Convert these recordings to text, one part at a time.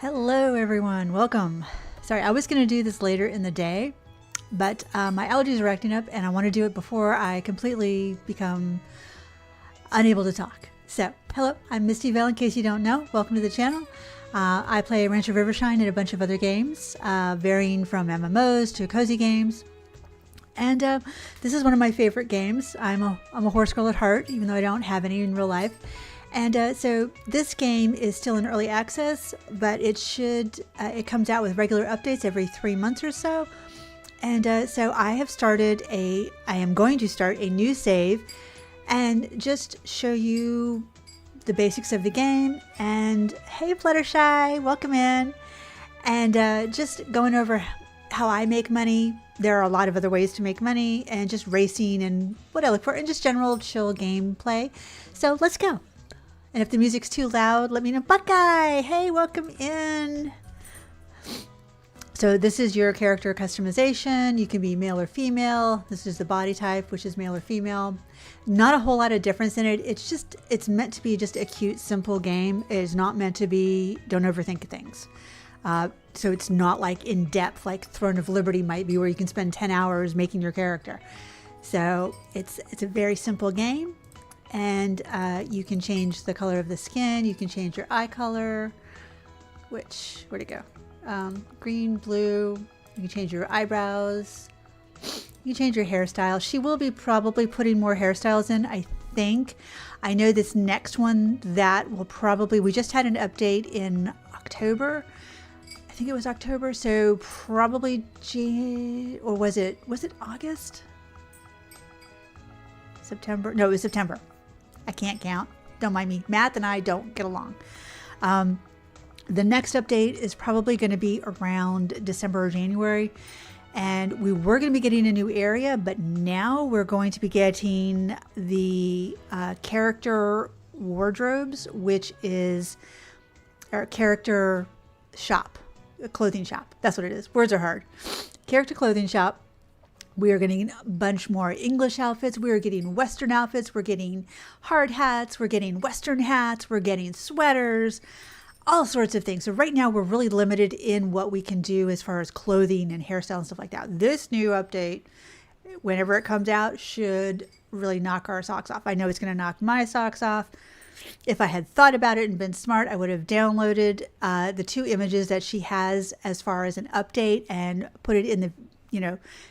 Hello everyone, welcome. Sorry, I was going to do this later in the day, but my allergies are acting up and I want to do it before I completely become unable to talk. So, hello, I'm Misty Vale in case you don't know. Welcome to the channel. I play Rancher Rivershine and a bunch of other games, varying from MMOs to cozy games. And this is one of my favorite games. I'm a horse girl at heart, even though I don't have any in real life. And so this game is still in early access, but it comes out with regular updates every 3 months or so. And so I am going to start a new save and just show you the basics of the game. And hey, Fluttershy, welcome in. And just going over how I make money. There are a lot of other ways to make money, and just racing and what I look for, and just general chill gameplay. So let's go. And if the music's too loud, let me know. Buckeye, hey, welcome in. So this is your character customization. You can be male or female. This is the body type, which is male or female. Not a whole lot of difference in it. It's meant to be just a cute, simple game. It is not meant to be, don't overthink things. So it's not like in depth, like Throne of Liberty might be, where you can spend 10 hours making your character. So it's a very simple game. And you can change the color of the skin. You can change your eye color, where'd it go? Green, blue. You can change your eyebrows. You can change your hairstyle. She will be probably putting more hairstyles in, I think. I know this next one that will probably, we just had an update in October. I think it was October, so probably or was it August? September? No, it was September. I can't count. Don't mind me. Math and I don't get along. The next update is probably going to be around December or January. And we were going to be getting a new area, but now we're going to be getting the character wardrobes, which is our character shop, a clothing shop. That's what it is. Words are hard. Character clothing shop. We are getting a bunch more English outfits. We are getting Western outfits. We're getting hard hats. We're getting Western hats. We're getting sweaters, all sorts of things. So right now we're really limited in what we can do as far as clothing and hairstyle and stuff like that. This new update, whenever it comes out, should really knock our socks off. I know it's going to knock my socks off. If I had thought about it and been smart, I would have downloaded the 2 images that she has as far as an update and put it in the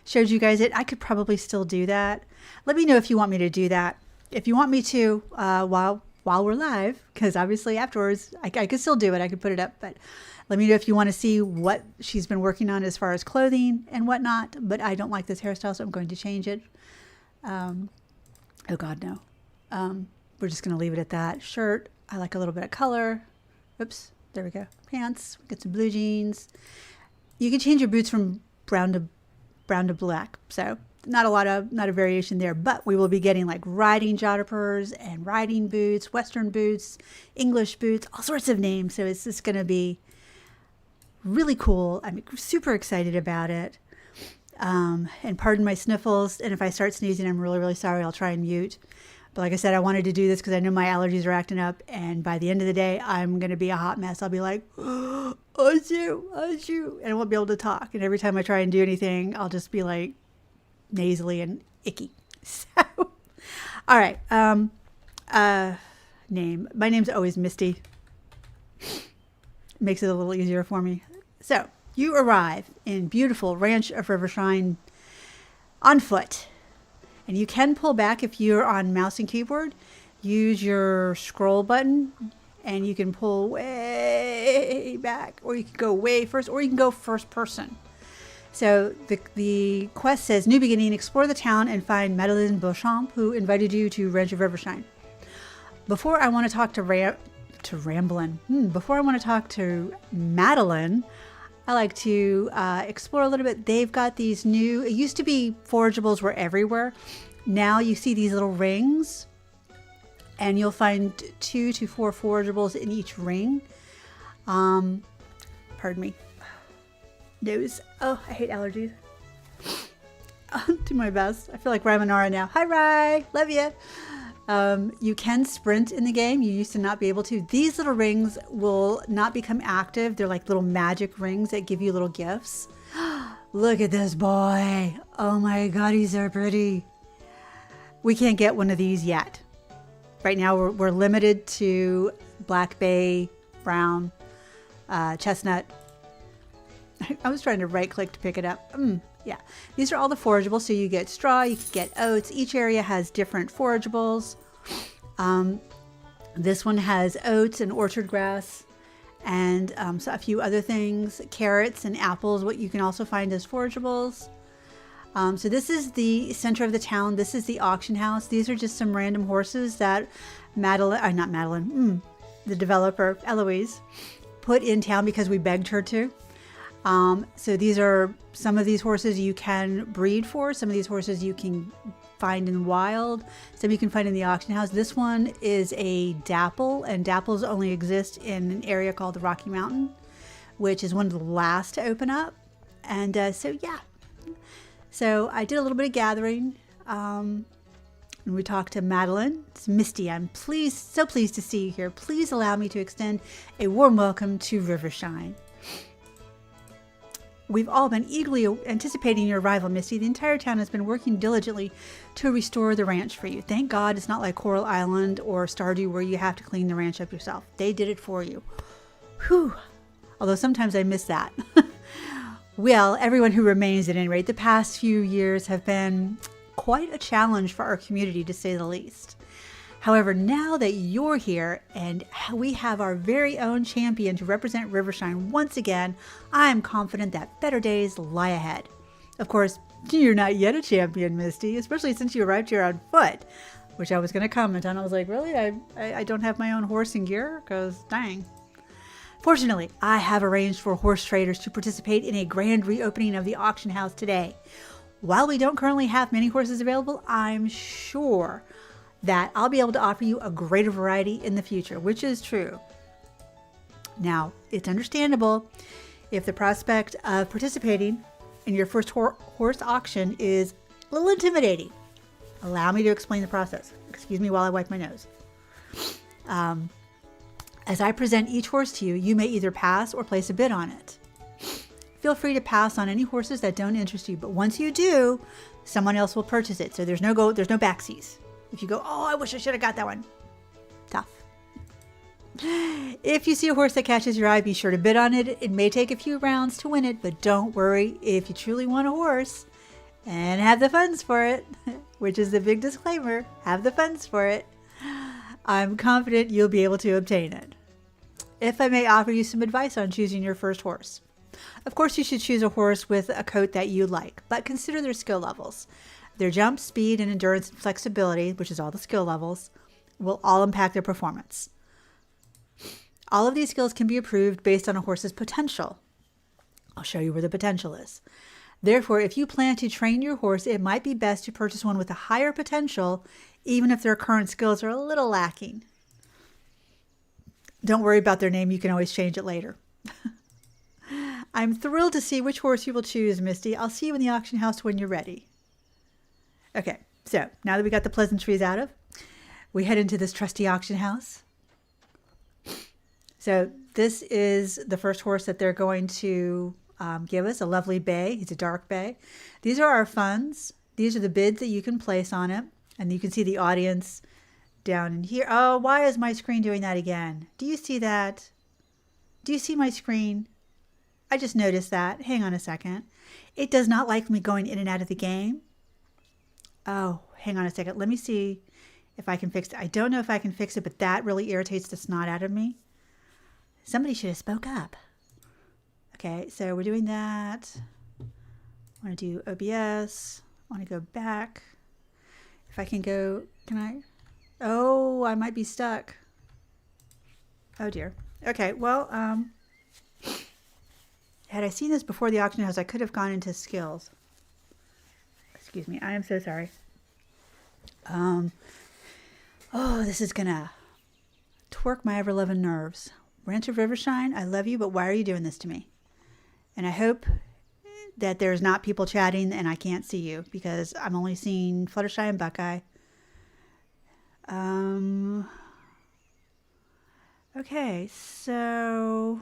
showed you guys it. I could probably still do that. Let me know if you want me to do that. If you want me to, while we're live, because obviously afterwards I could still do it. I could put it up, but let me know if you want to see what she's been working on as far as clothing and whatnot. But I don't like this hairstyle, so I'm going to change it. Oh God, no. We're just going to leave it at that. Shirt, I like a little bit of color. Oops, there we go. Pants, get some blue jeans. You can change your boots from brown to black, so not a variation there, but we will be getting like riding jodhpurs and riding boots, Western boots, English boots, all sorts of names. So it's just going to be really cool. I'm super excited about it. And pardon my sniffles, and if I start sneezing, I'm really, really sorry. I'll try and mute. But like I said, I wanted to do this because I know my allergies are acting up, and by the end of the day, I'm going to be a hot mess. I'll be like, oh, shoot, and I won't be able to talk. And every time I try and do anything, I'll just be like nasally and icky. So, all right. Name. My name's always Misty. Makes it a little easier for me. So, you arrive in beautiful Ranch of Rivershine on foot. And you can pull back if you're on mouse and keyboard. Use your scroll button and you can pull way back, or you can go way first, or you can go first person. So the quest says, new beginning, explore the town and find Madeleine Beauchamp, who invited you to Ranch of Rivershine. Before I want to talk to Madeleine, I like to explore a little bit. They've got these new, it used to be forageables were everywhere. Now you see these little rings, and you'll find 2 to 4 forageables in each ring. Pardon me. Nose. Oh, I hate allergies. I'll do my best. I feel like Ramanara now. Hi, Rai. Love you. You can sprint in the game. You used to not be able to. These little rings will not become active. They're like little magic rings that give you little gifts. Look at this boy. Oh my God, he's so pretty. We can't get one of these yet. Right now we're limited to black bay, brown, chestnut. I was trying to right click to pick it up. Yeah, these are all the forageables. So you get straw, you can get oats. Each area has different forageables. This one has oats and orchard grass and so a few other things, carrots and apples, what you can also find as forageables. So this is the center of the town. This is the auction house. These are just some random horses that the developer, Eloise, put in town because we begged her to. So these are some of these horses you can breed for. Some of these horses you can find in the wild. Some you can find in the auction house. This one is a dapple, and dapples only exist in an area called the Rocky Mountain, which is one of the last to open up. And so I did a little bit of gathering. And we talked to Madeline. It's Misty. I'm so pleased to see you here. Please allow me to extend a warm welcome to Rivershine. We've all been eagerly anticipating your arrival, Misty. The entire town has been working diligently to restore the ranch for you. Thank God it's not like Coral Island or Stardew where you have to clean the ranch up yourself. They did it for you. Whew. Although sometimes I miss that. Well, everyone who remains at any rate, the past few years have been quite a challenge for our community, to say the least. However, now that you're here and we have our very own champion to represent Rivershine once again, I'm confident that better days lie ahead. Of course, you're not yet a champion, Misty, especially since you arrived here on foot, which I was going to comment on. I was like, really? I don't have my own horse and gear? Because dang. Fortunately, I have arranged for horse traders to participate in a grand reopening of the auction house today. While we don't currently have many horses available, I'm sure that I'll be able to offer you a greater variety in the future, which is true. Now, it's understandable if the prospect of participating in your first horse auction is a little intimidating. Allow me to explain the process. Excuse me while I wipe my nose. As I present each horse to you, you may either pass or place a bid on it. Feel free to pass on any horses that don't interest you, but once you do, someone else will purchase it. So there's no backsies. If you go, oh, I wish I should have got that one. Tough. If you see a horse that catches your eye, be sure to bid on it. It may take a few rounds to win it, but don't worry if you truly want a horse and have the funds for it, which is the big disclaimer, have the funds for it. I'm confident you'll be able to obtain it. If I may offer you some advice on choosing your first horse. Of course, you should choose a horse with a coat that you like, but consider their skill levels. Their jump, speed, and endurance and flexibility, which is all the skill levels, will all impact their performance. All of these skills can be improved based on a horse's potential. I'll show you where the potential is. Therefore, if you plan to train your horse, it might be best to purchase one with a higher potential, even if their current skills are a little lacking. Don't worry about their name. You can always change it later. I'm thrilled to see which horse you will choose, Misty. I'll see you in the auction house when you're ready. Okay, so now that we got the pleasantries out of, we head into this trusty auction house. So this is the first horse that they're going to give us, a lovely bay. He's a dark bay. These are our funds. These are the bids that you can place on it. And you can see the audience down in here. Oh, why is my screen doing that again? Do you see that? Do you see my screen? I just noticed that. Hang on a second. It does not like me going in and out of the game. Oh, hang on a second. Let me see if I can fix it. I don't know if I can fix it, but that really irritates the snot out of me. Somebody should have spoke up. Okay, so we're doing that. I want to do OBS. I want to go back. If I can go, can I? Oh, I might be stuck. Oh dear. Okay, well, had I seen this before the auction house, I could have gone into skills. Excuse me, I am so sorry. Oh, this is gonna twerk my ever-loving nerves. Branch of Rivershine, I love you, but why are you doing this to me? And I hope that there's not people chatting and I can't see you because I'm only seeing Fluttershy and Buckeye. Okay, so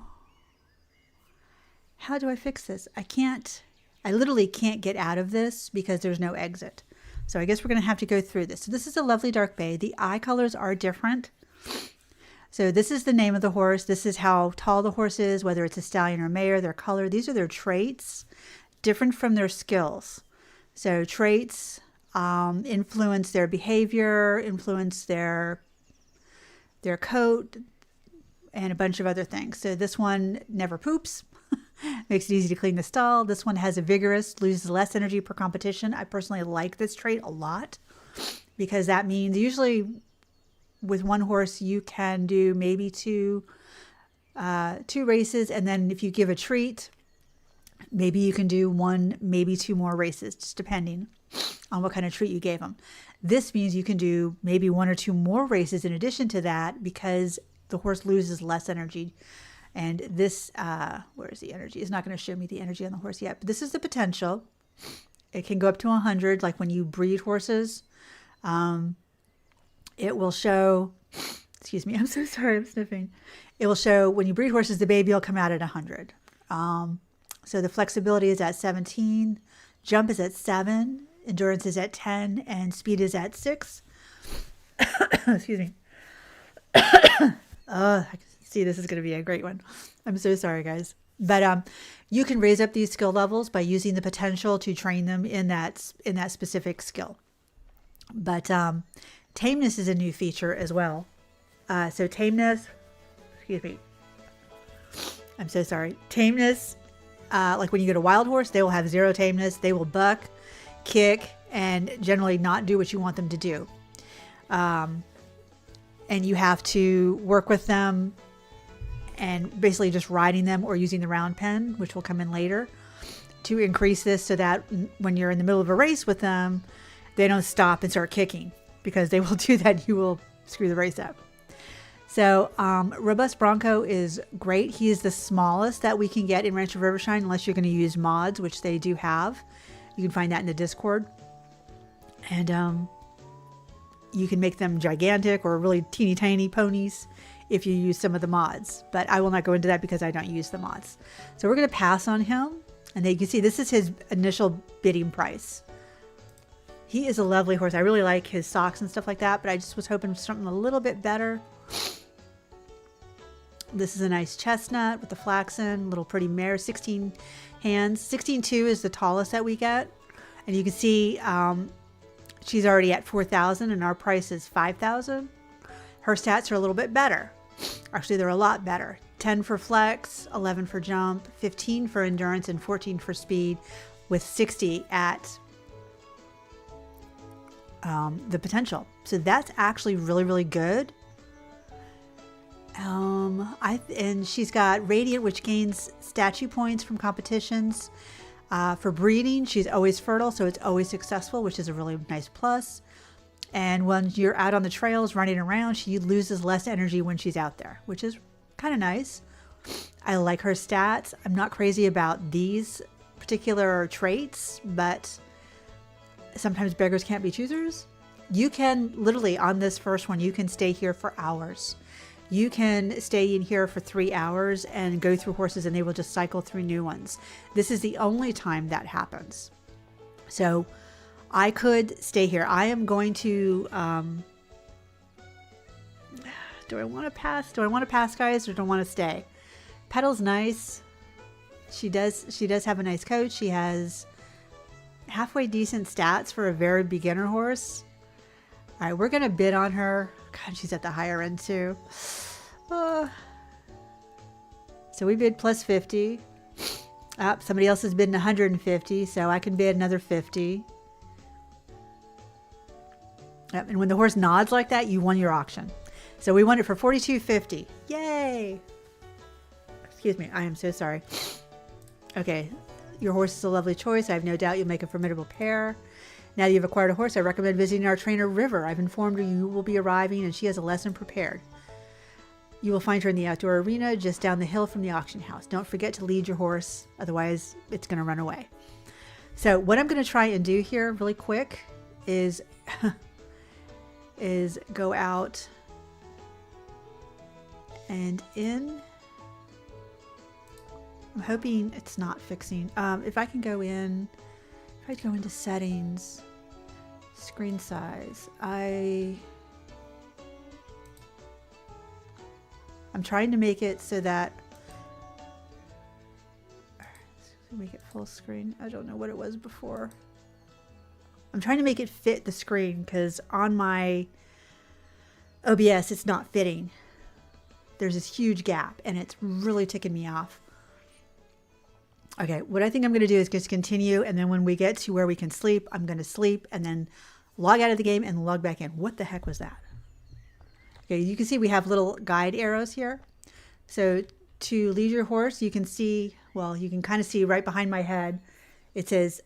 how do I fix this? I literally can't get out of this because there's no exit. So I guess we're going to have to go through this. So this is a lovely dark bay. The eye colors are different. So this is the name of the horse. This is how tall the horse is, whether it's a stallion or mare, their color. These are their traits, different from their skills. So traits influence their behavior, influence their coat, and a bunch of other things. So this one never poops. Makes it easy to clean the stall. This one has a vigorous, loses less energy per competition. I personally like this trait a lot because that means usually with one horse you can do maybe two races, and then if you give a treat, maybe you can do one, maybe two more races, just depending on what kind of treat you gave them. This means you can do maybe one or two more races in addition to that because the horse loses less energy. And this, where's the energy? It's not going to show me the energy on the horse yet, but this is the potential. It can go up to 100, like when you breed horses. It will show, excuse me, I'm so sorry, I'm sniffing. It will show when you breed horses, the baby will come out at 100. So the flexibility is at 17, jump is at 7, endurance is at 10, and speed is at 6. Excuse me. I can see this is going to be a great one. I'm so sorry, guys. But you can raise up these skill levels by using the potential to train them in that specific skill. But tameness is a new feature as well. So tameness, excuse me. I'm so sorry. Tameness, like when you get a wild horse, they will have 0 tameness. They will buck, kick, and generally not do what you want them to do. And you have to work with them and basically just riding them or using the round pen, which will come in later, to increase this so that when you're in the middle of a race with them, they don't stop and start kicking, because they will do that. You will screw the race up. So Robust Bronco is great. He is the smallest that we can get in Rancho Rivershine, unless you're going to use mods, which they do have. You can find that in the Discord. And you can make them gigantic or really teeny tiny ponies if you use some of the mods. But I will not go into that because I don't use the mods. So we're going to pass on him. And then you can see this is his initial bidding price. He is a lovely horse. I really like his socks and stuff like that, but I just was hoping for something a little bit better. This is a nice chestnut with the flaxen, little pretty mare, 16 hands. 16.2 is the tallest that we get. And you can see she's already at 4,000 and our price is 5,000. Her stats are a little bit better. Actually, they're a lot better. 10 for flex, 11 for jump, 15 for endurance, and 14 for speed, with 60 at the potential. So that's actually really, really good. And she's got Radiant, which gains statue points from competitions. For breeding, she's always fertile, so it's always successful, which is a really nice plus. And when you're out on the trails running around, she loses less energy when she's out there, which is kind of nice. I like her stats. I'm not crazy about these particular traits, but sometimes beggars can't be choosers. You can literally, on this first one, you can stay here for hours. You can stay in here for 3 hours and go through horses, and they will just cycle through new ones. This is the only time that happens. So I could stay here. I am going to, do I want to pass? Do I want to pass, guys, or do I want to stay? Petal's nice. She does have a nice coat. She has halfway decent stats for a very beginner horse. All right, we're going to bid on her. God, she's at the higher end too. So we bid plus 50. Somebody else has bid 150, so I can bid another 50. And when the horse nods like that, you won your auction. So we won it for $42.50. Yay! Excuse me, I am so sorry. Okay, your horse is a lovely choice. I have no doubt you'll make a formidable pair. Now that you've acquired a horse, I recommend visiting our trainer, River. I've informed her you will be arriving, and she has a lesson prepared. You will find her in the outdoor arena just down the hill from the auction house. Don't forget to lead your horse, otherwise it's going to run away. So what I'm going to try and do here really quick is is go out and in. I'm hoping it's not fixing. If I can go in, if I go into settings, screen size, I'm trying to make it so that, make it full screen. I don't know what it was before. I'm trying to make it fit the screen because on my OBS it's not fitting. There's this huge gap and it's really ticking me off. Okay, what I think I'm going to do is just continue, and then when we get to where we can sleep, I'm going to sleep and then log out of the game and log back in. What the heck was that? Okay, you can see we have little guide arrows here. So to lead your horse, you can see, well, you can kind of see right behind my head, it says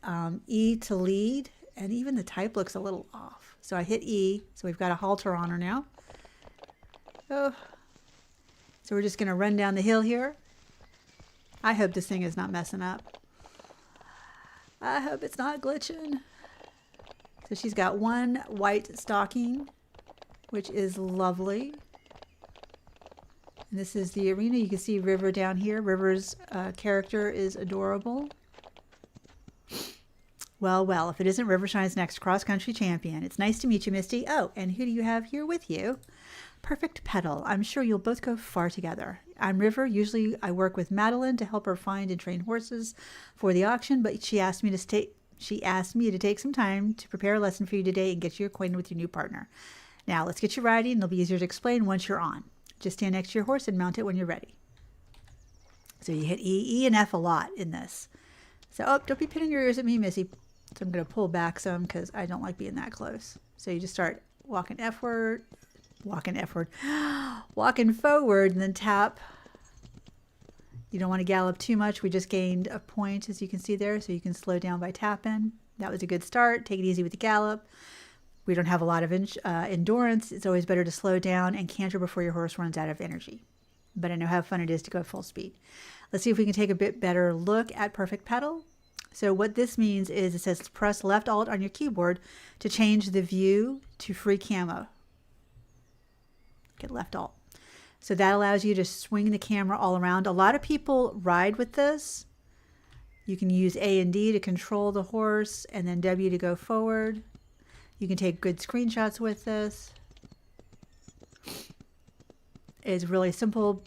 E to lead, and even the type looks a little off. So I hit E, so we've got a halter on her now. Oh. So we're just going to run down the hill here. I hope this thing is not messing up. I hope it's not glitching. So she's got one white stocking, which is lovely. And this is the arena. You can see River down here. River's character is adorable. Well, well, if it isn't Rivershine's next cross-country champion. It's nice to meet you, Misty. Oh, and who do you have here with you? Perfect Petal. I'm sure you'll both go far together. I'm River. Usually I work with Madeline to help her find and train horses for the auction, but she asked me to take some time to prepare a lesson for you today and get you acquainted with your new partner. Now, let's get you riding. It'll be easier to explain once you're on. Just stand next to your horse and mount it when you're ready. So you hit E and F a lot in this. So, oh, don't be pinning your ears at me, Missy. So I'm going to pull back some because I don't like being that close. So you just start walking F-word, walking forward, and then tap. You don't want to gallop too much. We just gained a point, as you can see there, so you can slow down by tapping. That was a good start. Take it easy with the gallop. We don't have a lot of endurance. It's always better to slow down and canter before your horse runs out of energy. But I know how fun it is to go full speed. Let's see if we can take a bit better look at Perfect Petal. So what this means is it says press left alt on your keyboard to change the view to free camo. Get left alt. So that allows you to swing the camera all around. A lot of people ride with this. You can use A and D to control the horse and then W to go forward. You can take good screenshots with this. It's really simple.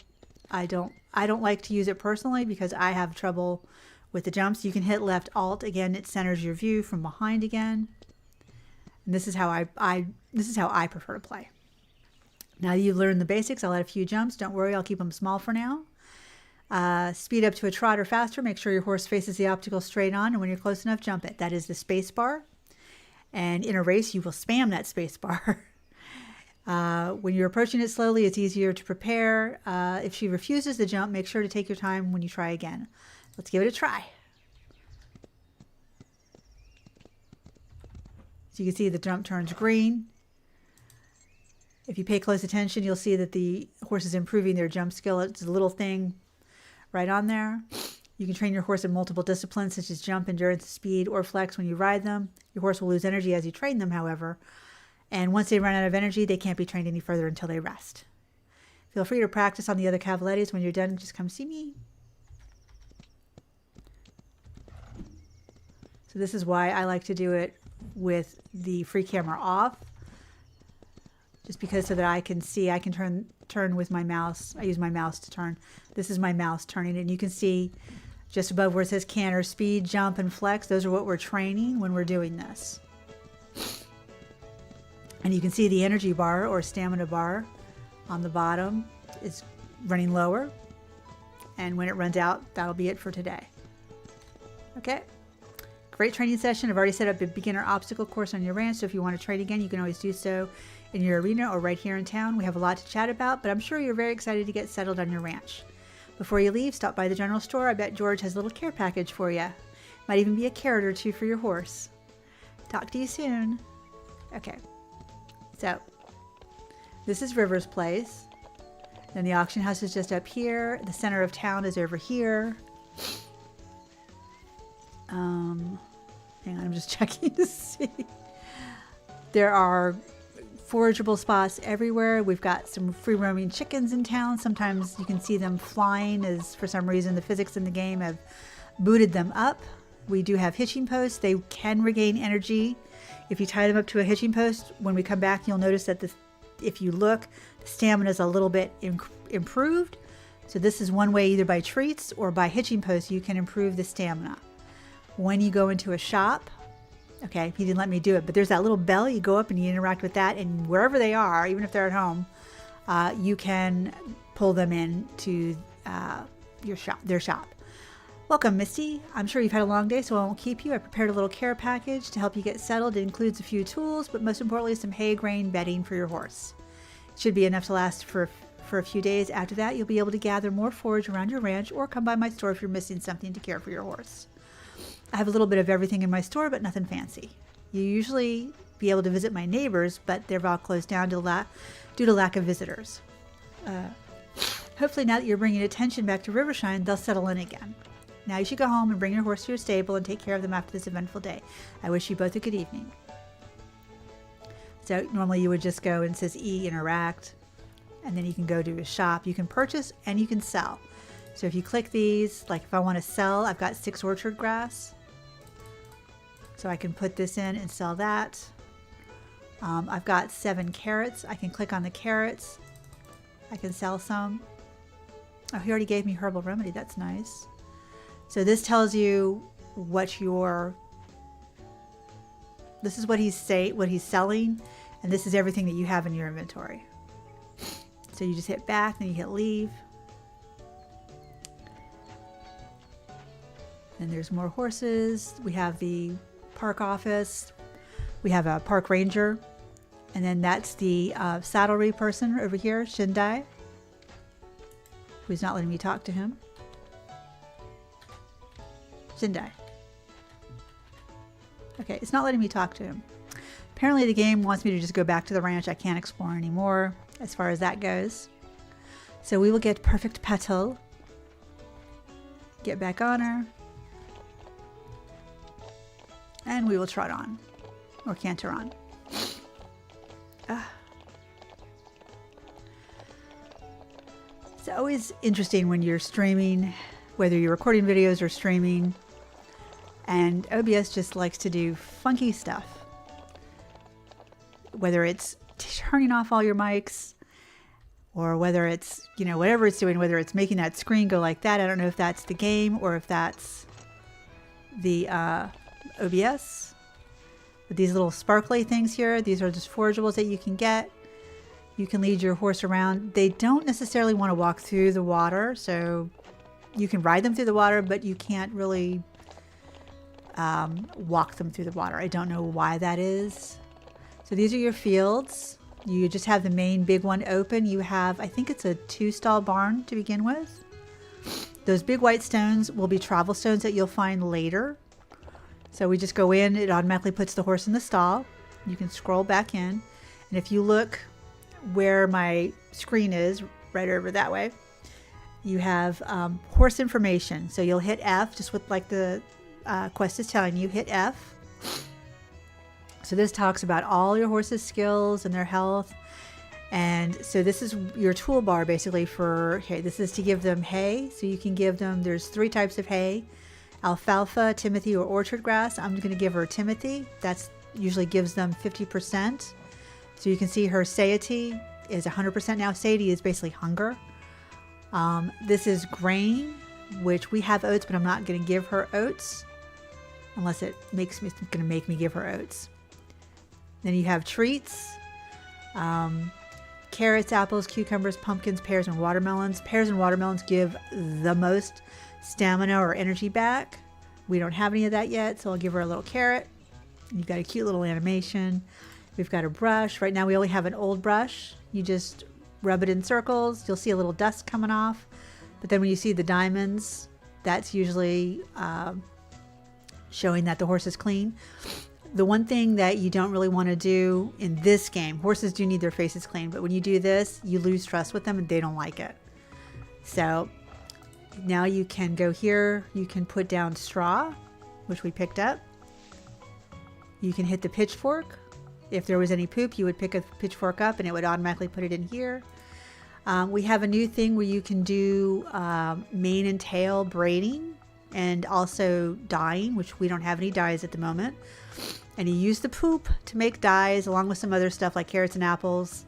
I don't like to use it personally because I have trouble with the jumps. You can hit left alt again. It centers your view from behind again. And this is how I prefer to play. Now that you've learned the basics, I'll add a few jumps. Don't worry, I'll keep them small for now. Speed up to a trot or faster. Make sure your horse faces the obstacle straight on, and when you're close enough, jump it. That is the space bar. And in a race, you will spam that space bar. When you're approaching it slowly, it's easier to prepare. If she refuses the jump, make sure to take your time when you try again. Let's give it a try. So you can see the jump turns green. If you pay close attention, you'll see that the horse is improving their jump skill. It's a little thing right on there. You can train your horse in multiple disciplines such as jump, endurance, speed, or flex when you ride them. Your horse will lose energy as you train them, however. And once they run out of energy, they can't be trained any further until they rest. Feel free to practice on the other cavalettes. When you're done, just come see me. So this is why I like to do it with the free camera off. Just because so that I can see, I can turn with my mouse. I use my mouse to turn. This is my mouse turning, and you can see just above where it says canter, speed, jump, and flex. Those are what we're training when we're doing this. And you can see the energy bar or stamina bar on the bottom is running lower. And when it runs out, that'll be it for today. Okay. Great training session. I've already set up a beginner obstacle course on your ranch, so if you want to train again, you can always do so in your arena or right here in town. We have a lot to chat about, but I'm sure you're very excited to get settled on your ranch. Before you leave, stop by the general store. I bet George has a little care package for you. Might even be a carrot or two for your horse. Talk to you soon. Okay, so this is River's place. Then the auction house is just up here. The center of town is over here. Hang on, I'm just checking to see. There are forageable spots everywhere. We've got some free roaming chickens in town. Sometimes you can see them flying, as for some reason the physics in the game have booted them up. We do have hitching posts. They can regain energy if you tie them up to a hitching post. When we come back, you'll notice that if you look, the stamina is a little bit improved. So this is one way, either by treats or by hitching posts, you can improve the stamina. When you go into a shop, okay, he didn't let me do it, but there's that little bell. You go up and you interact with that, and wherever they are, even if they're at home, you can pull them into their shop. Welcome, Misty. I'm sure you've had a long day, so I won't keep you. I prepared a little care package to help you get settled. It includes a few tools, but most importantly, some hay, grain, bedding for your horse. It should be enough to last for a few days. After that, you'll be able to gather more forage around your ranch or come by my store if you're missing something to care for your horse. I have a little bit of everything in my store, but nothing fancy. You usually be able to visit my neighbors, but they've all closed down due to lack of visitors. Hopefully now that you're bringing attention back to Rivershine, they'll settle in again. Now you should go home and bring your horse to your stable and take care of them after this eventful day. I wish you both a good evening. So normally you would just go and it says E, interact, and then you can go to a shop. You can purchase and you can sell. So if you click these, like if I want to sell, I've got 6 orchard grass. So I can put this in and sell that. I've got 7 carrots. I can click on the carrots. I can sell some. Oh, he already gave me herbal remedy. That's nice. So this tells you what this is what he's selling, and this is everything that you have in your inventory. So you just hit back, then you hit leave. And there's more horses. We have the park office. We have a park ranger. And then that's the saddlery person over here, Shindai, who's not letting me talk to him. Shindai. Okay, it's not letting me talk to him. Apparently the game wants me to just go back to the ranch. I can't explore anymore as far as that goes. So we will get Perfect Petal. Get back on her. And we will trot on. Or canter on. It's always interesting when you're streaming, whether you're recording videos or streaming, and OBS just likes to do funky stuff. Whether it's turning off all your mics, or whether it's, whatever it's doing, whether it's making that screen go like that. I don't know if that's the game or if that's the OBS. But these little sparkly things here, these are just forageables that you can get. You can lead your horse around. They don't necessarily want to walk through the water, so you can ride them through the water, but you can't really walk them through the water. I don't know why that is. So these are your fields. You just have the main big one open. You have, I think it's a 2-stall barn to begin with. Those big white stones will be travel stones that you'll find later. So we just go in, it automatically puts the horse in the stall. You can scroll back in. And if you look where my screen is, right over that way, you have horse information. So you'll hit F, just with like the quest is telling you, hit F. So this talks about all your horse's skills and their health. And so this is your toolbar basically for hay. This is to give them hay. So you can give them, there's 3 types of hay: alfalfa, timothy, or orchard grass. I'm going to give her timothy. That's usually gives them 50%. So you can see her satiety is 100% now. Satiety is basically hunger. This is grain, which we have oats, but I'm not going to give her oats unless it's going to make me give her oats. Then you have treats, carrots, apples, cucumbers, pumpkins, pears, and watermelons. Pears and watermelons give the most stamina or energy back. We don't have any of that yet, so I'll give her a little carrot. You've got a cute little animation. We've got a brush. Right now we only have an old brush. You just rub it in circles. You'll see a little dust coming off. But then when you see the diamonds, that's usually showing that the horse is clean. The one thing that you don't really want to do in this game, horses do need their faces clean, but when you do this, you lose trust with them and they don't like it. So now you can go here. You can put down straw, which we picked up. You can hit the pitchfork. If there was any poop, you would pick a pitchfork up and it would automatically put it in here. We have a new thing where you can do mane and tail braiding and also dyeing, which we don't have any dyes at the moment. And you use the poop to make dyes along with some other stuff like carrots and apples.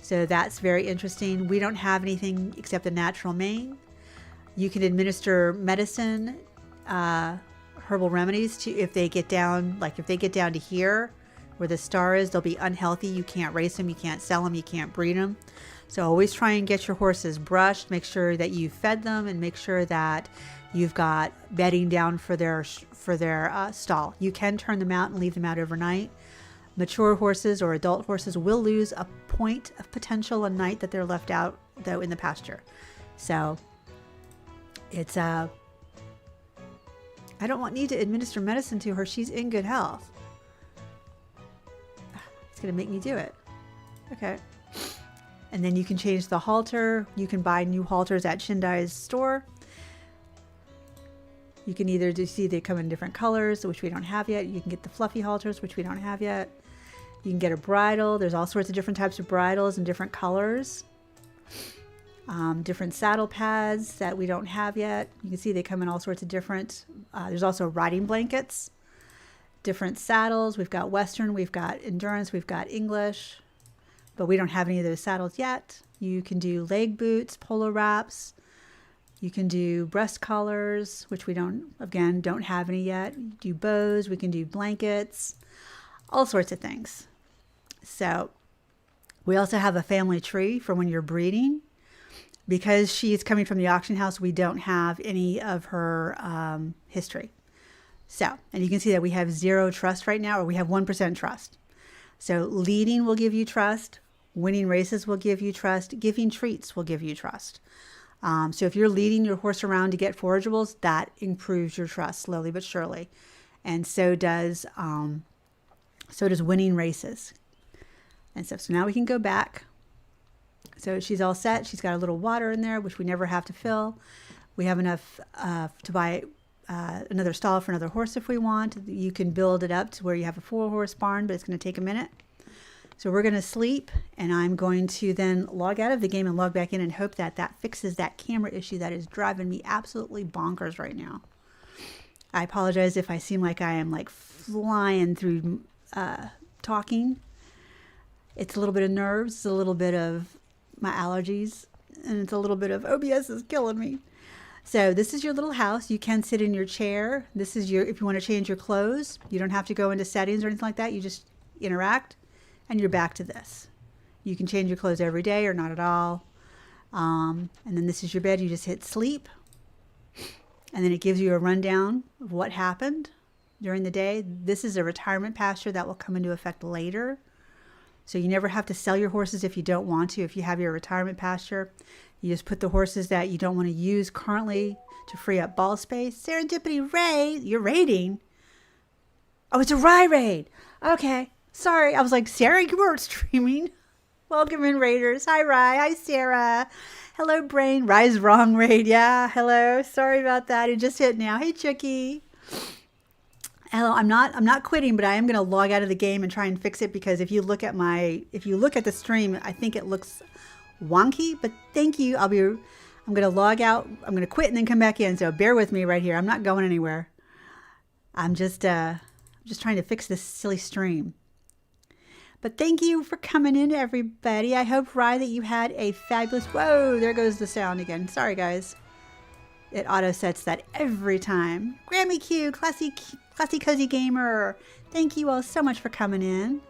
So that's very interesting. We don't have anything except the natural mane. You can administer medicine, herbal remedies to if they get down, like if they get down to here where the star is, they'll be unhealthy. You can't race them, you can't sell them, you can't breed them. So always try and get your horses brushed. Make sure that you fed them and make sure that you've got bedding down for their stall. You can turn them out and leave them out overnight. Mature horses or adult horses will lose a point of potential a night that they're left out though in the pasture. So it's I don't need to administer medicine to her. She's in good health. It's gonna make me do it. Okay. And then you can change the halter. You can buy new halters at Shindai's store. You can either see they come in different colors, which we don't have yet. You can get the fluffy halters, which we don't have yet. You can get a bridle. There's all sorts of different types of bridles in different colors. Different saddle pads that we don't have yet. You can see they come in all sorts of different. There's also riding blankets, different saddles. We've got Western, we've got Endurance, we've got English, but we don't have any of those saddles yet. You can do leg boots, polo wraps. You can do breast collars, which we don't have any yet. You do bows, we can do blankets, all sorts of things. So we also have a family tree for when you're breeding. Because she's coming from the auction house, we don't have any of her history. So, and you can see that we have 0 trust right now, or we have 1% trust. So leading will give you trust. Winning races will give you trust. Giving treats will give you trust. So if you're leading your horse around to get forageables, that improves your trust slowly but surely. And so does winning races and stuff. So now we can go back. So she's all set. She's got a little water in there, which we never have to fill. We have enough to buy another stall for another horse if we want. You can build it up to where you have a 4-horse barn, but it's going to take a minute. So we're going to sleep, and I'm going to then log out of the game and log back in and hope that that fixes that camera issue that is driving me absolutely bonkers right now. I apologize if I seem like I am like flying through talking. It's a little bit of nerves, it's a little bit of my allergies, and it's a little bit of OBS is killing me. So this is your little house. You can sit in your chair. This is if you want to change your clothes, you don't have to go into settings or anything like that. You just interact and you're back to this. You can change your clothes every day or not at all. And then this is your bed. You just hit sleep. And then it gives you a rundown of what happened during the day. This is a retirement pasture that will come into effect later. So you never have to sell your horses if you don't want to. If you have your retirement pasture, you just put the horses that you don't want to use currently to free up ball space. Serendipity raid. You're raiding. Oh, it's a Rye raid. Okay. Sorry. I was like, Sarah, you weren't streaming. Welcome in, raiders. Hi, Rye. Hi, Sarah. Hello, Brain. Rye's wrong raid. Yeah. Hello. Sorry about that. It just hit now. Hey, Chucky. Hello, I'm not quitting, but I am going to log out of the game and try and fix it, because if you look at the stream, I think it looks wonky, but thank you. I'm going to log out. I'm going to quit and then come back in. So bear with me right here. I'm not going anywhere. I'm just trying to fix this silly stream. But thank you for coming in, everybody. I hope, Rye, that you had a fabulous, whoa, there goes the sound again. Sorry, guys. It auto sets that every time. Grammy Q, Classy Cozy Gamer. Thank you all so much for coming in.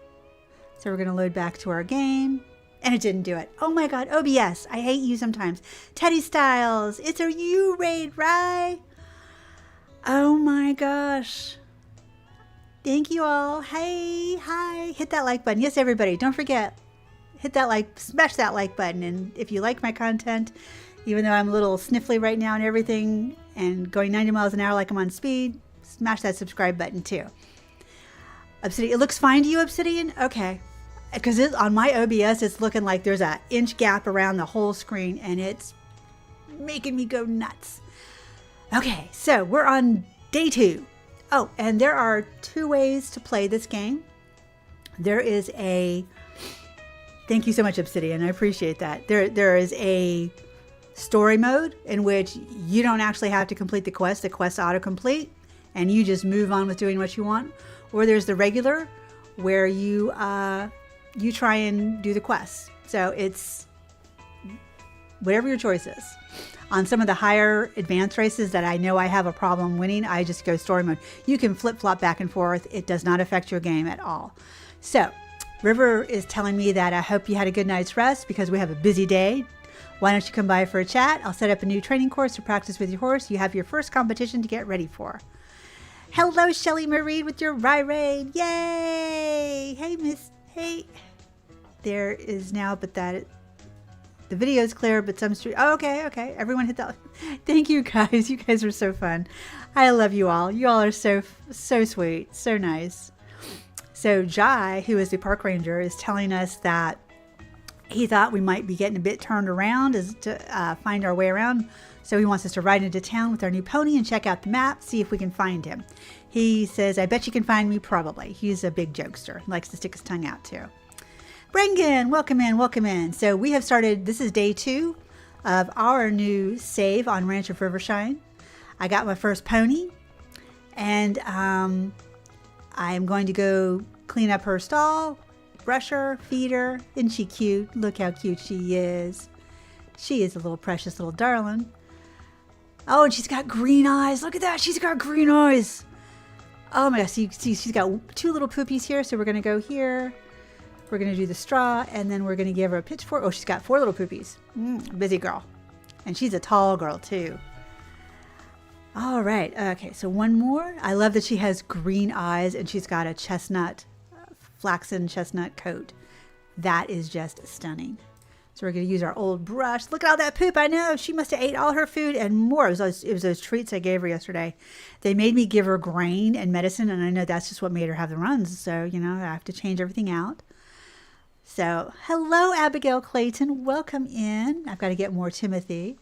So we're going to load back to our game. And it didn't do it. Oh my God, OBS. I hate you sometimes. Teddy Styles. It's a you raid, right? Oh my gosh. Thank you all. Hey, hi. Hit that like button. Yes, everybody. Don't forget. Hit that like, smash that like button. And if you like my content, even though I'm a little sniffly right now and everything, and going 90 miles an hour like I'm on speed, smash that subscribe button too. Obsidian, it looks fine to you, Obsidian? Okay. Because on my OBS, it's looking like there's an inch gap around the whole screen, and it's making me go nuts. Okay, so we're on day 2. Oh, and there are 2 ways to play this game. there is a, thank you so much, Obsidian. I appreciate that. There is a story mode in which you don't actually have to complete the quest. The quest autocomplete and you just move on with doing what you want. Or there's the regular where you try and do the quest. So it's whatever your choice is. On some of the higher advanced races that I know I have a problem winning, I just go story mode. You can flip-flop back and forth. It does not affect your game at all. So River is telling me that I hope you had a good night's rest because we have a busy day. Why don't you come by for a chat? I'll set up a new training course to practice with your horse. You have your first competition to get ready for. Hello, Shelly Marie with your Raid. Yay! Hey, Miss. Hey. There is now, but that the video is clear, but some street. Oh, okay. Everyone hit that. Thank you, guys. You guys are so fun. I love you all. You all are so sweet, so nice. So Jai, who is the park ranger, is telling us that he thought we might be getting a bit turned around as to find our way around. So he wants us to ride into town with our new pony and check out the map, see if we can find him. He says, I bet you can find me probably. He's a big jokester, likes to stick his tongue out too. Brengan, welcome in. So we have started, this is day 2 of our new save on Ranch of Rivershine. I got my first pony and I'm going to go clean up her stall, brush her, feed her. Isn't she cute? Look how cute she is. She is a little precious little darling. Oh, and she's got green eyes. Look at that. She's got green eyes. Oh my gosh. See, she's got 2 little poopies here. So we're going to go here. We're going to do the straw and then we're going to give her a pitchfork. Oh, she's got 4 little poopies. Busy girl. And she's a tall girl too. All right. Okay. So one more. I love that she has green eyes and she's got a flaxen chestnut coat. That is just stunning. So we're going to use our old brush. Look at all that poop. I know she must have ate all her food and more. It was those treats I gave her yesterday. They made me give her grain and medicine. And I know that's just what made her have the runs. So, I have to change everything out. So hello, Abigail Clayton. Welcome in. I've got to get more Timothy.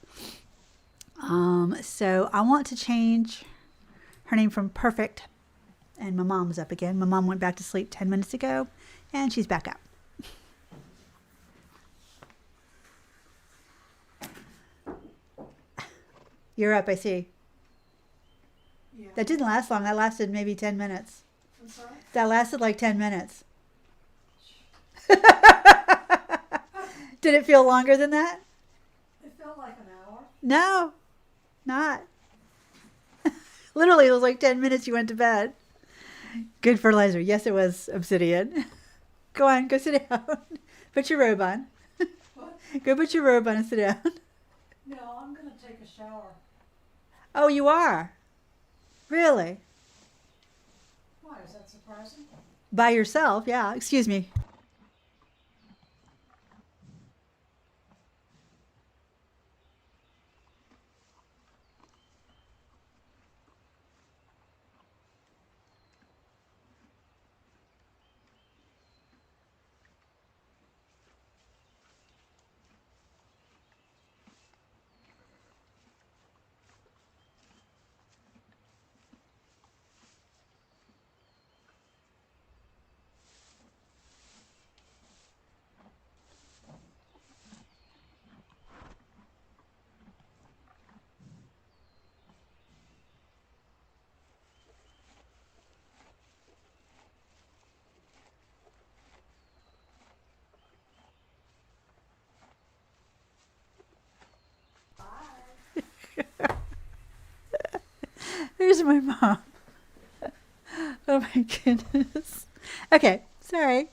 So I want to change her name from Perfect. And my mom's up again. My mom went back to sleep 10 minutes ago and she's back up. You're up, I see. Yeah. That didn't last long. That lasted maybe 10 minutes. I'm sorry? That lasted like 10 minutes. Did it feel longer than that? It felt like an hour. No, not. Literally, it was like 10 minutes you went to bed. Good fertilizer. Yes, it was Obsidian. Go on, go sit down. Put your robe on. What? Go put your robe on and sit down. No, I'm going to take a shower. Oh, you are? Really? Why, is that surprising? By yourself, yeah. Excuse me. There's my mom. Oh my goodness. Okay, sorry.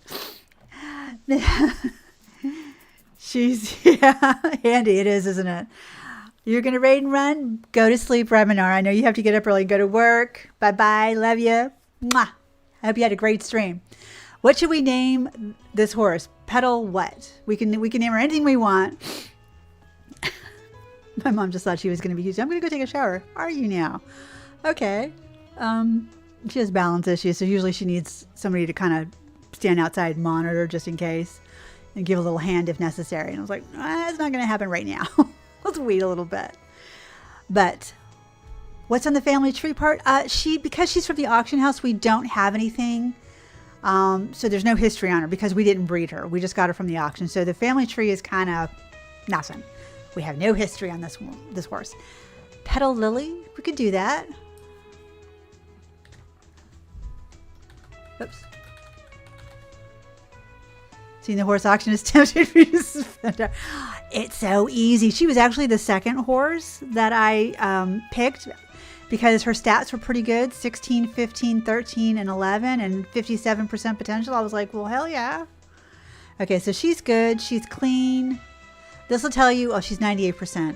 Handy it is, isn't it? You're going to raid and run? Go to sleep, Reminar. I know you have to get up early and go to work. Bye-bye. Love you. Mwah. I hope you had a great stream. What should we name this horse? Petal what? We can name her anything we want. My mom just thought she was going to be huge. I'm going to go take a shower. Are you now? Okay. She has balance issues, so usually she needs somebody to kind of stand outside and monitor just in case and give a little hand if necessary. And I was like, it's not going to happen right now. Let's wait a little bit. But what's on the family tree part? Because she's from the auction house, we don't have anything So there's no history on her because we didn't breed her. We just got her from the auction. So the family tree is kind of nothing. We have no history on this horse. Petal Lily, we could do that. Oops. Seeing the horse auction is tempted for you to suspend her. It's so easy. She was actually the second horse that I picked because her stats were pretty good. 16, 15, 13, and 11, and 57% potential. I was like, well, hell yeah. Okay, so she's good. She's clean. This will tell you, oh, she's 98%.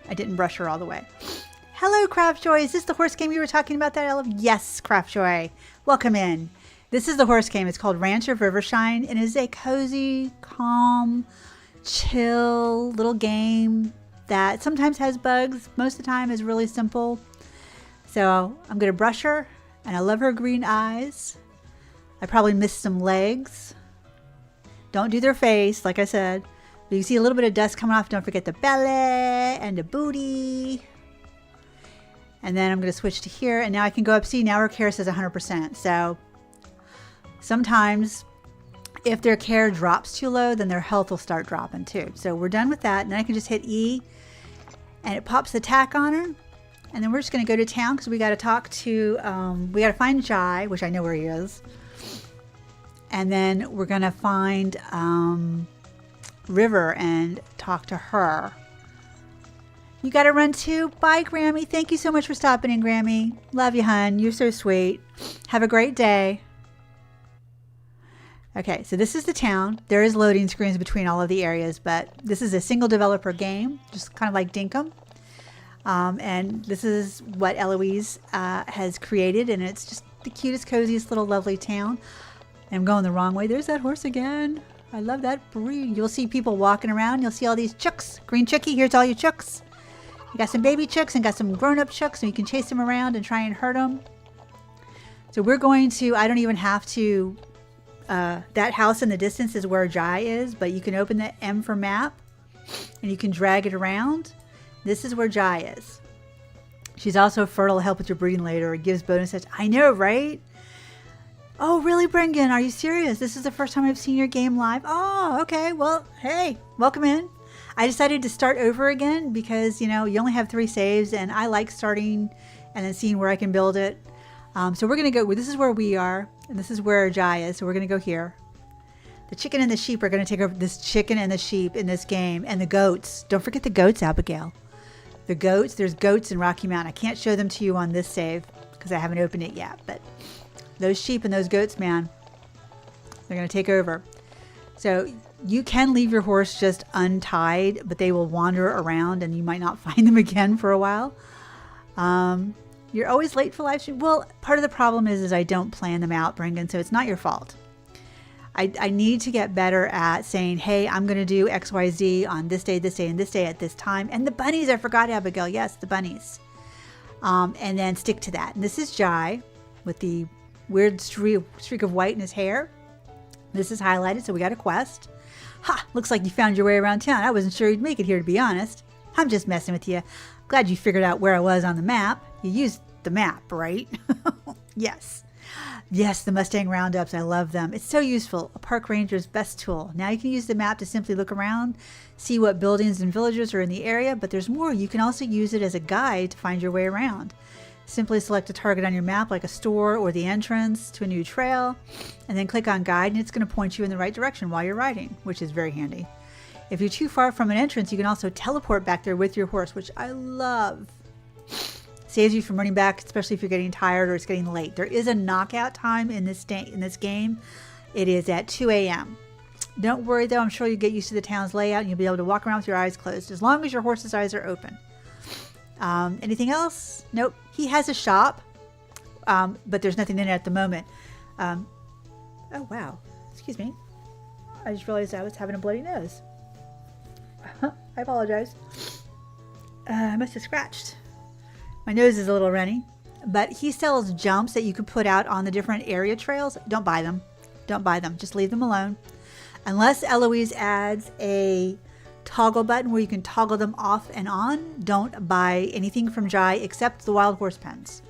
I didn't brush her all the way. Hello, Craftjoy. Is this the horse game you were talking about that I love? Yes, Craftjoy. Welcome in. This is the horse game. It's called Ranch of Rivershine, and it is a cozy, calm, chill little game that sometimes has bugs. Most of the time is really simple. So I'm going to brush her, and I love her green eyes. I probably missed some legs. Don't do their face, like I said. But you can see a little bit of dust coming off. Don't forget the belly and the booty. And then I'm going to switch to here, and now I can go up. See, now her care says 100%. So sometimes if their care drops too low, then their health will start dropping too. So we're done with that. And then I can just hit E, and it pops the tack on her. And then we're just going to go to town because we got to talk to, we got to find Jai, which I know where he is. And then we're going to find River and talk to her. You got to run too. Bye, Grammy. Thank you so much for stopping in, Grammy. Love you, hun. You're so sweet. Have a great day. Okay, so this is the town. There is loading screens between all of the areas, but this is a single developer game, just kind of like Dinkum. And this is what Eloise has created, and it's just the cutest, coziest little lovely town. I'm going the wrong way. There's that horse again. I love that breed. You'll see people walking around. You'll see all these chooks. Green chookie, here's all your chooks. You got some baby chooks and got some grown-up chooks, and you can chase them around and try and hurt them. So we're going to, I don't even have to, that house in the distance is where Jai is, but you can open the M for map, and you can drag it around. This is where Jai is. She's also fertile, help with your breeding later. It gives bonus sets. I know, right? Oh, really, Brengan? Are you serious? This is the first time I've seen your game live? Oh, okay. Well, hey, welcome in. I decided to start over again because, you know, you only have 3 saves, and I like starting and then seeing where I can build it. So we're going to go, this is where we are, and this is where Jai is, so we're going to go here. The chicken and the sheep are going to take over this chicken and the sheep in this game, and the goats. Don't forget the goats, Abigail. The goats, there's goats in Rocky Mountain. I can't show them to you on this save because I haven't opened it yet, but those sheep and those goats, man, they're going to take over. So you can leave your horse just untied, but they will wander around and you might not find them again for a while. You're always late for live stream. Well, part of the problem is I don't plan them out, Brengan, so it's not your fault. I need to get better at saying, hey, I'm going to do XYZ on this day, and this day at this time. And the bunnies, I forgot, Abigail. Yes, the bunnies. And then stick to that. And this is Jai with the weird streak of white in his hair. This is highlighted, so we got a quest. Ha! Looks like you found your way around town. I wasn't sure you'd make it here, to be honest. I'm just messing with you. Glad you figured out where I was on the map. You used the map, right? Yes. Yes, the Mustang Roundups. I love them. It's so useful. A park ranger's best tool. Now you can use the map to simply look around, see what buildings and villages are in the area, but there's more. You can also use it as a guide to find your way around. Simply select a target on your map like a store or the entrance to a new trail, and then click on guide, and it's going to point you in the right direction while you're riding, which is very handy. If you're too far from an entrance, you can also teleport back there with your horse, which I love. Saves you from running back, especially if you're getting tired or it's getting late. There is a knockout time in this game. It is at 2 a.m. Don't worry, though. I'm sure you'll get used to the town's layout and you'll be able to walk around with your eyes closed as long as your horse's eyes are open. Anything else? Nope. He has a shop, but there's nothing in it at the moment. Oh, wow. Excuse me. I just realized I was having a bloody nose. I apologize. I must have scratched. My nose is a little runny, but he sells jumps that you can put out on the different area trails. Don't buy them. Don't buy them. Just leave them alone. Unless Eloise adds a toggle button where you can toggle them off and on, don't buy anything from Jai except the wild horse pens.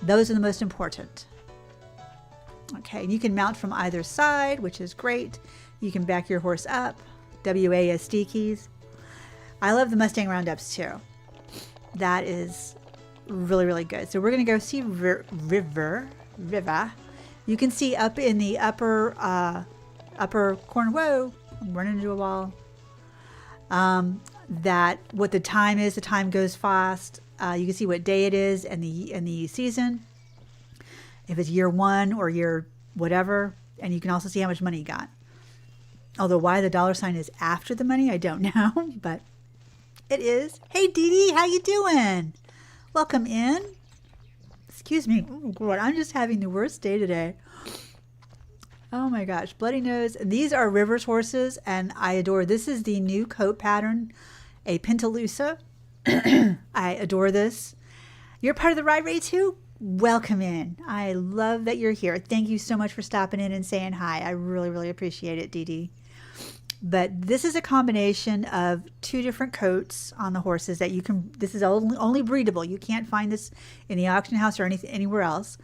Those are the most important. Okay, and you can mount from either side, which is great. You can back your horse up. WASD keys. I love the Mustang Roundups too. That is really, really good. So we're going to go see River. You can see up in the upper corner. Whoa, I'm running into a wall. That what the time is. The time goes fast. You can see what day it is and the season. If it's year 1 or year whatever, and you can also see how much money you got. Although why the $ is after the money, I don't know, but it is. Hey, Dee Dee, how you doing? Welcome in. Excuse me. Oh, God, I'm just having the worst day today. Oh my gosh, bloody nose. These are Rivers horses, and I adore. This is the new coat pattern, a Pintalusa. I adore this. You're part of the ride raid too? Welcome in. I love that you're here. Thank you so much for stopping in and saying hi. I really, really appreciate it, Dee Dee. But this is a combination of 2 different coats on the horses that you can, this is only breedable. You can't find this in the auction house or anywhere else.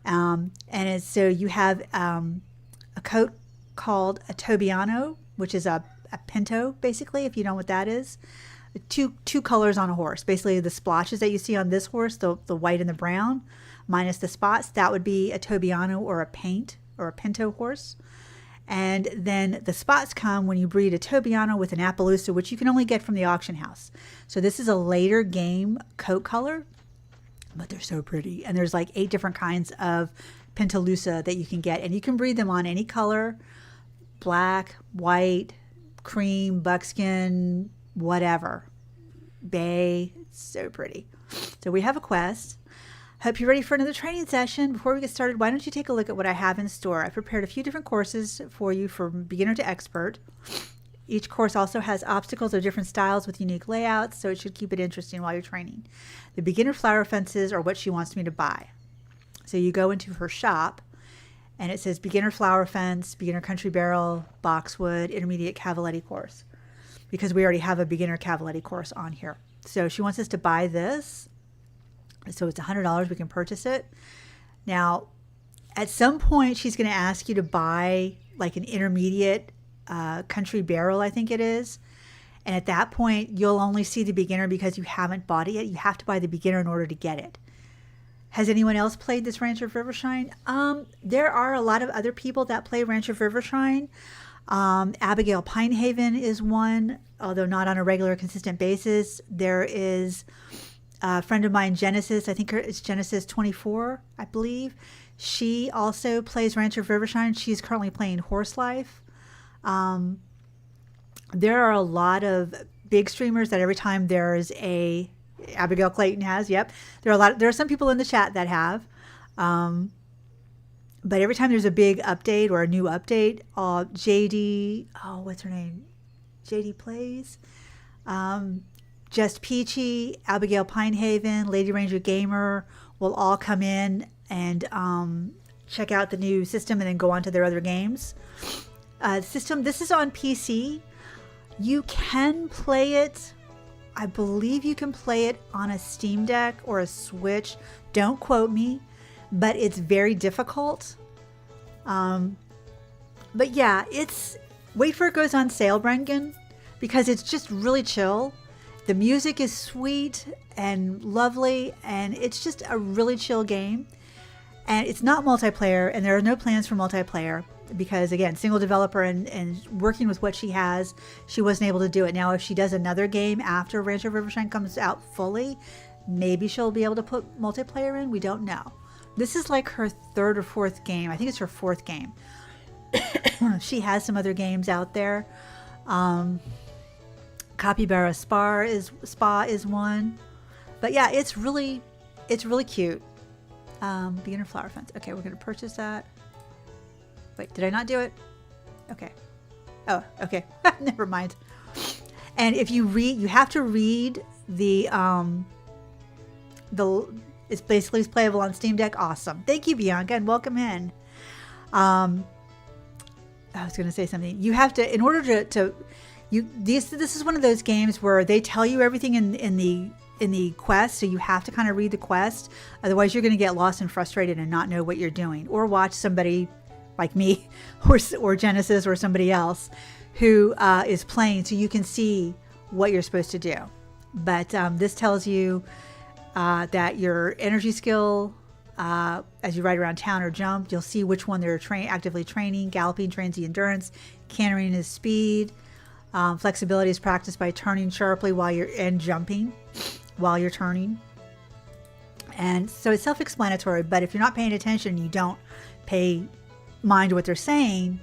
So you have a coat called a Tobiano, which is a pinto, basically, if you know what that is. Two colors on a horse. Basically, the splotches that you see on this horse, the white and the brown, minus the spots, that would be a Tobiano or a paint or a pinto horse. And then the spots come when you breed a Tobiano with an Appaloosa, which you can only get from the auction house. So this is a later game coat color, but they're so pretty. And there's like 8 different kinds of Pintalusa that you can get, and you can breed them on any color: black, white, cream, buckskin, whatever, bay. It's so pretty. So we have a quest. Hope you're ready for another training session. Before we get started, why don't you take a look at what I have in store? I've prepared a few different courses for you from beginner to expert. Each course also has obstacles of different styles with unique layouts, so it should keep it interesting while you're training. The beginner flower fences are what she wants me to buy. So you go into her shop, and it says beginner flower fence, beginner country barrel, boxwood, intermediate cavaletti course, because we already have a beginner cavaletti course on here. So she wants us to buy this. So it's $100. We can purchase it. Now, at some point, she's going to ask you to buy like an intermediate country barrel, I think it is. And at that point, you'll only see the beginner because you haven't bought it yet. You have to buy the beginner in order to get it. Has anyone else played this Ranch of Rivershine? There are a lot of other people that play Ranch of Rivershine. Abigail Pinehaven is one, although not on a regular, consistent basis. There is a friend of mine, Genesis. I think it's Genesis 24, I believe. She also plays Ranch of Rivershine. She's currently playing Horse Life. There are a lot of big streamers that every time there's a Abigail Clayton has, yep. There are some people in the chat that have. But every time there's a big update or a new update, JD, what's her name? JD Plays. Just Peachy, Abigail Pinehaven, Lady Ranger Gamer will all come in and check out the new system and then go on to their other games. System, this is on PC. You can play it. I believe you can play it on a Steam Deck or a Switch. Don't quote me, but it's very difficult. But yeah, wait for it goes on sale, Brengan, because it's just really chill. The music is sweet and lovely, and it's just a really chill game. And it's not multiplayer, and there are no plans for multiplayer because, again, single developer and working with what she has, she wasn't able to do it. Now, if she does another game after Ranch of Rivershine comes out fully, maybe she'll be able to put multiplayer in. We don't know. This is like her 3rd or 4th game. I think it's her 4th game. She has some other games out there. Capybara Spa is one. But yeah, it's really cute. Beginner flower fence. Okay, we're going to purchase that. Wait, did I not do it? Okay. Oh, okay. Never mind. And if you read, you have to read it's basically playable on Steam Deck. Awesome. Thank you, Bianca, and welcome in. I was going to say something. You have to, in order to this is one of those games where they tell you everything in quest, so you have to kind of read the quest. Otherwise, you're going to get lost and frustrated and not know what you're doing, or watch somebody like me or Genesis or somebody else who is playing, so you can see what you're supposed to do. But this tells you that your energy skill, as you ride around town or jump, you'll see which one they're actively training. Galloping trains the endurance, cantering is speed. Flexibility is practiced by turning sharply and jumping while you're turning. And so it's self-explanatory, but if you're not paying attention, you don't pay mind to what they're saying,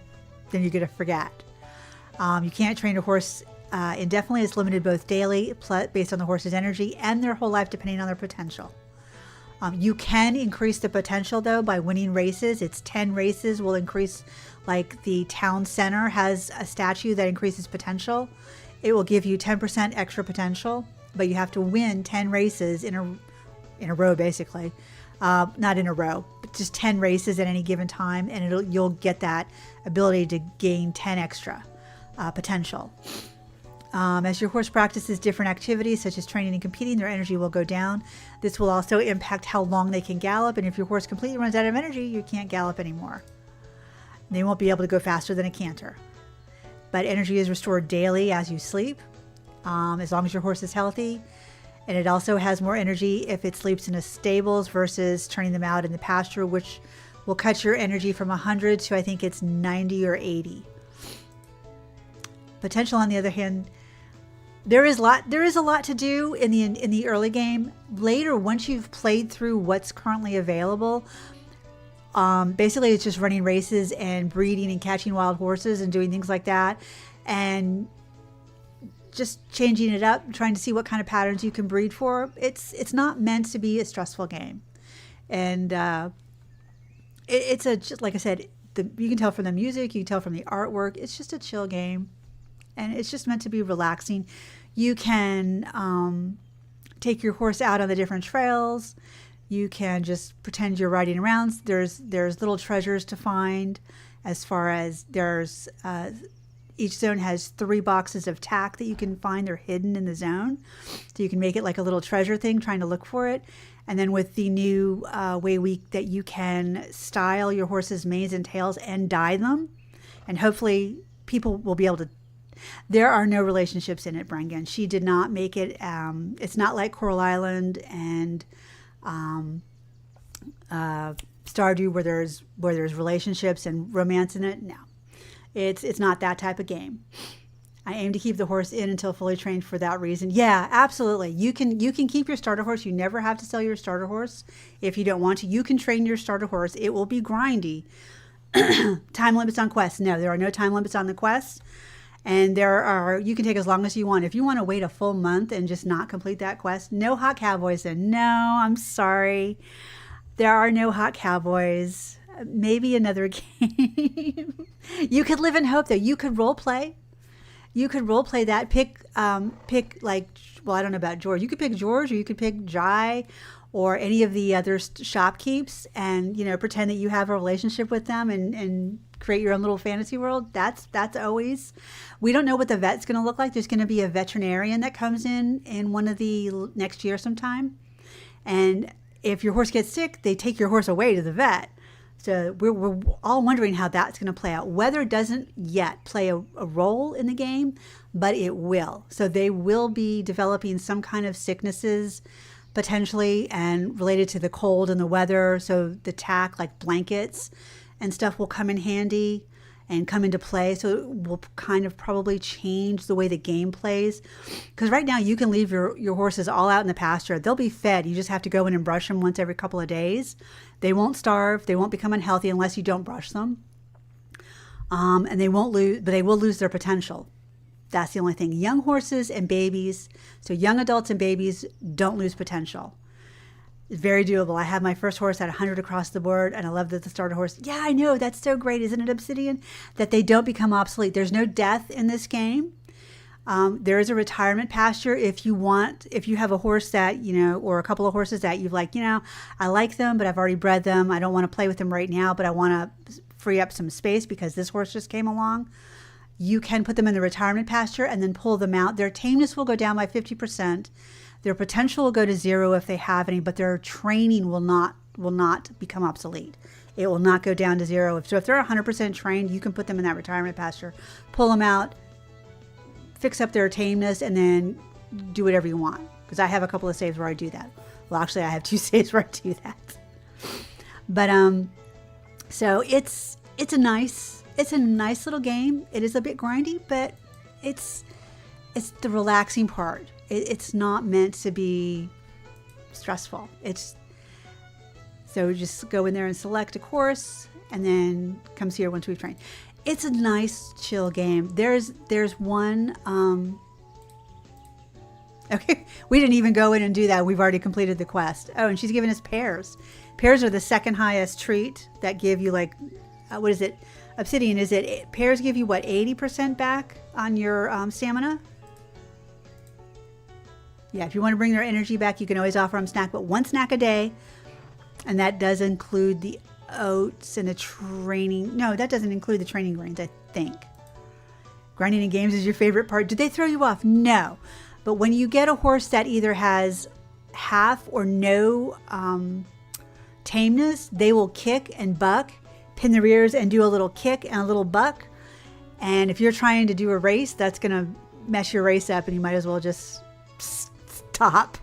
then you're going to forget. You can't train a horse indefinitely. It's limited both daily, based on the horse's energy, and their whole life, depending on their potential. You can increase the potential, though, by winning races. It's 10 races will increase, like the town center has a statue that increases potential. It will give you 10% extra potential, but you have to win 10 races in a row, basically. Not in a row, but just 10 races at any given time, and you'll get that ability to gain 10 extra potential. As your horse practices different activities, such as training and competing, their energy will go down. This will also impact how long they can gallop, and if your horse completely runs out of energy, you can't gallop anymore. They won't be able to go faster than a canter. But energy is restored daily as you sleep, as long as your horse is healthy. And it also has more energy if it sleeps in a stables versus turning them out in the pasture, which will cut your energy from 100 to, I think it's 90 or 80. Potential, on the other hand, there is a lot to do in the early game. Later, once you've played through what's currently available, basically it's just running races and breeding and catching wild horses and doing things like that, and just changing it up, trying to see what kind of patterns you can breed for. It's not meant to be a stressful game, and just like I said, you can tell from the music, you can tell from the artwork. It's just a chill game, and it's just meant to be relaxing. You can take your horse out on the different trails. You can just pretend you're riding around. There's little treasures to find, as far as each zone has 3 boxes of tack that you can find. They're hidden in the zone, so you can make it like a little treasure thing, trying to look for it. And then with the new way that you can style your horse's manes and tails and dye them, and hopefully people will be able to. There are no relationships in it, Brangan. She did not make it. It's not like Coral Island and Stardew, where there's relationships and romance in it. No, it's not that type of game. I aim to keep the horse in until fully trained for that reason. Yeah, absolutely. You can keep your starter horse. You never have to sell your starter horse if you don't want to. You can train your starter horse. It will be grindy. Time limits on quests. No, there are no time limits on the quests. And you can take as long as you want. If you want to wait a full month and just not complete that quest, no hot cowboys then. No, I'm sorry. There are no hot cowboys. Maybe another game. You could live in hope, though. You could role play. You could role play that. Pick like, well, I don't know about George. You could pick George, or you could pick Jai, or any of the other shopkeeps, and pretend that you have a relationship with them and create your own little fantasy world. That's always. We don't know what the vet's going to look like. There's going to be a veterinarian that comes in one of the next year sometime, and if your horse gets sick, they take your horse away to the vet. So we're all wondering how that's going to play out. Weather doesn't yet play a role in the game, but it will. So they will be developing some kind of sicknesses potentially, and related to the cold and the weather. So the tack, like blankets and stuff, will come in handy and come into play. So it will kind of probably change the way the game plays. Because right now you can leave your horses all out in the pasture. They'll be fed. You just have to go in and brush them once every couple of days. They won't starve. They won't become unhealthy unless you don't brush them. And they won't lose, but they will lose their potential. That's the only thing. Young horses and babies, so young adults and babies, don't lose potential. It's very doable. I have my first horse at 100 across the board, and I love that the starter horse. Yeah, I know. That's so great. Isn't it, Obsidian? That they don't become obsolete. There's no death in this game. There is a retirement pasture if you have a horse that, or a couple of horses that you've I like them, but I've already bred them. I don't want to play with them right now, but I want to free up some space because this horse just came along. You can put them in the retirement pasture and then pull them out. Their tameness will go down by 50%. Their potential will go to 0 if they have any, but their training will not become obsolete. It will not go down to 0. So if they're 100% trained, you can put them in that retirement pasture, pull them out, fix up their tameness, and then do whatever you want. Because I have a couple of saves where I do that. Well, actually, I have 2 saves where I do that. But so it's a nice little game. It is a bit grindy, but it's the relaxing part. It's not meant to be stressful. So just go in there and select a course, and then comes here once we've trained. It's a nice chill game. There's one. Okay, we didn't even go in and do that. We've already completed the quest. Oh, and she's giving us pears. Pears are the second highest treat that give you like, what is it? Obsidian, is it? Pears give you what, 80% back on your stamina? Yeah, if you want to bring their energy back, you can always offer them snack, but 1 snack a day. And that does include the oats and the training. No, that doesn't include the training grains, I think. Grinding in games is your favorite part. Did they throw you off? No. But when you get a horse that either has half or no tameness, they will kick and buck, pin their ears and do a little kick and a little buck. And if you're trying to do a race, that's going to mess your race up, and you might as well just stop.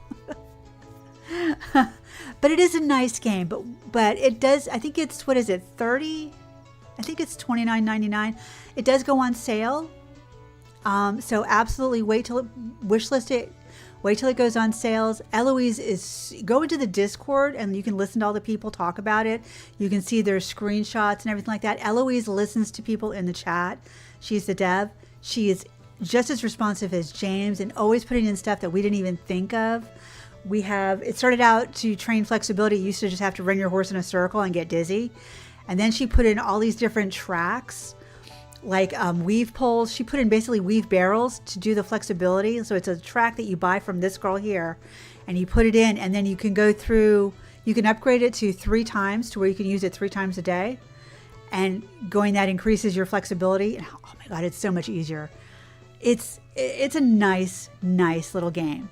But it is a nice game. But it does, I think it's, what is it, 30? I think it's $29.99. It does go on sale. So absolutely wait till wishlist it. Wait till it goes on sales. Eloise go into the Discord and you can listen to all the people talk about it. You can see their screenshots and everything like that. Eloise listens to people in the chat. She's the dev. She is just as responsive as James and always putting in stuff that we didn't even think of. It started out to train flexibility. You used to just have to run your horse in a circle and get dizzy. And then she put in all these different tracks, like weave poles. She put in basically weave barrels to do the flexibility. So it's a track that you buy from this girl here, and you put it in, and then you can go through, you can upgrade it to 3 times to where you can use it 3 times a day. And going that increases your flexibility. And, oh my God, it's so much easier. It's a nice little game.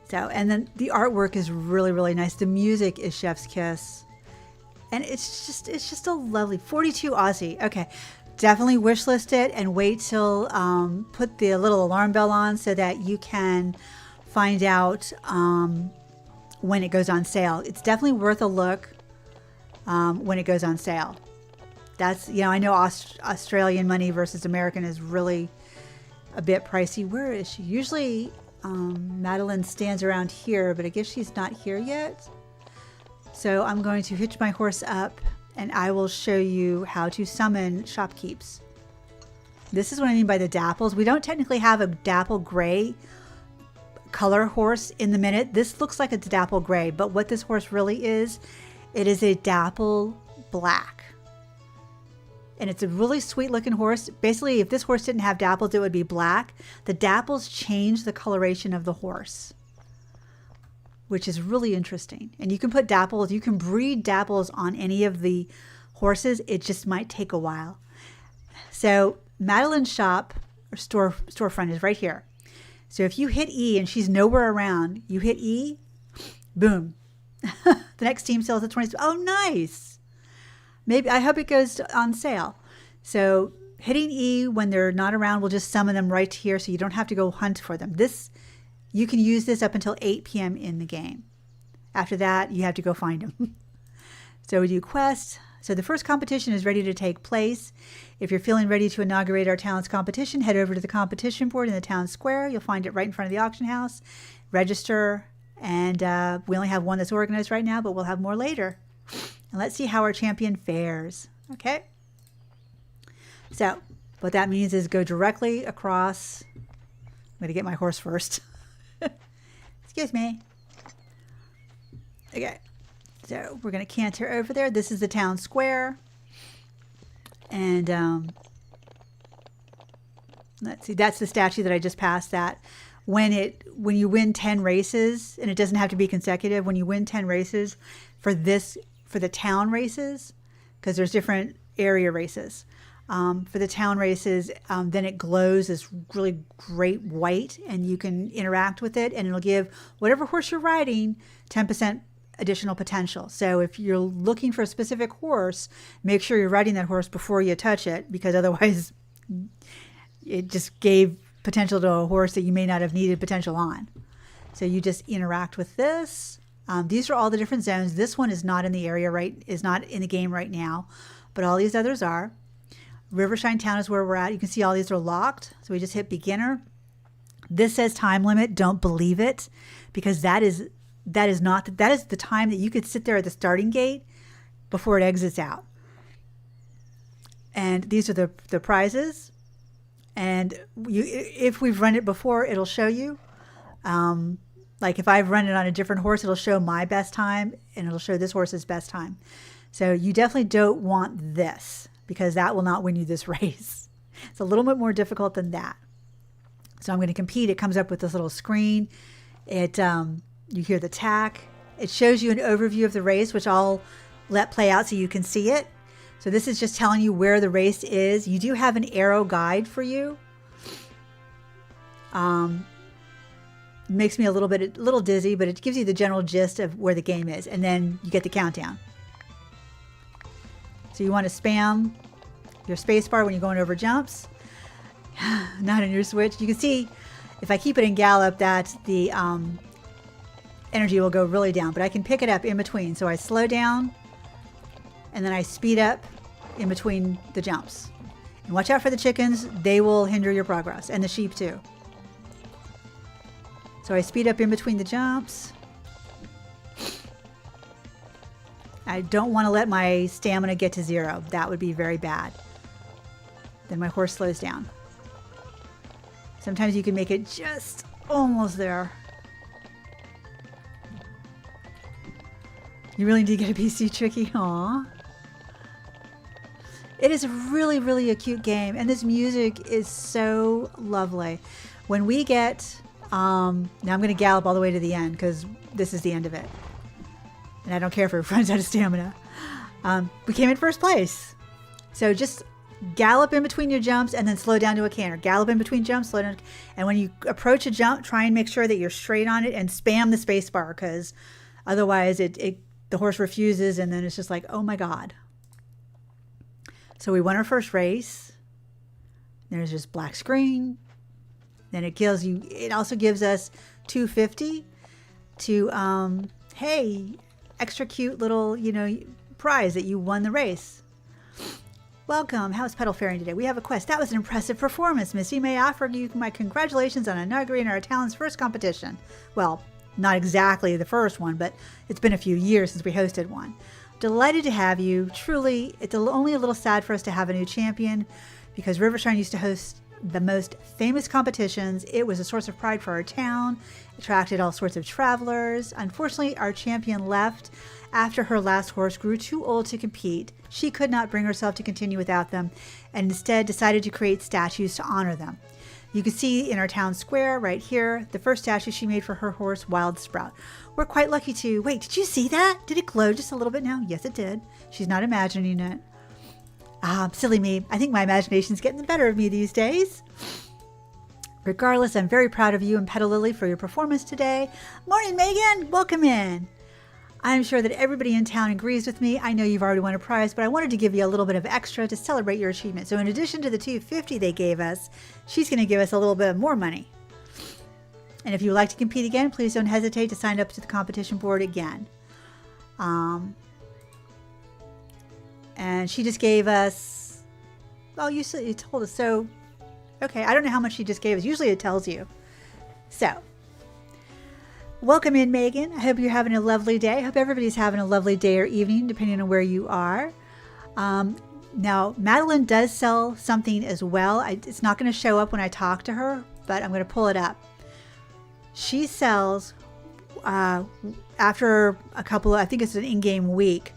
So, and then the artwork is really, really nice. The music is chef's kiss. And it's just a lovely 42 Aussie. Okay, definitely wish list it and wait till put the little alarm bell on so that you can find out when it goes on sale. It's definitely worth a look when it goes on sale. That's, I know Australian money versus American is really a bit pricey. Where is she? Usually Madeline stands around here, but I guess she's not here yet. So I'm going to hitch my horse up and I will show you how to summon shopkeeps. This is what I mean by the dapples. We don't technically have a dapple gray color horse in the minute. This looks like it's dapple gray, but what this horse really is, it is a dapple black. And it's a really sweet looking horse. Basically, if this horse didn't have dapples, it would be black. The dapples change the coloration of the horse, which is really interesting. And you can put dapples, you can breed dapples on any of the horses. It just might take a while. So Madeline's shop or storefront is right here. So if you hit E and she's nowhere around, you hit E, boom. The next team sells at 20. Oh, nice. Maybe, I hope it goes on sale. So hitting E when they're not around will just summon them right here so you don't have to go hunt for them. You can use this up until 8 p.m. in the game. After that, you have to go find them. So we do quests. So the first competition is ready to take place. If you're feeling ready to inaugurate our town's competition, head over to the competition board in the town square. You'll find it right in front of the auction house. Register. And we only have one that's organized right now, but we'll have more later. And let's see how our champion fares. Okay. So what that means is go directly across. I'm going to get my horse first. Excuse me. Okay. So we're going to canter over there. This is the town square. And let's see. That's the statue that I just passed that. When you win 10 races, and it doesn't have to be consecutive, when you win 10 races for the town races, because there's different area races, For the town races, then it glows this really great white, and you can interact with it, and it'll give whatever horse you're riding 10% additional potential. So if you're looking for a specific horse, make sure you're riding that horse before you touch it, because otherwise it just gave potential to a horse that you may not have needed potential on. So you just interact with this. These are all the different zones. This one is not in the area, is not in the game right now, but all these others are. Rivershine Town is where we're at. You can see all these are locked. So we just hit beginner. This says time limit. Don't believe it, because that is the time that you could sit there at the starting gate before it exits out. And these are the prizes. And if we've run it before, it'll show you. Like if I've run it on a different horse, it'll show my best time, and it'll show this horse's best time. So you definitely don't want this, because that will not win you this race. It's a little bit more difficult than that. So I'm going to compete. It comes up with this little screen. You hear the tack. It shows you an overview of the race, which I'll let play out so you can see it. So this is just telling you where the race is. You do have an arrow guide for you. Makes me a little dizzy, but it gives you the general gist of where the game is. And then you get the countdown. So you want to spam your space bar when you're going over jumps. Not in your switch. You can see if I keep it in gallop that the energy will go really down, but I can pick it up in between. So I slow down and then I speed up in between the jumps. And watch out for the chickens. They will hinder your progress, and the sheep too. So I speed up in between the jumps. I don't want to let my stamina get to 0. That would be very bad. Then my horse slows down. Sometimes you can make it just almost there. You really need to get a PC tricky. Aww. It is really, really a cute game. And this music is so lovely. When we get... now I'm going to gallop all the way to the end, because this is the end of it. And I don't care if it runs out of stamina. We came in first place. So just gallop in between your jumps and then slow down to a canter. Gallop in between jumps, slow down. And when you approach a jump, try and make sure that you're straight on it and spam the space bar, because otherwise the horse refuses, and then it's just like, oh my God. So we won our first race. There's just black screen. Then it also gives us $250 to, hey, extra cute little, prize that you won the race. Welcome. How's Pedal faring today? We have a quest. That was an impressive performance, Missy. May I offer you my congratulations on inaugurating our town's first competition. Well, not exactly the first one, but it's been a few years since we hosted one. Delighted to have you. Truly, it's only a little sad for us to have a new champion, because Rivershine used to host the most famous competitions. It was a source of pride for our town, attracted all sorts of travelers. Unfortunately, our champion left after her last horse grew too old to compete. She could not bring herself to continue without them, and instead decided to create statues to honor them. You can see in our town square right here the first statue she made for her horse, Wild Sprout. We're quite lucky to... Wait, did you see that? Did it glow just a little bit now? Yes, it did. She's not imagining it. Silly me. I think my imagination's getting the better of me these days. Regardless, I'm very proud of you and Petal Lily for your performance today. Morning, Megan. Welcome in. I'm sure that everybody in town agrees with me. I know you've already won a prize, but I wanted to give you a little bit of extra to celebrate your achievement. So in addition to the $250 they gave us, she's going to give us a little bit more money. And if you would like to compete again, please don't hesitate to sign up to the competition board again. And she just gave us, oh, you told us. So, okay, I don't know how much she just gave us. Usually it tells you. So, welcome in, Megan. I hope you're having a lovely day. I hope everybody's having a lovely day or evening, depending on where you are. Now, Madeline does sell something as well. It's not going to show up when I talk to her, but I'm going to pull it up. She sells, after a couple of, I think it's an in-game week,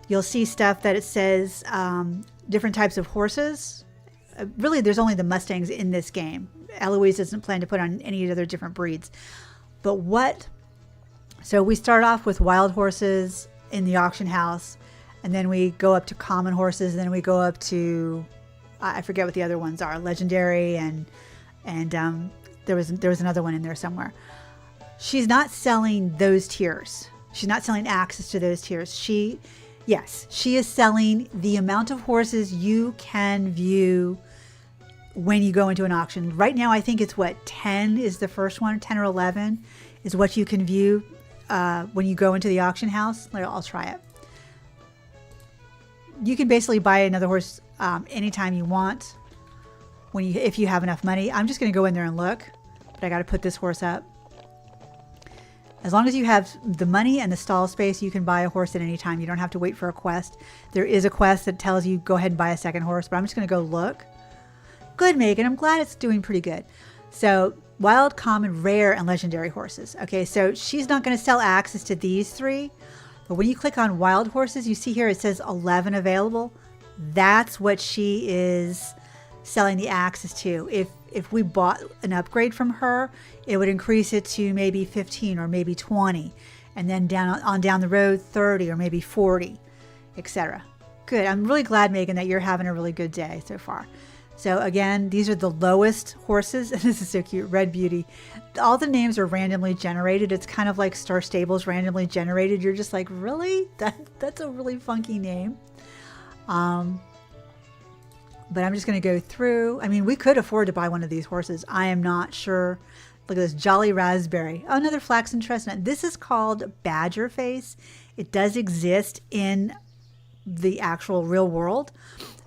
you'll see stuff that it says different types of horses. Really, there's only the Mustangs in this game. Eloise doesn't plan to put on any other different breeds. But so we start off with wild horses in the auction house, and then we go up to common horses, and then we go up to I forget what the other ones are, legendary, and there was another one in there somewhere. She's not selling those tiers. She's not selling access to those tiers. She is selling the amount of horses you can view when you go into an auction. Right now, I think it's 10 is the first one, 10 or 11 is what you can view when you go into the auction house. I'll try it. You can basically buy another horse anytime you want if you have enough money. I'm just going to go in there and look, but I got to put this horse up. As long as you have the money and the stall space, you can buy a horse at any time. You don't have to wait for a quest. There is a quest that tells you go ahead and buy a second horse, but I'm just going to go look. Good, Megan. I'm glad it's doing pretty good. So wild, common, rare, and legendary horses. Okay, so she's not going to sell access to these 3, but when you click on wild horses, you see here it says 11 available. That's what she is selling the access to. If we bought an upgrade from her, it would increase it to maybe 15 or maybe 20, and then down the road 30 or maybe 40, etc. Good. I'm really glad, Megan, that you're having a really good day so far. So again, these are the lowest horses. This is so cute. Red Beauty. All the names are randomly generated. It's kind of like Star Stables randomly generated. You're just like, really? That's a really funky name. But I'm just going to go through. I mean, we could afford to buy one of these horses. I am not sure. Look at this Jolly Raspberry. Oh, another flaxen chestnut. This is called Badger Face. It does exist in the actual real world,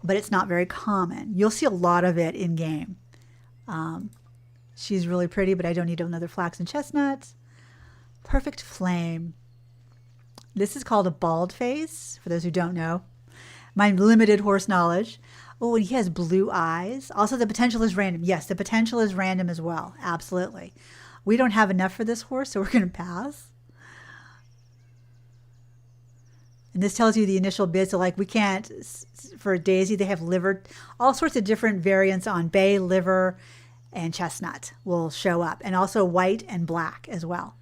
but it's not very common. You'll see a lot of it in game. She's really pretty, but I don't need another flaxen chestnut. Perfect Flame. This is called a bald face, for those who don't know. My limited horse knowledge. Oh, and he has blue eyes. Also, the potential is random. Yes, the potential is random as well. Absolutely. We don't have enough for this horse, so we're going to pass. And this tells you the initial bid. So like we can't, for Daisy, they have liver, all sorts of different variants on bay, liver, and chestnut will show up. And also white and black as well.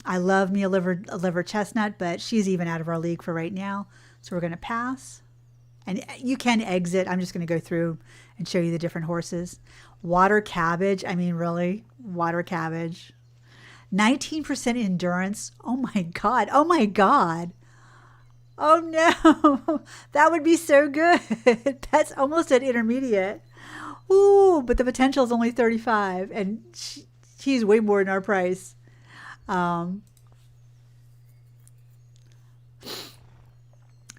I love me a liver chestnut, but she's even out of our league for right now. So we're going to pass. And you can exit. I'm just going to go through and show you the different horses. Water Cabbage. I mean, really? Water Cabbage. 19% endurance. Oh, my God. Oh, my God. Oh, no. That would be so good. That's almost at intermediate. Ooh, but the potential is only 35. And she's way more than our price.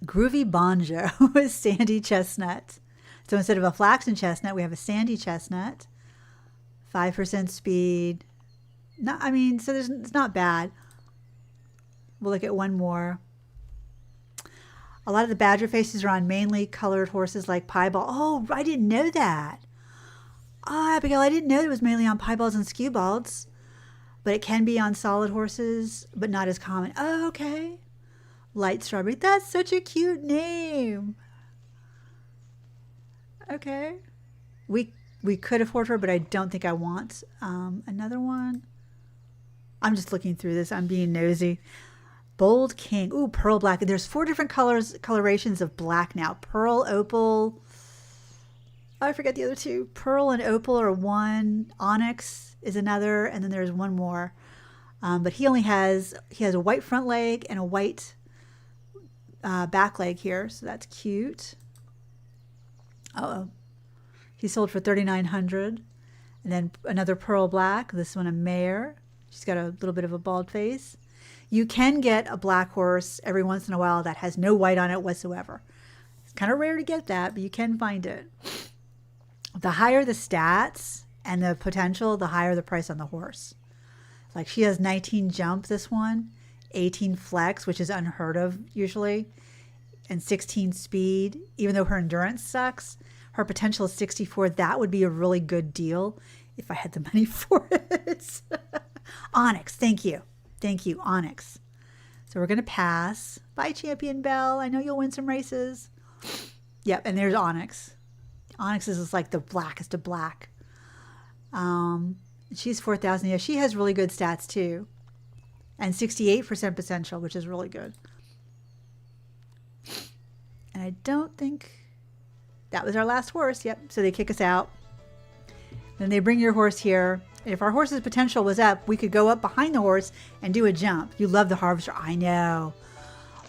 Groovy Bonjo is sandy chestnut. So instead of a flaxen chestnut, we have a sandy chestnut. 5% speed. So it's not bad. We'll look at one more. A lot of the Badger Faces are on mainly colored horses like Piebald. Oh, I didn't know that. Oh, Abigail, I didn't know it was mainly on Piebalds and Skewbalds. But it can be on solid horses, but not as common. Oh, okay. Light Strawberry. That's such a cute name. Okay. We could afford her, but I don't think I want another one. I'm just looking through this. I'm being nosy. Bold King. Ooh, pearl black. There's 4 different colorations of black now. Pearl, opal. Oh, I forget the other 2. Pearl and opal are one. Onyx is another, and then there's one more. But he has a white front leg and a white back leg here, so that's cute. He sold for $3,900. And then another pearl black. This one a mare. She's got a little bit of a bald face. You can get a black horse every once in a while that has no white on it whatsoever. It's kind of rare to get that, but you can find it. The higher the stats and the potential, the higher the price on the horse. Like she has 19 jump, this one, 18 flex, which is unheard of usually, and 16 speed. Even though her endurance sucks, her potential is 64. That would be a really good deal if I had the money for it. Onyx, thank you. Thank you, Onyx. So we're going to pass. Bye, Champion Belle. I know you'll win some races. Yep, and there's Onyx. Onyx is like the blackest of black. She's 4,000. Yeah, she has really good stats too. And 68% potential, which is really good. And I don't think that was our last horse. Yep. So they kick us out. Then they bring your horse here. If our horse's potential was up, we could go up behind the horse and do a jump. You love the harvester. I know.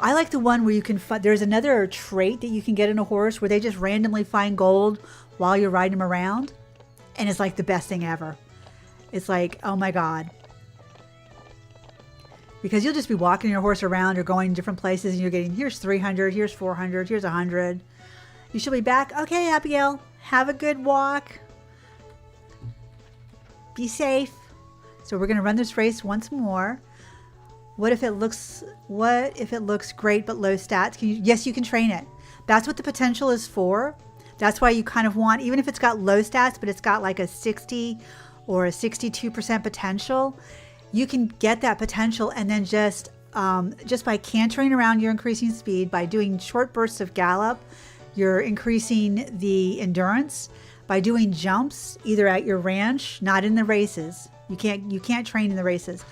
I like the one where you can find, there's another trait that you can get in a horse where they just randomly find gold while you're riding them around. And it's like the best thing ever. It's like, oh my God. Because you'll just be walking your horse around or going different places and you're getting, here's 300, here's 400, here's 100. You should be back. Okay, Abigail, have a good walk. Be safe. So we're going to run this race once more. What if it looks great but low stats? Yes, you can train it. That's what the potential is for. That's why you kind of want, even if it's got low stats, but it's got like a 60 or a 62% potential, you can get that potential and then just by cantering around, you're increasing speed. By doing short bursts of gallop, you're increasing the endurance. By doing jumps, either at your ranch, not in the races. You can't train in the races.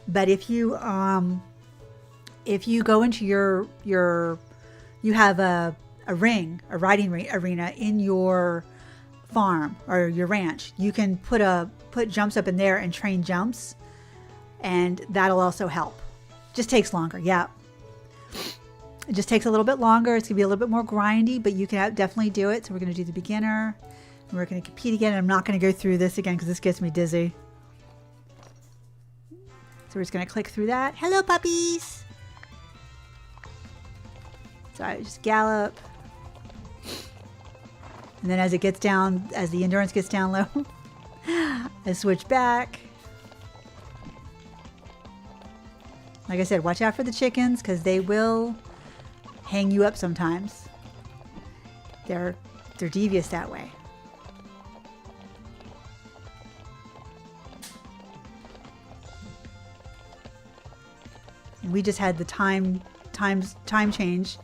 But if you go into you have a riding arena in your farm or your ranch, you can put jumps up in there and train jumps, and that'll also help. Just takes longer, yeah. It just takes a little bit longer. It's gonna be a little bit more grindy, but you can definitely do it. So we're gonna do the beginner, and we're gonna compete again. I'm not gonna go through this again because this gets me dizzy. So we're just going to click through that. Hello, puppies. So I just gallop. And then as it gets down, as the endurance gets down low, I switch back. Like I said, watch out for the chickens because they will hang you up sometimes. They're devious that way. And we just had the time change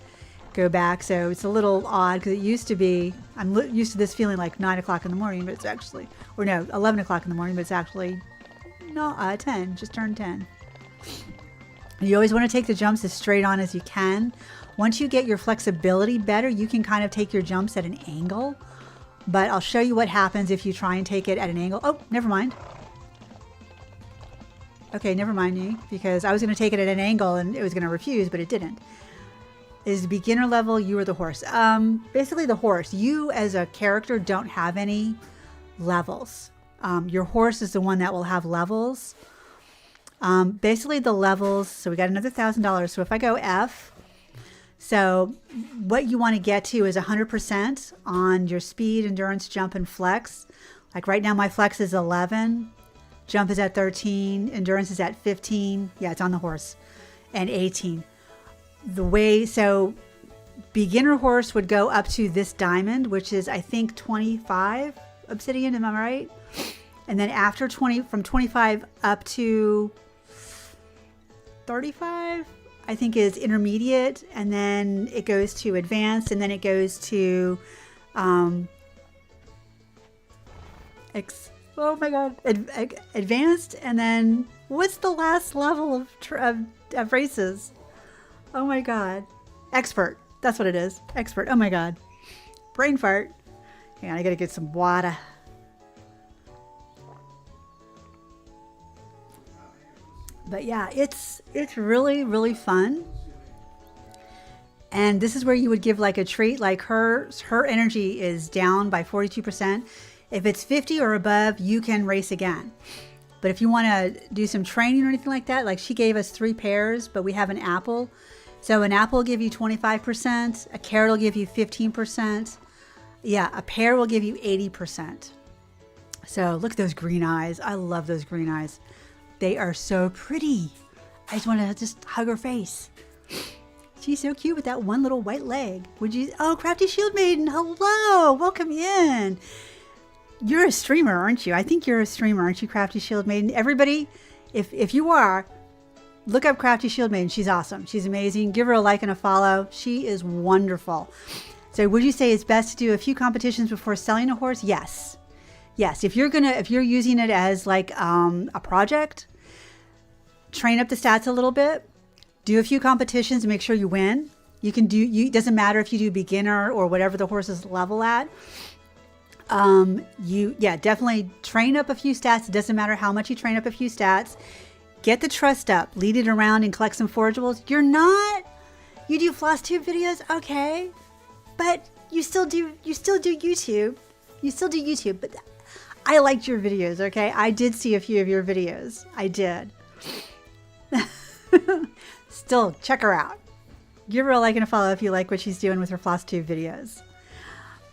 go back, so it's a little odd because it used to be, I'm used to this feeling like 9 o'clock in the morning, but it's actually, or no, 11 o'clock in the morning, but it's actually, no, 10, just turned 10. You always want to take the jumps as straight on as you can. Once you get your flexibility better, you can kind of take your jumps at an angle, but I'll show you what happens if you try and take it at an angle. Oh, never mind. Okay, never mind me, because I was going to take it at an angle and it was going to refuse, but it didn't. Is beginner level, you are the horse. Basically the horse. You as a character don't have any levels. Your horse is the one that will have levels. Basically the levels, so we got another $1,000. So if I go F, so what you want to get to is 100% on your speed, endurance, jump, and flex. Like right now my flex is 11. Jump is at 13, endurance is at 15. Yeah, it's on the horse. And 18. So beginner horse would go up to this diamond, which is I think 25 obsidian, am I right? And then after from 25 up to 35, I think is intermediate, and then it goes to advanced, and then it goes to oh my god, advanced, and then what's the last level of races? Oh my god, expert. That's what it is. Expert. Oh my god, brain fart. Hang on, I gotta get some water. But yeah, it's really, really fun. And this is where you would give like a treat. Like her energy is down by 42%. If it's 50 or above, you can race again. But if you want to do some training or anything like that, like she gave us 3 pears, but we have an apple. So an apple will give you 25%. A carrot will give you 15%. Yeah, a pear will give you 80%. So look at those green eyes. I love those green eyes. They are so pretty. I just want to just hug her face. She's so cute with that one little white leg. Would you? Oh, Crafty Shield Maiden. Hello. Welcome in. You're a streamer, aren't you? I think you're a streamer, aren't you, Crafty Shield Maiden? Everybody, if you are, look up Crafty Shield Maiden. She's awesome. She's amazing. Give her a like and a follow. She is wonderful. So would you say it's best to do a few competitions before selling a horse? Yes. Yes. If you're using it as like a project, train up the stats a little bit, do a few competitions and make sure you win. You can do, it doesn't matter if you do beginner or whatever the horse is level at. Definitely train up a few stats. It doesn't matter how much you train up a few stats. Get the trust up, lead it around and collect some forageables. You do floss tube videos, okay, but you still do YouTube. You still do YouTube, but I liked your videos, okay? I did see a few of your videos. I did. Still, check her out. Give her a like and a follow if you like what she's doing with her floss tube videos.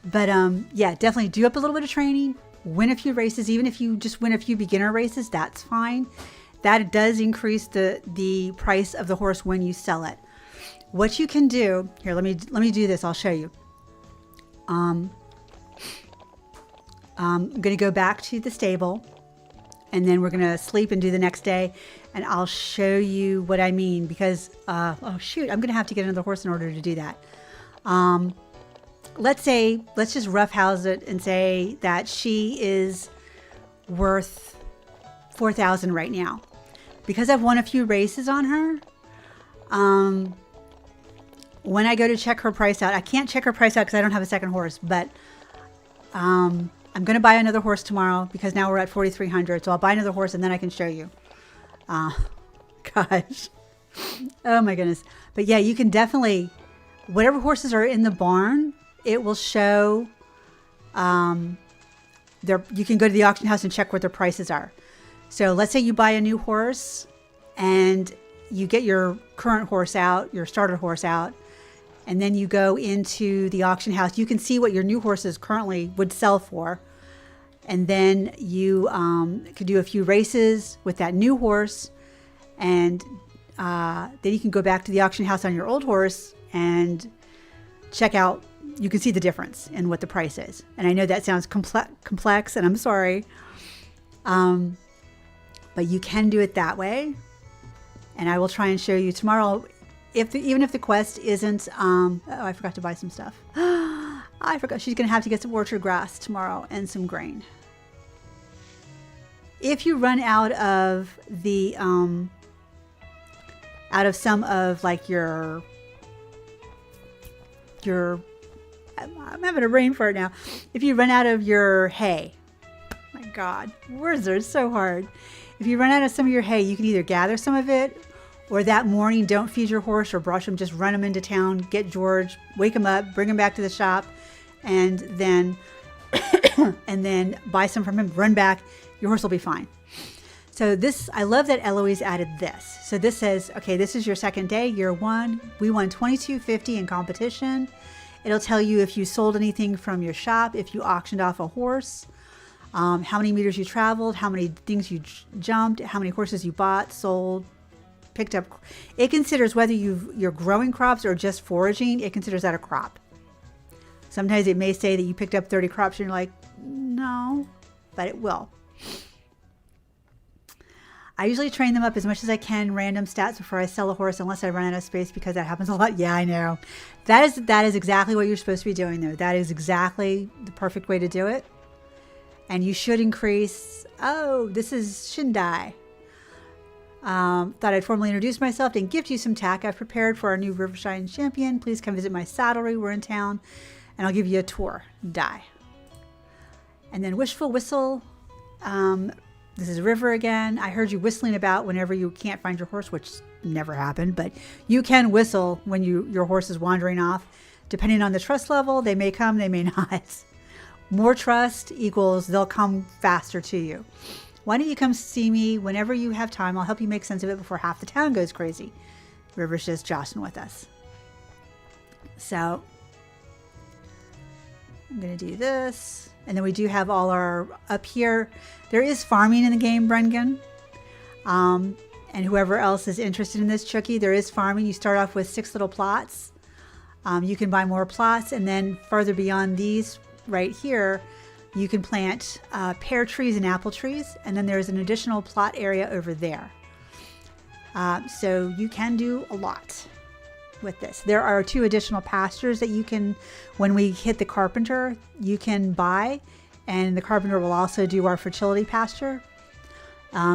But definitely do up a little bit of training, win a few races. Even if you just win a few beginner races, that's fine. That does increase the price of the horse when you sell it. What you can do here, let me do this. I'll show you. I'm going to go back to the stable, and then we're going to sleep and do the next day, and I'll show you what I mean, because I'm going to have to get another horse in order to do that. Let's just roughhouse it and say that she is worth $4,000 right now. Because I've won a few races on her, when I go to check her price out, I can't check her price out because I don't have a second horse, but I'm going to buy another horse tomorrow because now we're at 4,300. So I'll buy another horse and then I can show you. Gosh. Oh my goodness. But yeah, you can definitely, whatever horses are in the barn, it will show, you can go to the auction house and check what their prices are. So let's say you buy a new horse and you get your current horse out, your starter horse out, and then you go into the auction house. You can see what your new horses currently would sell for. And then you could do a few races with that new horse. And then you can go back to the auction house on your old horse and check out. You can see the difference in what the price is. And I know that sounds complex, and I'm sorry. But you can do it that way. And I will try and show you tomorrow. Even if the quest isn't, I forgot to buy some stuff. I forgot. She's going to have to get some orchard grass tomorrow and some grain. If you run out of the, out of some of like your, I'm having a brain fart now. If you run out of your hay, my God, words are so hard. If you run out of some of your hay, you can either gather some of it, or that morning, don't feed your horse or brush him. Just run him into town, get George, wake him up, bring him back to the shop, and then buy some from him, run back. Your horse will be fine. So this, I love that Eloise added this. So this says, okay, this is your second day, year one. We won $22.50 in competition. It'll tell you if you sold anything from your shop, if you auctioned off a horse, how many meters you traveled, how many things you jumped, how many horses you bought, sold, picked up. It considers whether you're growing crops or just foraging. It considers that a crop. Sometimes it may say that you picked up 30 crops and you're like, no, but it will. I usually train them up as much as I can, random stats before I sell a horse, unless I run out of space, because that happens a lot. Yeah, I know. That is exactly what you're supposed to be doing, though. That is exactly the perfect way to do it. And you should increase. Oh, this is Shindai. Thought I'd formally introduce myself and gift you some tack I've prepared for our new Rivershine champion. Please come visit my saddlery. We're in town, and I'll give you a tour. Die. And then Wishful Whistle. This is River again. I heard you whistling about whenever you can't find your horse, which never happened, but you can whistle when your horse is wandering off. Depending on the trust level, they may come, they may not. More trust equals they'll come faster to you. Why don't you come see me whenever you have time? I'll help you make sense of it before half the town goes crazy. River's just joshing with us. So I'm going to do this. And then we do have all our, up here, there is farming in the game, Brengan. And whoever else is interested in this, Chucky, there is farming. You start off with 6 little plots. You can buy more plots. And then further beyond these right here, you can plant pear trees and apple trees. And then there's an additional plot area over there. So you can do a lot with this. There are 2 additional pastures that you can, when we hit the carpenter, you can buy, and the carpenter will also do our fertility pasture.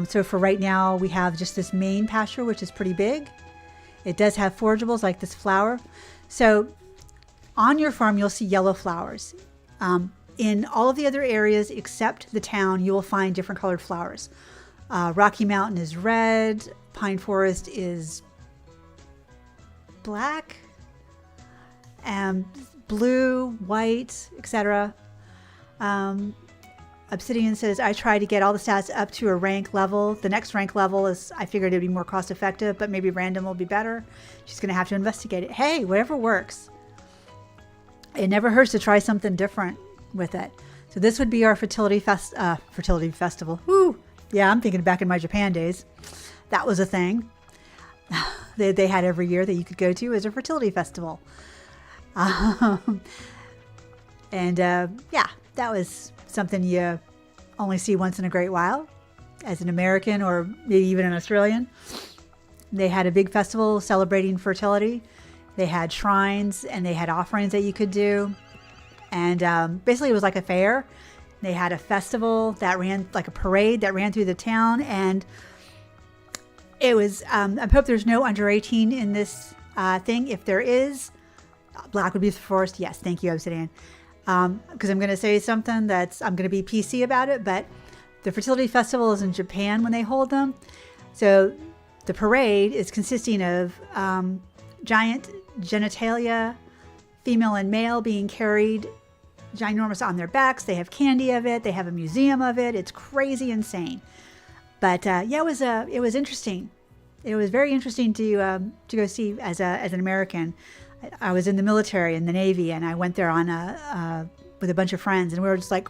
So for right now, we have just this main pasture, which is pretty big. It does have forageables like this flower. So on your farm, you'll see yellow flowers. In all of the other areas except the town, you will find different colored flowers. Rocky Mountain is red. Pine Forest is black, and blue, white, etc. Obsidian says, I try to get all the stats up to a rank level. The next rank level is, I figured it'd be more cost effective, but maybe random will be better. She's going to have to investigate it. Hey, whatever works. It never hurts to try something different with it. So this would be our fertility festival. Woo! Yeah, I'm thinking back in my Japan days. That was a thing. They had every year that you could go to as a fertility festival. Yeah, that was something you only see once in a great while as an American or maybe even an Australian. They had a big festival celebrating fertility. They had shrines and they had offerings that you could do. And basically it was like a fair. They had a festival that ran like a parade that ran through the town. And it was, I hope there's no under 18 in this thing. If there is, black would be forced. Yes, thank you, Obsidian. Because I'm going to say something I'm going to be PC about it, but the fertility festival is in Japan when they hold them. So the parade is consisting of giant genitalia, female and male, being carried ginormous on their backs. They have candy of it. They have a museum of it. It's crazy insane. But yeah, it was interesting. It was very interesting to go see as an American. I was in the military, in the Navy, and I went there on with a bunch of friends, and we were just like,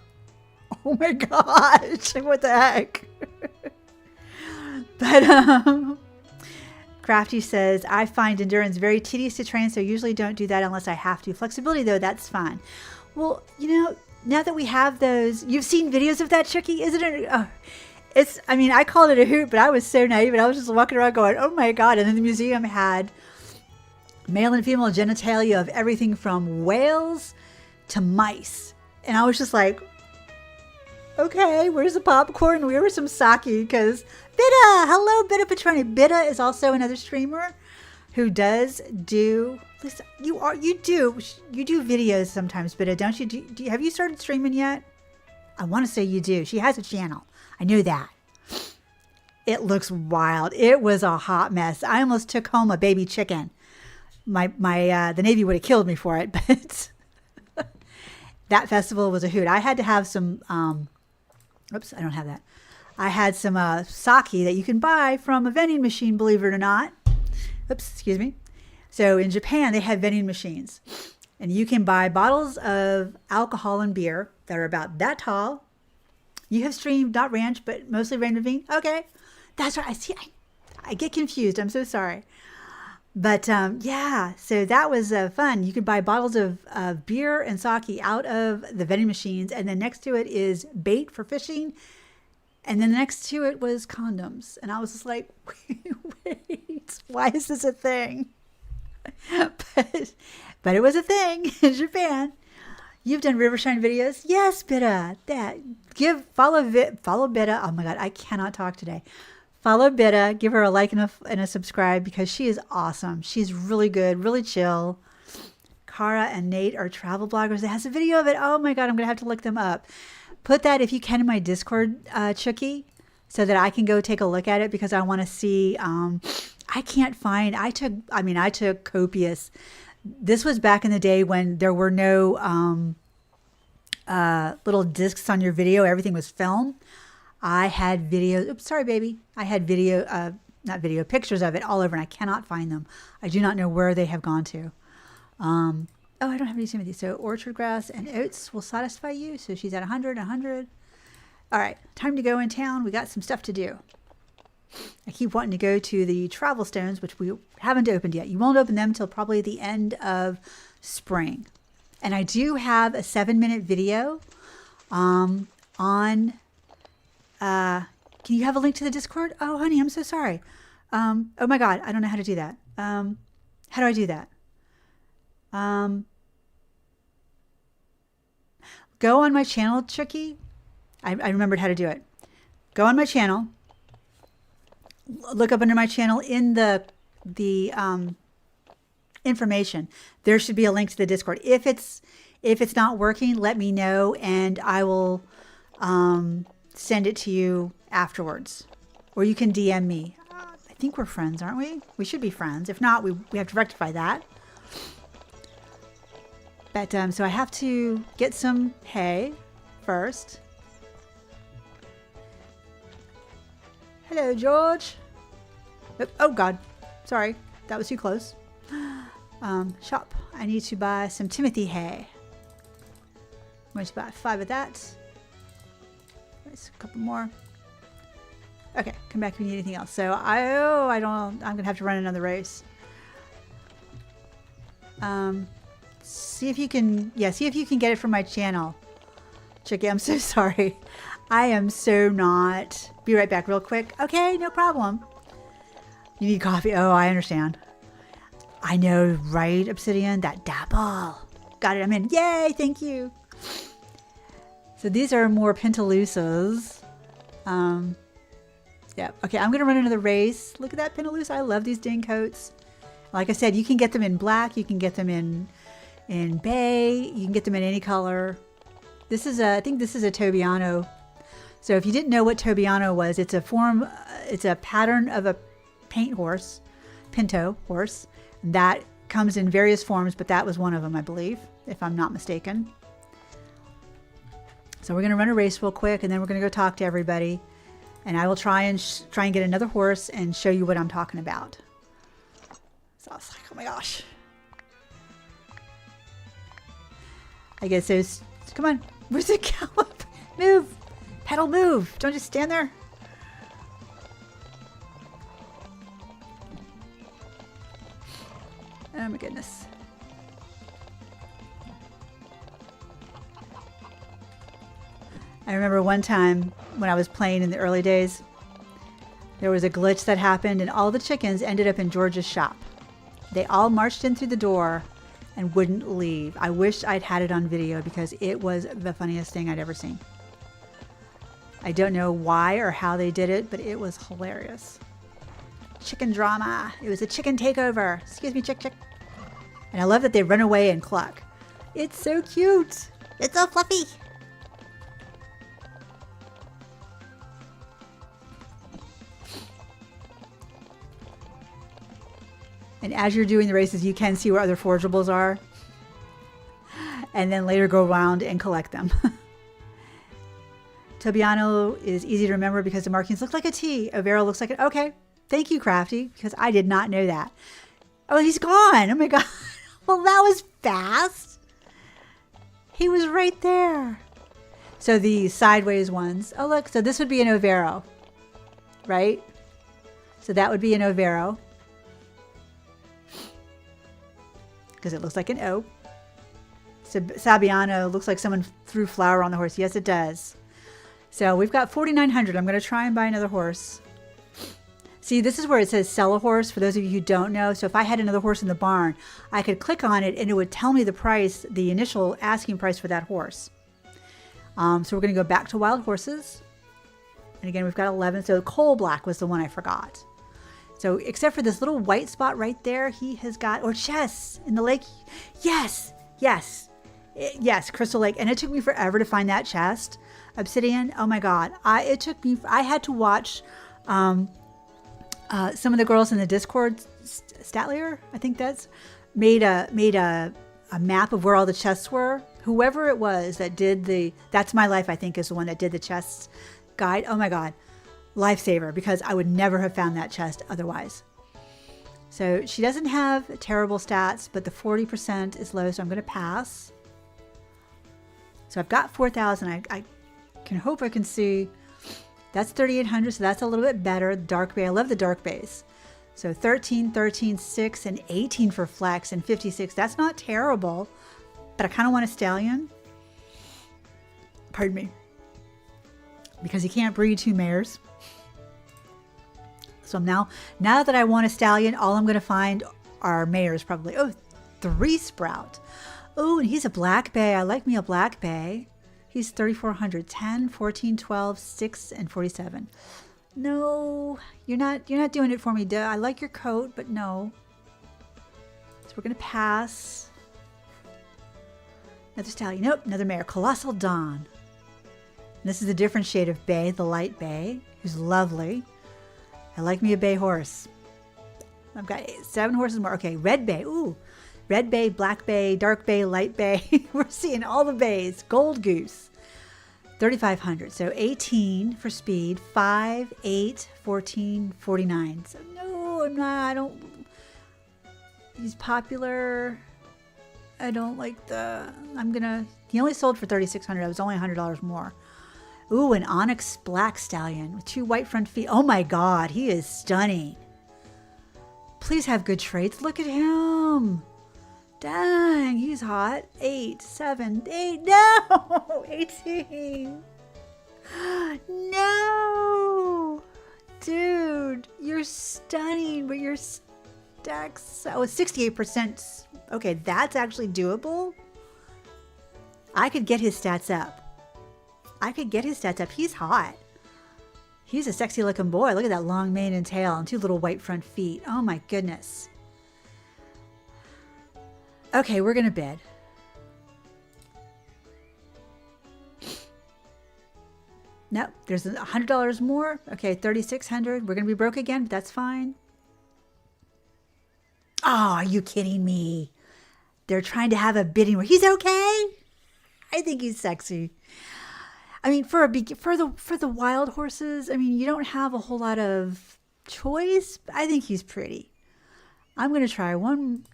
oh my gosh, what the heck? But Crafty says, I find endurance very tedious to train, so I usually don't do that unless I have to. Flexibility, though, that's fun. Well, now that we have those, you've seen videos of that, Chucky, isn't it? I called it a hoot, but I was so naive, and I was just walking around going, oh my God. And then the museum had male and female genitalia of everything from whales to mice. And I was just like, okay, where's the popcorn? Where's some sake? Because Bitta, hello, Bitta Petroni. Bitta is also another streamer who does do, listen, you do videos sometimes, Bitta, don't you? Have you started streaming yet? I want to say you do. She has a channel. I knew that. It looks wild. It was a hot mess. I almost took home a baby chicken. The Navy would have killed me for it, but that festival was a hoot. I had to have some, oops, I don't have that. I had some sake that you can buy from a vending machine, believe it or not. Oops, excuse me. So in Japan, they have vending machines, and you can buy bottles of alcohol and beer that are about that tall. You have streamed, not ranch, but mostly Rainbow. Okay, that's right. I see. I get confused. I'm so sorry. But yeah, so that was fun. You could buy bottles of beer and sake out of the vending machines, and then next to it is bait for fishing, and then next to it was condoms. And I was just like, wait, why is this a thing? But it was a thing in Japan. You've done Rivershine videos? Yes, Bitta. Follow Bitta. Oh my God, I cannot talk today. Follow Bitta, give her a like and a subscribe because she is awesome. She's really good, really chill. Kara and Nate are travel bloggers. It has a video of it. Oh my God, I'm going to have to look them up. Put that, if you can, in my Discord, Chucky, so that I can go take a look at it because I want to see. I can't find, I took copious. This was back in the day when there were no little discs on your video. Everything was film. I had videos. Oops, sorry, baby. I had pictures of it all over, and I cannot find them. I do not know where they have gone to. Oh, I don't have any sympathy. So orchard grass and oats will satisfy you. So she's at 100. All right, time to go in town. We got some stuff to do. I keep wanting to go to the travel stones, which we haven't opened yet. You won't open them until probably the end of spring. And I do have a 7-minute video on... can you have a link to the Discord? Oh, honey, I'm so sorry. Oh my God, I don't know how to do that. How do I do that? Go on my channel, Chucky. I remembered how to do it. Go on my channel. Look up under my channel in the information, there should be a link to the Discord. If it's not working, let me know and I will send it to you afterwards. Or you can DM me. I think we're friends, aren't we? We should be friends. If not, we have to rectify that. But so I have to get some hay first. Hello, George. Oh, God. Sorry. That was too close. Shop. I need to buy some Timothy hay. I'm going to buy 5 of that. There's a couple more. Okay, come back if you need anything else. So I'm gonna have to run another race. See if you can get it from my channel. Chicky, I'm so sorry. I am so not. Be right back real quick. Okay, no problem. You need coffee. Oh, I understand. I know, right, Obsidian? That dapple. Got it, I'm in. Yay, thank you. So these are more Pentalusas. Yeah, okay, I'm gonna run another race. Look at that Pentalusa. I love these dang coats. Like I said, you can get them in black, you can get them in bay, you can get them in any color. I think this is a Tobiano. So if you didn't know what Tobiano was, it's a pattern of a paint horse, pinto horse, that comes in various forms, but that was one of them, I believe, if I'm not mistaken. So we're gonna run a race real quick, and then we're gonna go talk to everybody. And I will try and get another horse and show you what I'm talking about. So I was like, oh my gosh. I guess there's, come on, where's the gallop? Move, pedal move. Don't just stand there. Oh my goodness. I remember one time when I was playing in the early days, there was a glitch that happened and all the chickens ended up in George's shop. They all marched in through the door and wouldn't leave. I wish I'd had it on video because it was the funniest thing I'd ever seen. I don't know why or how they did it, but it was hilarious. Chicken drama. It was a chicken takeover. Excuse me, chick. And I love that they run away and cluck. It's so cute. It's so fluffy. And as you're doing the races, you can see where other forageables are. And then later go around and collect them. Tobiano is easy to remember because the markings look like a T. Overo looks like an... Okay, thank you, Crafty, because I did not know that. Oh, he's gone. Oh my God. Well, that was fast. He was right there. So the sideways ones. Oh, look. So this would be an Overo, right? So that would be an Overo. Because it looks like an O. So Sabiano looks like someone threw flour on the horse. Yes, it does. So we've got 4,900. I'm going to try and buy another horse. See, this is where it says sell a horse, for those of you who don't know. So if I had another horse in the barn, I could click on it and it would tell me the price, the initial asking price for that horse. So we're going to go back to wild horses. And again, we've got 11. So coal black was the one I forgot. So except for this little white spot right there, he has got, or chests in the lake. Yes, yes, yes, Crystal Lake. And it took me forever to find that chest. Obsidian, oh my God. I had to watch some of the girls in the Discord, Statlier, I think made a map of where all the chests were. Whoever it was that did That's My Life, I think, is the one that did the chests guide. Oh my God. Lifesaver, because I would never have found that chest otherwise. So she doesn't have terrible stats, but the 40% is low, so I'm going to pass. So I've got 4,000. I can hope I can see. That's 3,800, so that's a little bit better. Dark Bay, I love the Dark Bays. So 13, 13, 6, and 18 for flex, and 56. That's not terrible, but I kind of want a stallion. Pardon me. Because you can't breed 2 mares. So now that I want a stallion, all I'm going to find are mares probably. Oh, 3 sprout. Oh, and he's a black bay. I like me a black bay. He's 3,400. 10, 14, 12, 6, and 47. No, you're not doing it for me. I like your coat, but no. So we're going to pass. Another stallion. Nope, another mare. Colossal Dawn. And this is a different shade of bay, the light bay, who's lovely. I like me a bay horse. I've got 7 horses more. Okay, red bay. Ooh, red bay, black bay, dark bay, light bay. We're seeing all the bays. Gold goose. 3,500. So 18 for speed. 5, 8, 14, 49. So no, I'm not. I don't. He's popular. I don't like the. He only sold for 3,600. I was only $100 more. Ooh, an onyx black stallion with 2 white front feet. Oh my God, he is stunning. Please have good traits. Look at him. Dang, he's hot. 8, 7, 8. No, 18. No, dude, you're stunning, but your stacks. Oh, 68%. Okay, that's actually doable. I could get his stats up. He's hot. He's a sexy looking boy. Look at that long mane and tail and 2 little white front feet. Oh my goodness. Okay, we're going to bid. Nope, there's $100 more. Okay, 3,600. We're going to be broke again, but that's fine. Oh, are you kidding me? They're trying to have a bidding where he's okay. I think he's sexy. I mean, for the wild horses, I mean, you don't have a whole lot of choice. I think he's pretty. I'm going to try one.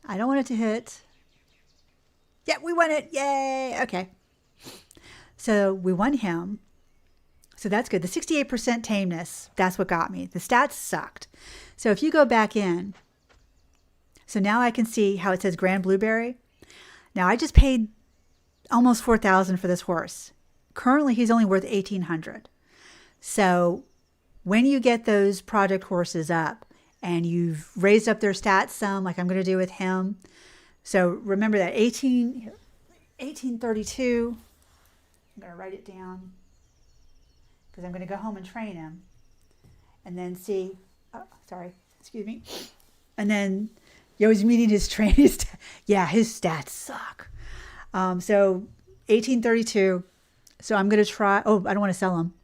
I don't want it to hit. Yeah, we won it. Yay. Okay. So we won him. So that's good. The 68% tameness, that's what got me. The stats sucked. So if you go back in, so now I can see how it says Grand Blueberry. Now I just paid almost $4,000 for this horse. Currently, he's only worth $1,800. So when you get those project horses up and you've raised up their stats some, like I'm going to do with him. So remember that 1832. I'm going to write it down because I'm going to go home and train him and then see. Oh, sorry. Excuse me. And then you always meeting his training. Yeah, his stats suck. So 1832. So I'm going to try. Oh, I don't want to sell them.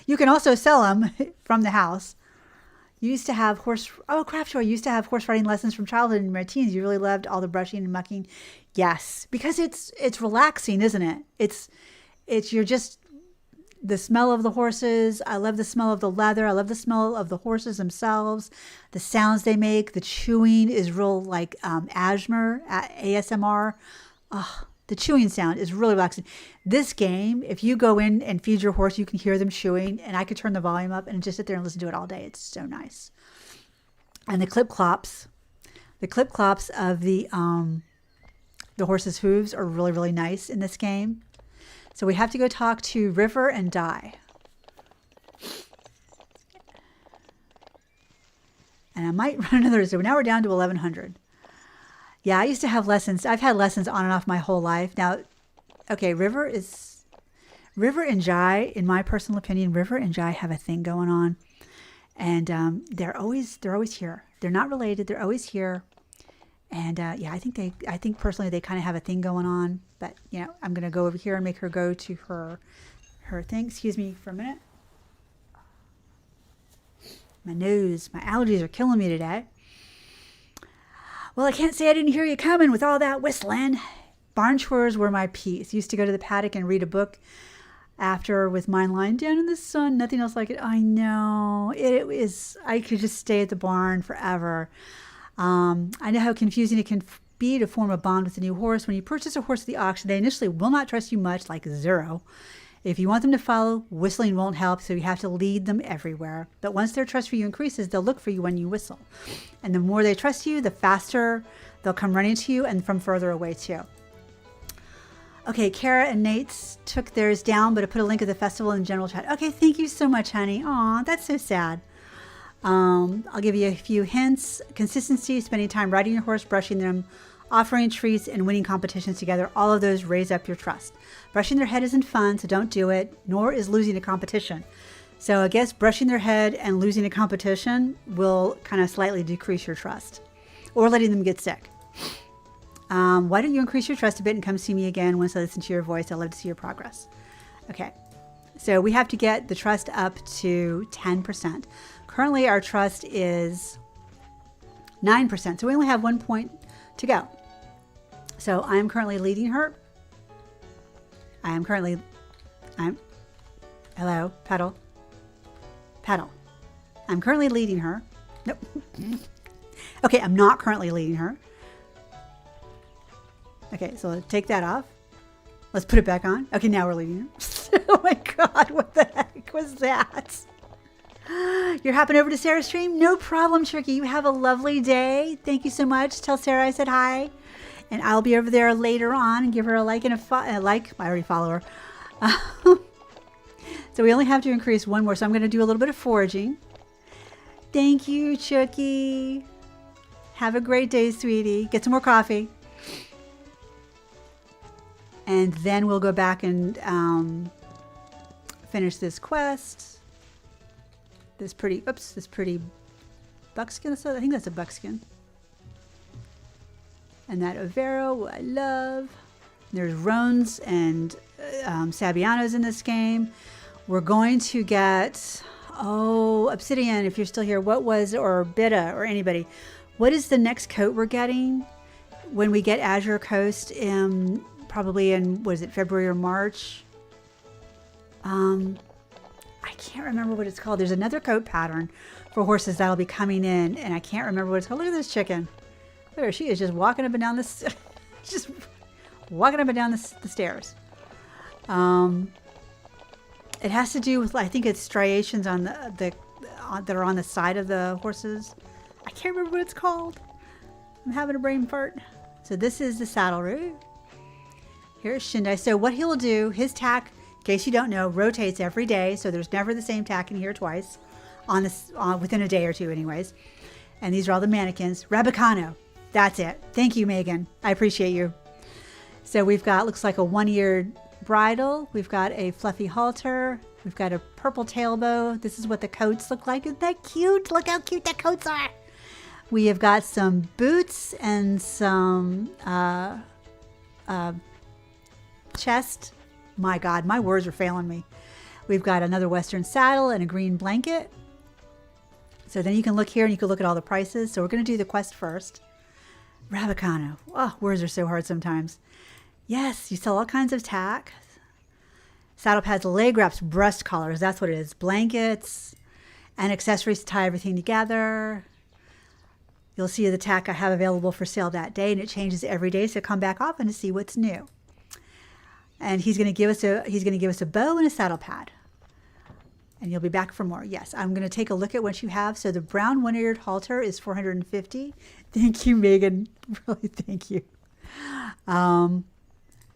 You can also sell them from the house. You used to have horse. Oh, crap show. You used to have horse riding lessons from childhood and my teens. You really loved all the brushing and mucking. Yes, because it's relaxing, isn't it? You're just the smell of the horses. I love the smell of the leather. I love the smell of the horses themselves. The sounds they make. The chewing is real like ASMR. Oh, the chewing sound is really relaxing. This game, if you go in and feed your horse, you can hear them chewing, and I could turn the volume up and just sit there and listen to it all day. It's so nice. And the clip clops of the horse's hooves are really, really nice in this game. So we have to go talk to River and Di. And I might run another. So now we're down to 1,100. Yeah, I used to have lessons. I've had lessons on and off my whole life. Now, okay, River and Jai, in my personal opinion, River and Jai have a thing going on. And they're always here. They're not related. They're always here. And yeah, I think personally they kind of have a thing going on. But, you know, I'm going to go over here and make her go to her thing. Excuse me for a minute. My nose, my allergies are killing me today. Well, I can't say I didn't hear you coming with all that whistling. Barn chores were my peace. Used to go to the paddock and read a book after with mine lying down in the sun. Nothing else like it. I know. It is. I could just stay at the barn forever. I know how confusing it can be to form a bond with a new horse. When you purchase a horse at the auction, they initially will not trust you much, like zero. If you want them to follow, whistling won't help, so you have to lead them everywhere. But once their trust for you increases, they'll look for you when you whistle. And the more they trust you, the faster they'll come running to you and from further away too. Okay, Kara and Nate's took theirs down, but I put a link of the festival in general chat. Okay, thank you so much, honey. Aw, that's so sad. I'll give you a few hints. Consistency, spending time riding your horse, brushing them, offering treats, and winning competitions together. All of those raise up your trust. Brushing their head isn't fun, so don't do it, nor is losing a competition. So I guess brushing their head and losing a competition will kind of slightly decrease your trust. or letting them get sick. Why don't you increase your trust a bit and come see me again once I listen to your voice? I'd love to see your progress. Okay, so we have to get the trust up to 10%. Currently, our trust is 9%, so we only have 1 point to go. So I'm currently leading her. Hello, pedal. I'm currently leading her. Nope. Okay, I'm not currently leading her. Okay, so let's take that off. Let's put it back on. Okay, now we're leading her. Oh my God, what the heck was that? You're hopping over to Sarah's stream? No problem, Tricky. You have a lovely day. Thank you so much. Tell Sarah I said hi. And I'll be over there later on and give her a like and a like. I already follow her. So we only have to increase one more. So I'm going to do a little bit of foraging. Thank you, Chucky. Have a great day, sweetie. Get some more coffee. And then we'll go back and finish this quest. This pretty buckskin. I think that's a buckskin. And that Overo, I love. There's Roans and Sabianos in this game. We're going to get, Obsidian, if you're still here, or Bitta, or anybody, what is the next coat we're getting when we get Azure Coast probably in, February or March? I can't remember what it's called. There's another coat pattern for horses that'll be coming in, and I can't remember what it's called. Look at this chicken. There she is, just walking up and down this, just walking up and down the stairs. It has to do with, I think it's striations on that are on the side of the horses. I can't remember what it's called. I'm having a brain fart. So this is the saddle route. Here's Shindai. So what he'll do, his tack, in case you don't know, rotates every day. So there's never the same tack in here twice on this within a day or two anyways. And these are all the mannequins. Rabicano. That's it. Thank you, Megan. I appreciate you. So we've got, looks like a one-eared bridle. We've got a fluffy halter. We've got a purple tail bow. This is what the coats look like. Isn't that cute? Look how cute the coats are. We have got some boots and some chest. My God, my words are failing me. We've got another Western saddle and a green blanket. So then you can look here and you can look at all the prices. So we're going to do the quest first. Rabicano. Oh, words are so hard sometimes. Yes, you sell all kinds of tack. Saddle pads, leg wraps, breast collars. That's what it is. Blankets and accessories to tie everything together. You'll see the tack I have available for sale that day, and it changes every day. So come back often to see what's new. And he's going to give us a bow and a saddle pad. And you'll be back for more. Yes, I'm going to take a look at what you have. So the brown one-eared halter is $450. Thank you, Megan. Really, thank you. I'm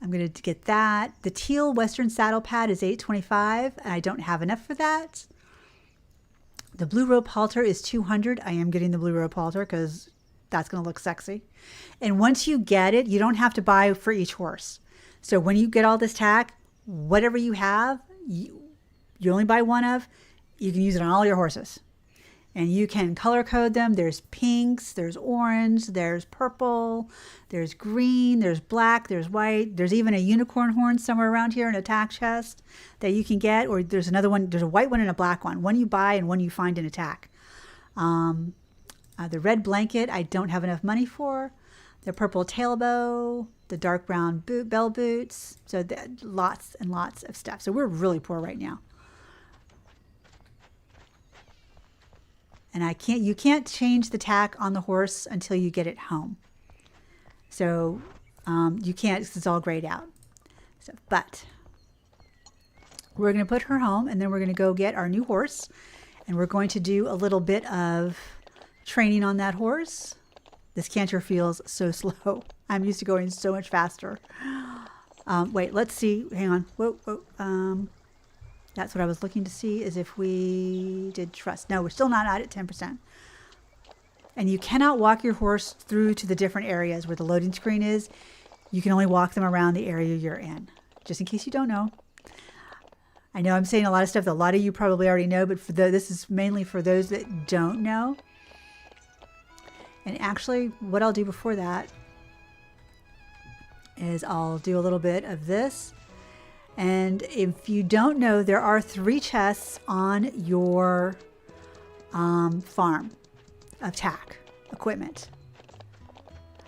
going to get that. The teal Western saddle pad is $825, and I don't have enough for that. The blue rope halter is $200. I am getting the blue rope halter because that's going to look sexy. And once you get it, you don't have to buy for each horse. So when you get all this tack, whatever you have, you only buy one of, you can use it on all your horses. And you can color code them. There's pinks, there's orange, there's purple, there's green, there's black, there's white. There's even a unicorn horn somewhere around here in a tack chest that you can get. Or there's another one, there's a white one and a black one. One you buy and one you find in a tack. The red blanket, I don't have enough money for. The purple tail bow, the dark brown bell boots. So lots and lots of stuff. So we're really poor right now. And you can't change the tack on the horse until you get it home. So you can't, because it's all grayed out. So, but we're going to put her home, and then we're going to go get our new horse. And we're going to do a little bit of training on that horse. This canter feels so slow. I'm used to going so much faster. Wait, let's see. Hang on. Whoa. That's what I was looking to see, is if we did trust. No, we're still not at 10%. And you cannot walk your horse through to the different areas where the loading screen is. You can only walk them around the area you're in, just in case you don't know. I know I'm saying a lot of stuff that a lot of you probably already know, but this is mainly for those that don't know. And actually, what I'll do before that is I'll do a little bit of this. And if you don't know, there are 3 chests on your farm of tack equipment.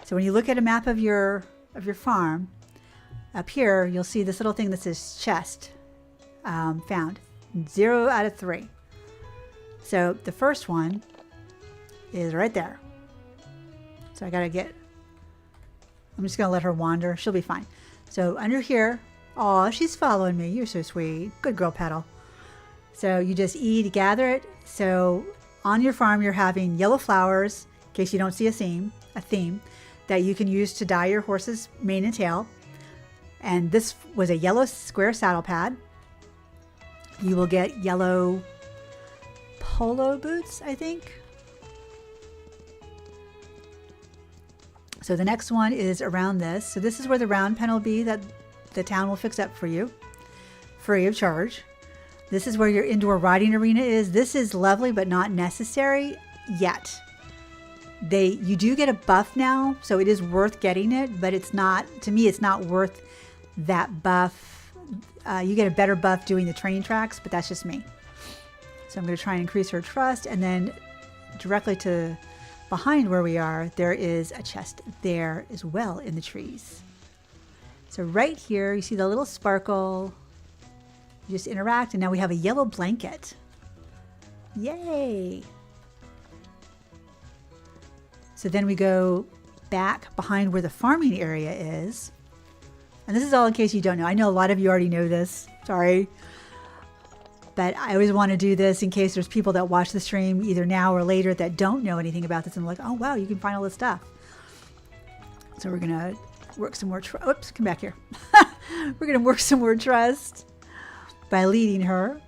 So when you look at a map of your farm, up here you'll see this little thing that says chest found. 0 out of 3. So the first one is right there. So I gotta get, I'm just gonna let her wander. She'll be fine. So under here, oh, she's following me. You're so sweet. Good girl, Petal. So you just E to gather it. So on your farm, you're having yellow flowers, in case you don't see a theme that you can use to dye your horse's mane and tail. And this was a yellow square saddle pad. You will get yellow polo boots, I think. So the next one is around this. So this is where the round pen will be that the town will fix up for you, free of charge. This is where your indoor riding arena is. This is lovely, but not necessary yet. You do get a buff now, so it is worth getting it, but it's not, to me, it's not worth that buff. You get a better buff doing the training tracks, but that's just me. So I'm going to try and increase her trust, and then directly to behind where we are, there is a chest there as well in the trees. So right here, you see the little sparkle. You just interact, and now we have a yellow blanket. Yay! So then we go back behind where the farming area is. And this is all in case you don't know. I know a lot of you already know this. Sorry. But I always want to do this in case there's people that watch the stream either now or later that don't know anything about this and like, oh, wow, you can find all this stuff. So we're going to work some more oops, come back here. We're going to work some more trust by leading her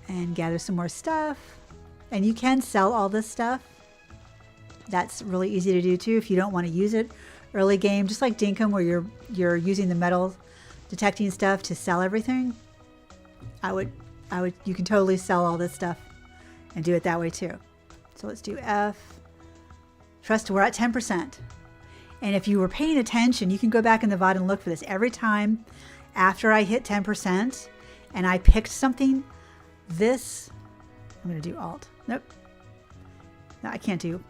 and gather some more stuff. And you can sell all this stuff. That's really easy to do too if you don't want to use it early game, just like Dinkum where you're using the metal detecting stuff to sell everything. You can totally sell all this stuff and do it that way too. So let's do F. Trust, we're at 10%. And if you were paying attention, you can go back in the VOD and look for this. Every time after I hit 10% and I picked something, I'm going to do Alt. Nope. No, I can't do.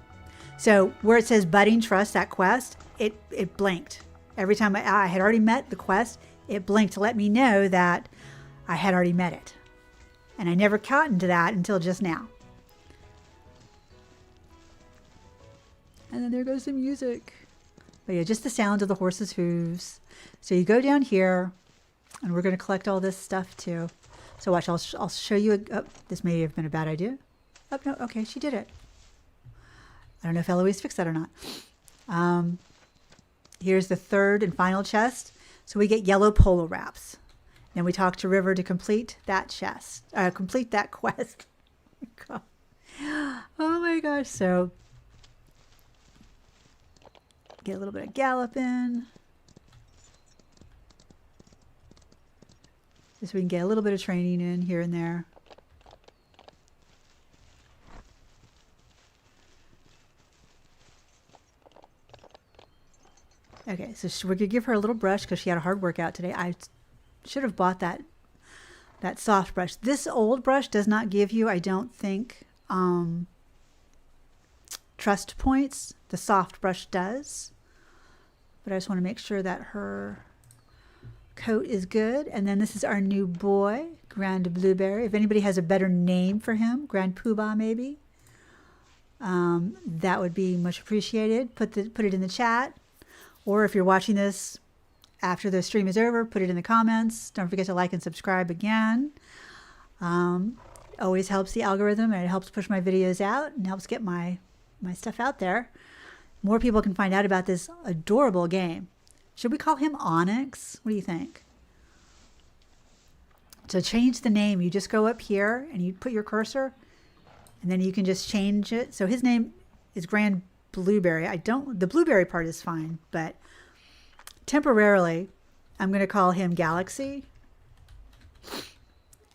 So where it says budding trust, that quest, it blinked. Every time I had already met the quest, it blinked to let me know that I had already met it. And I never caught into that until just now. And then there goes the music. But yeah, just the sound of the horse's hooves. So you go down here, and we're going to collect all this stuff too. So watch, I'll show you. This may have been a bad idea. Oh, no, okay, she did it. I don't know if Eloise fixed that or not. Here's the third and final chest. So we get yellow polo wraps. Then we talk to River to complete that chest, complete that quest. Oh my gosh. So get a little bit of gallop in. Just so we can get a little bit of training in here and there. Okay, so we're going to give her a little brush because she had a hard workout today. I should have bought that soft brush. This old brush does not give you, I don't think, trust points. The soft brush does. But I just want to make sure that her coat is good. And then this is our new boy, Grand Blueberry. If anybody has a better name for him, Grand Poobah maybe, that would be much appreciated. Put it in the chat. Or if you're watching this after the stream is over, put it in the comments. Don't forget to like and subscribe again. Always helps the algorithm, and it helps push my videos out and helps get my stuff out there. More people can find out about this adorable game. Should we call him Onyx? What do you think? To change the name, you just go up here and you put your cursor, and then you can just change it. So his name is Grand Blueberry. The blueberry part is fine, but temporarily I'm going to call him Galaxy.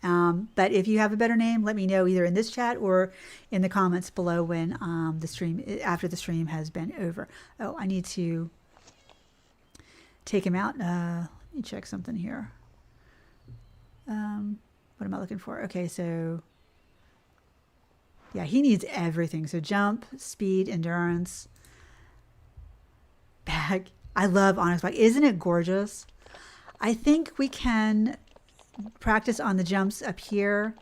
But if you have a better name, let me know either in this chat or in the comments below when after the stream has been over. Oh, I need to take him out. Let me check something here. What am I looking for? Okay, so yeah, he needs everything. So jump, speed, endurance, bag. I love Onyx Bag. Isn't it gorgeous? I think we can practice on the jumps up here.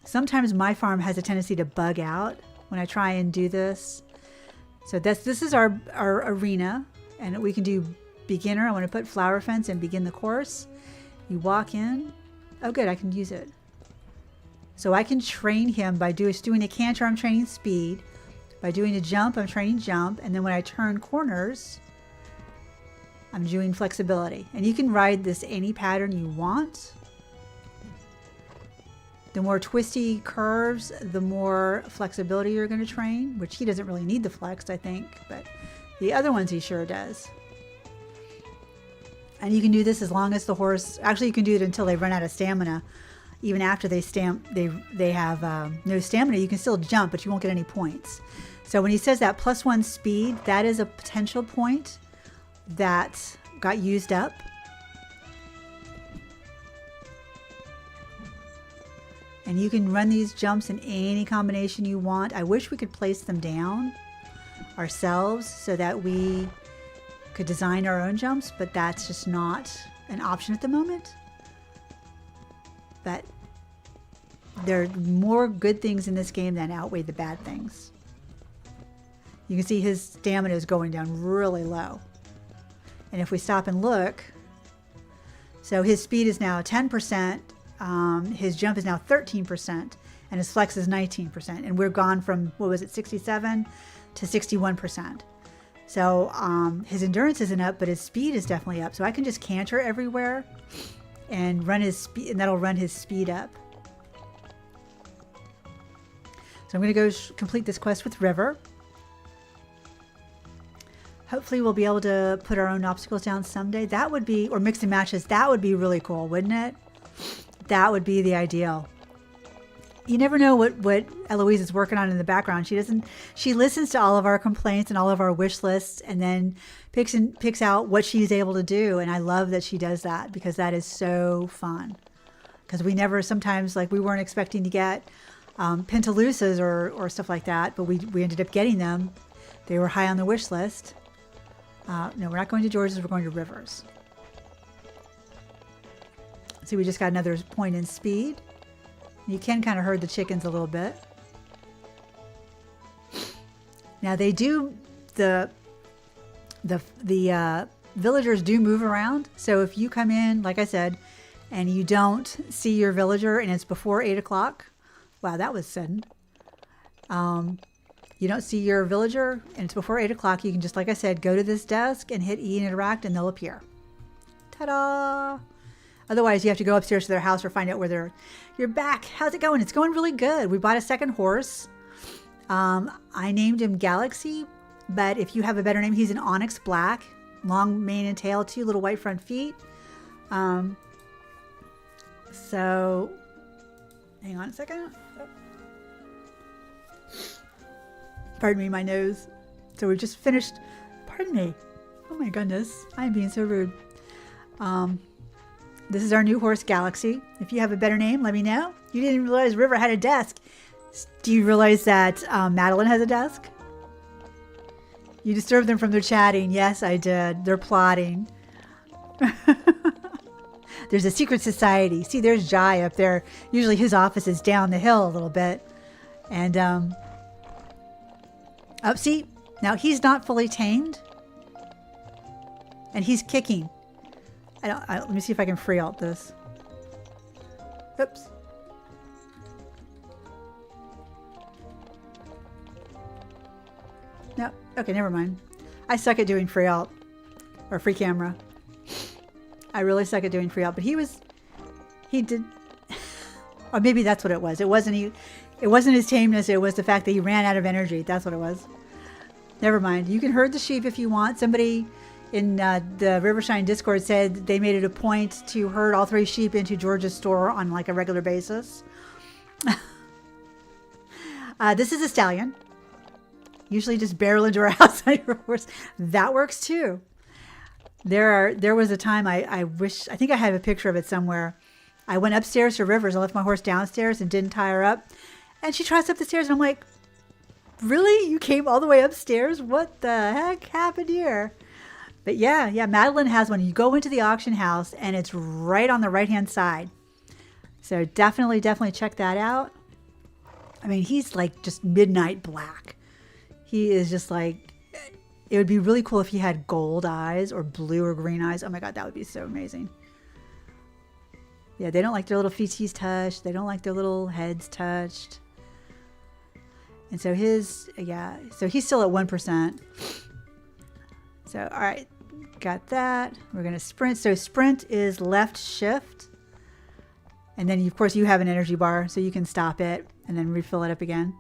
Sometimes my farm has a tendency to bug out when I try and do this. So this is our arena, and we can do beginner. I want to put flower fence and begin the course. You walk in. Oh good, I can use it. So I can train him by doing a canter, I'm training speed. By doing a jump, I'm training jump. And then when I turn corners, I'm doing flexibility. And you can ride this any pattern you want. The more twisty curves, the more flexibility you're going to train, which he doesn't really need the flex, I think, but the other ones he sure does. And you can do this as long as the horse, actually you can do it until they run out of stamina. Even after they have no stamina, you can still jump, but you won't get any points. So when he says that +1 speed, that is a potential point that got used up. And you can run these jumps in any combination you want. I wish we could place them down ourselves so that we could design our own jumps, but that's just not an option at the moment. But there are more good things in this game than outweigh the bad things. You can see his stamina is going down really low. And if we stop and look, so his speed is now 10%, his jump is now 13%, and his flex is 19%. And we're gone from, what was it, 67 to 61%. So his endurance isn't up, but his speed is definitely up. So I can just canter everywhere and run his speed, and that'll run his speed up. So I'm going to go complete this quest with River. Hopefully we'll be able to put our own obstacles down someday. That would be, or mix and matches. That would be really cool, wouldn't it? That would be the ideal. You never know what Eloise is working on in the background. She listens to all of our complaints and all of our wish lists, and then picks out what she's able to do. And I love that she does that, because that is so fun. Because we never, sometimes, like, we weren't expecting to get Pentaloosas or stuff like that, but we ended up getting them. They were high on the wish list. No, we're not going to George's, we're going to Rivers. See, we just got another point in speed. You can kind of herd the chickens a little bit. Now they do, the villagers do move around. So if you come in, like I said, and you don't see your villager and it's before 8 o'clock, wow, that was sudden. You don't see your villager and it's before 8 o'clock, you can just, like I said, go to this desk and hit E and interact and they'll appear. Ta-da! Otherwise, you have to go upstairs to their house or find out where you're back. How's it going? It's going really good. We bought a second horse. I named him Galaxy, but if you have a better name, he's an Onyx Black, long mane and tail, 2 little white front feet. So, hang on a second. Pardon me, my nose. So we've just finished. Pardon me. Oh my goodness, I'm being so rude. This is our new horse, Galaxy. If you have a better name, let me know. You didn't realize River had a desk. Do you realize that Madeline has a desk? You disturbed them from their chatting. Yes, I did. They're plotting. There's a secret society. See, there's Jai up there. Usually his office is down the hill a little bit. And, oh, see, now he's not fully tamed. And he's kicking. Let me see if I can free alt this. Oops. No, okay, never mind. I suck at doing free alt or free camera. I really suck at doing free alt, but he did, or maybe that's what it was. It wasn't his tameness. It was the fact that he ran out of energy. That's what it was. Never mind. You can herd the sheep if you want. Somebody, in the Rivershine Discord said they made it a point to herd all 3 sheep into George's store on like a regular basis. This is a stallion. Usually just barrel into our house on your horse. That works too. There was a time I think I have a picture of it somewhere. I went upstairs to Rivers. I left my horse downstairs and didn't tie her up. And she trots up the stairs and I'm like, really? You came all the way upstairs? What the heck happened here? But yeah, Madeline has one. You go into the auction house and it's right on the right-hand side. So definitely check that out. I mean, he's like just midnight black. He is just like, it would be really cool if he had gold eyes or blue or green eyes. Oh my God, that would be so amazing. Yeah, they don't like their little feeties touched. They don't like their little heads touched. And so so he's still at 1%. So, all right, got that. We're going to sprint. So sprint is left shift. And then, of course, you have an energy bar, so you can stop it and then refill it up again.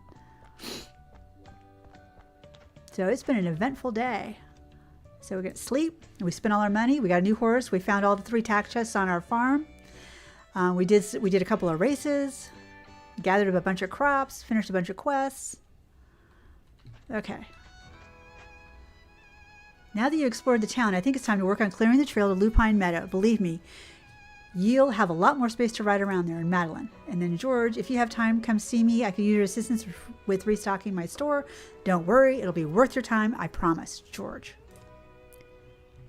So it's been an eventful day. So we're going to sleep. And we spent all our money. We got a new horse. We found all the 3 tack chests on our farm. We did a couple of races. Gathered up a bunch of crops. Finished a bunch of quests. Okay. Now that you explored the town, I think it's time to work on clearing the trail to Lupine Meadow. Believe me, you'll have a lot more space to ride around there in Madeline. And then George, if you have time, come see me. I could use your assistance with restocking my store. Don't worry, it'll be worth your time. I promise, George.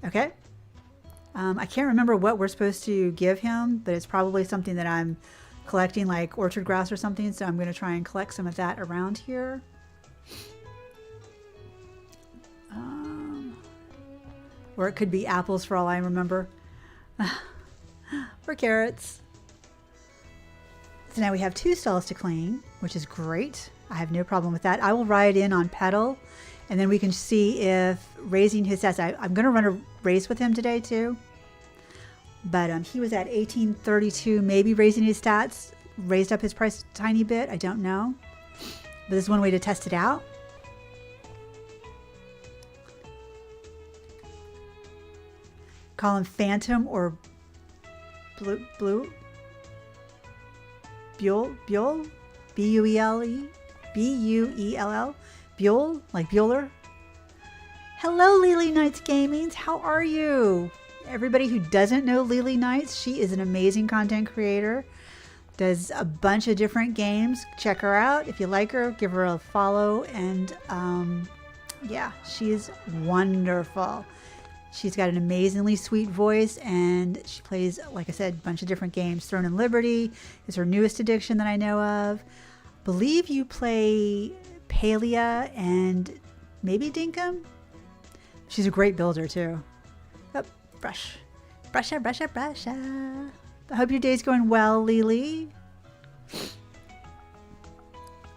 Okay. I can't remember what we're supposed to give him, but it's probably something that I'm collecting, like orchard grass or something. So I'm going to try and collect some of that around here. Or it could be apples for all I remember. Or carrots. So now we have 2 stalls to clean, which is great. I have no problem with that. I will ride in on Petal, and then we can see if raising his stats. I'm going to run a race with him today too. But he was at 1832. Maybe raising his stats raised up his price a tiny bit. I don't know. But this is one way to test it out. Call him Phantom or Blue Buell, B-U-E-L-E, B-U-E-L-L, Buell, like Bueller. Hello, Lily Knights Gaming. How are you? Everybody who doesn't know Lily Knights, she is an amazing content creator. Does a bunch of different games. Check her out. If you like her, give her a follow. And yeah, she's wonderful. She's got an amazingly sweet voice, and she plays, like I said, a bunch of different games. Throne and Liberty is her newest addiction that I know of. Believe you play Palia and maybe Dinkum. She's a great builder too. Oh, brush. Brusha, brusha, brusha. I hope your day's going well, Lily.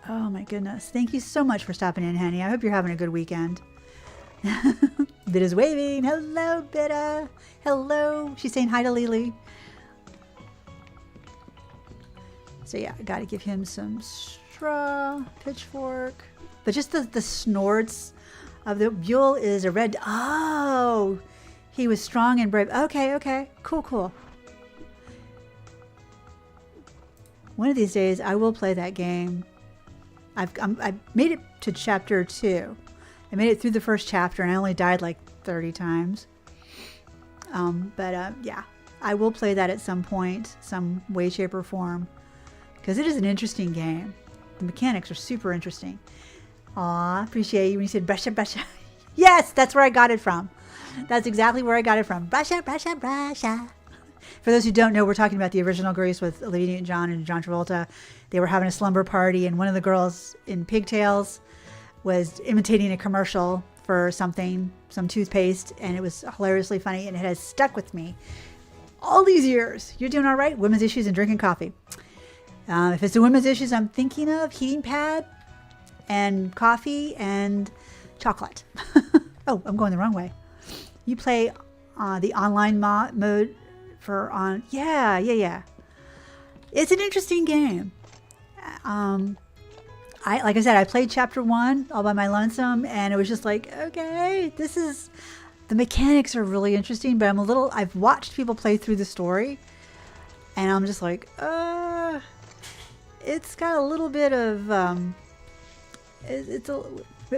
Oh my goodness. Thank you so much for stopping in, honey. I hope you're having a good weekend. Bitta's waving. Hello, Bitta. Hello. She's saying hi to Lily. So yeah, I got to give him some straw, pitchfork. But just the snorts of the Buell is a red. Oh, he was strong and brave. Okay. Cool. One of these days, I will play that game. I made it to chapter 2. I made it through the first chapter, and I only died like 30 times. Yeah, I will play that at some point, some way, shape, or form, because it is an interesting game. The mechanics are super interesting. Aw, appreciate you when you said brusha, brusha. Yes, that's where I got it from. That's exactly where I got it from. Brusha, brusha, brusha. For those who don't know, we're talking about the original Grease with Olivia Newton-John and John Travolta. They were having a slumber party, and one of the girls in pigtails was imitating a commercial for something, some toothpaste, and it was hilariously funny, and it has stuck with me all these years. You're doing all right? Women's issues and drinking coffee. If it's the women's issues I'm thinking of, heating pad and coffee and chocolate. Oh, I'm going the wrong way. You play the online mode for on. Yeah. It's an interesting game. Like I said, I played chapter 1 all by my lonesome, and it was just like, okay, this is The mechanics are really interesting, but I've watched people play through the story, and I'm just like, it's got a little bit of,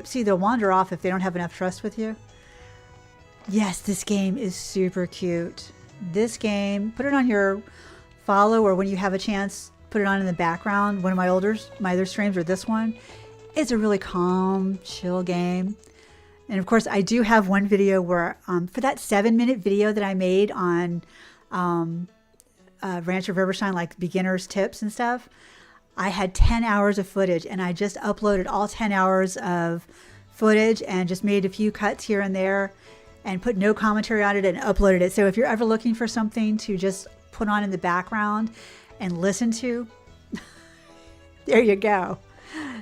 see, they'll wander off if they don't have enough trust with you. Yes, this game is super cute. This game, put it on your follow, or when you have a chance, put it on in the background. One of my other streams, or this one. It's a really calm, chill game. And of course, I do have one video where, for that 7-minute video that I made on Rancher Rivershine, like beginners tips and stuff, I had 10 hours of footage, and I just uploaded all 10 hours of footage and just made a few cuts here and there and put no commentary on it and uploaded it. So if you're ever looking for something to just put on in the background and listen to, there you go.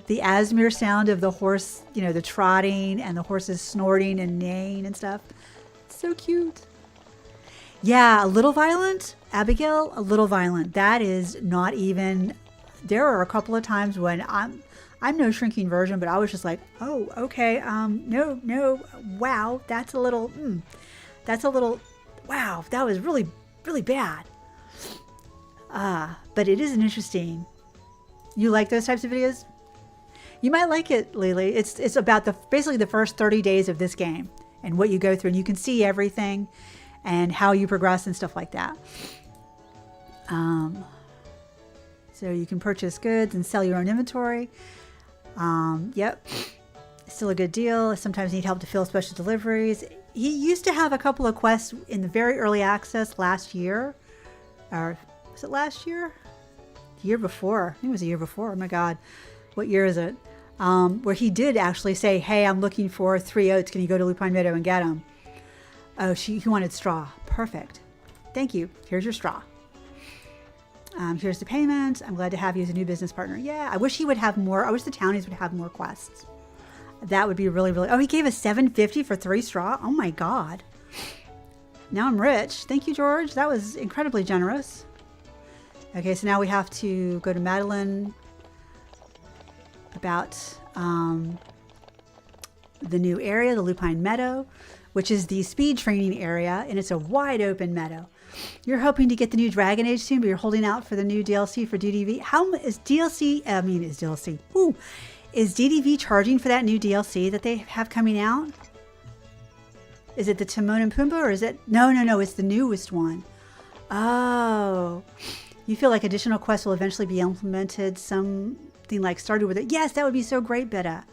The Asmere sound of the horse, the trotting and the horses snorting and neighing and stuff. It's so cute. Yeah, a little violent, Abigail, a little violent. That is not even, there are a couple of times when I'm no shrinking version, but I was just like, oh, okay, no, wow, that's a little, wow, that was really, really bad. But it is interesting. You like those types of videos? You might like it, Lily. It's about basically the first 30 days of this game and what you go through, and you can see everything and how you progress and stuff like that. So you can purchase goods and sell your own inventory. Yep, still a good deal. Sometimes need help to fill special deliveries. He used to have a couple of quests in the very early access last year, or was it last year? The year before. I think it was the year before. Oh my God, what year is it? Where he did actually say, hey, I'm looking for 3 oats. Can you go to Lupine Meadow and get them? Oh, he wanted straw. Perfect. Thank you. Here's your straw. Here's the payment. I'm glad to have you as a new business partner. Yeah, I wish he would have more. I wish the townies would have more quests. That would be really, really. Oh, he gave us $7.50 for 3 straw. Oh my God. Now I'm rich. Thank you, George. That was incredibly generous. Okay, so now we have to go to Madeline about the new area, the Lupine Meadow, which is the speed training area, and it's a wide open meadow. You're hoping to get the new Dragon Age soon, but you're holding out for the new DLC for DDV. How is DLC? Is DLC? Ooh, is DDV charging for that new DLC that they have coming out? Is it the Timon and Pumbaa, or is it? No, it's the newest one. Oh, you feel like additional quests will eventually be implemented. Something like started with it. Yes, that would be so great, Betta.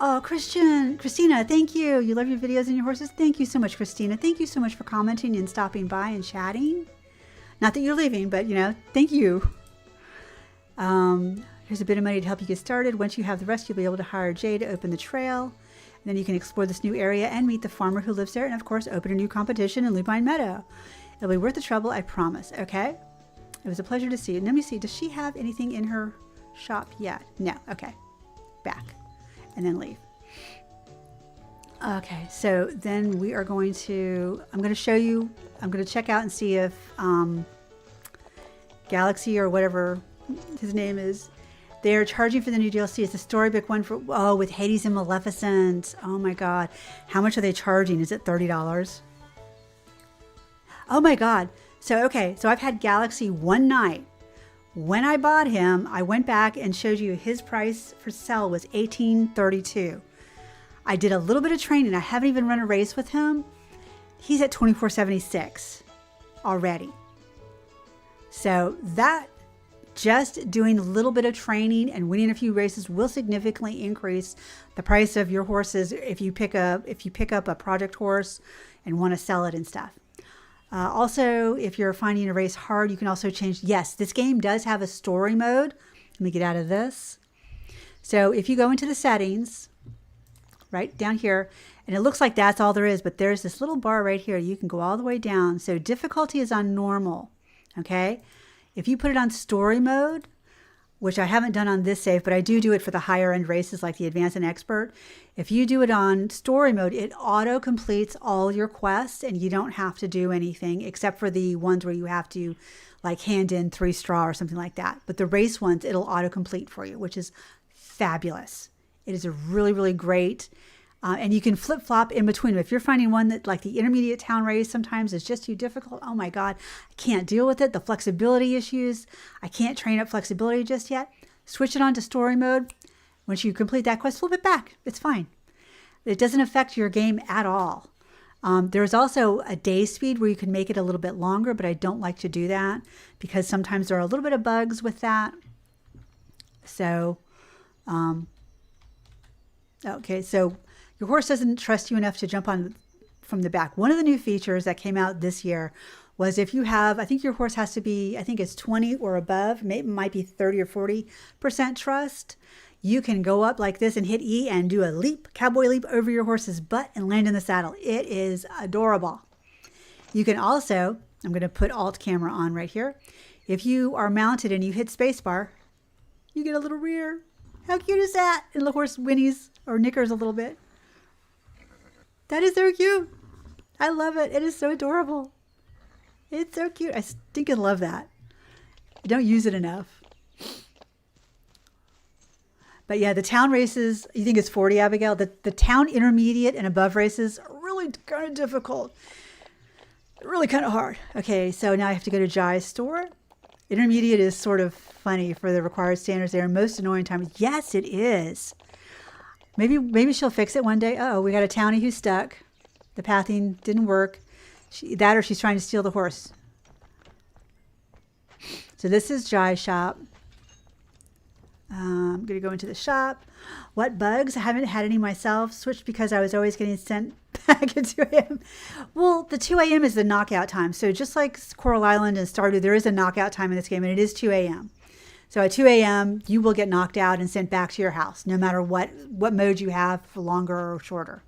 Oh, Christina, thank you. You love your videos and your horses. Thank you so much, Christina. Thank you so much for commenting and stopping by and chatting. Not that you're leaving, but thank you. Here's a bit of money to help you get started. Once you have the rest, you'll be able to hire Jay to open the trail. And then you can explore this new area and meet the farmer who lives there. And of course, open a new competition in Lupine Meadow. It'll be worth the trouble, I promise. Okay? It was a pleasure to see you. Let me see. Does she have anything in her shop yet? No. Okay. Back. And then leave. Okay, so then we are going to, I'm going to show you, I'm going to check out and see if Galaxy or whatever his name is, they're charging for the new DLC. It's a storybook one with Hades and Maleficent. Oh my God. How much are they charging? Is it $30? Oh my God. So I've had Galaxy one night. When I bought him, I went back and showed you his price for sale was $18.32. I did a little bit of training. I haven't even run a race with him. He's at $24.76 already. So that just doing a little bit of training and winning a few races will significantly increase the price of your horses if you pick up a project horse and want to sell it and stuff. Also, if you're finding a race hard, you can also change. Yes, this game does have a story mode. Let me get out of this. So if you go into the settings, right down here, and it looks like that's all there is, but there's this little bar right here. You can go all the way down. So difficulty is on normal, okay? If you put it on story mode, which I haven't done on this save, but I do it for the higher end races like the advanced and expert. If you do it on story mode, it auto completes all your quests and you don't have to do anything except for the ones where you have to like hand in 3 straw or something like that. But the race ones, it'll auto complete for you, which is fabulous. It is a really, really great And you can flip flop in between. If you're finding one that like the intermediate town race sometimes is just too difficult. Oh my God, I can't deal with it. The flexibility issues. I can't train up flexibility just yet. Switch it on to story mode. Once you complete that quest, flip it back. It's fine. It doesn't affect your game at all. There's also a day speed where you can make it a little bit longer, but I don't like to do that because sometimes there are a little bit of bugs with that. So, okay, so your horse doesn't trust you enough to jump on from the back. One of the new features that came out this year was if you have, I think your horse has to be, I think it's 20 or above, maybe it might be 30 or 40% trust. You can go up like this and hit E and do a leap, cowboy leap over your horse's butt and land in the saddle. It is adorable. You can also, I'm going to put alt camera on right here. If you are mounted and you hit spacebar, you get a little rear. How cute is that? And the horse whinnies or nickers a little bit. That is so cute. I love it. It is so adorable. It's so cute. I stinking love that. I don't use it enough. But yeah, the town races, you think it's 40, Abigail? The town intermediate and above races are really kind of difficult. Really kind of hard. Okay, so now I have to go to Jai's store. Intermediate is sort of funny for the required standards there. Most annoying times. Yes, it is. Maybe she'll fix it one day. Oh, we got a townie who's stuck. The pathing didn't work. That or she's trying to steal the horse. So this is Jai's shop. I'm going to go into the shop. What bugs? I haven't had any myself. Switched because I was always getting sent back at 2 a.m. Well, the 2 a.m. is the knockout time. So just like Coral Island and Stardew, there is a knockout time in this game, and it is 2 a.m. So at 2 a.m., you will get knocked out and sent back to your house, no matter what mode you have, for longer or shorter.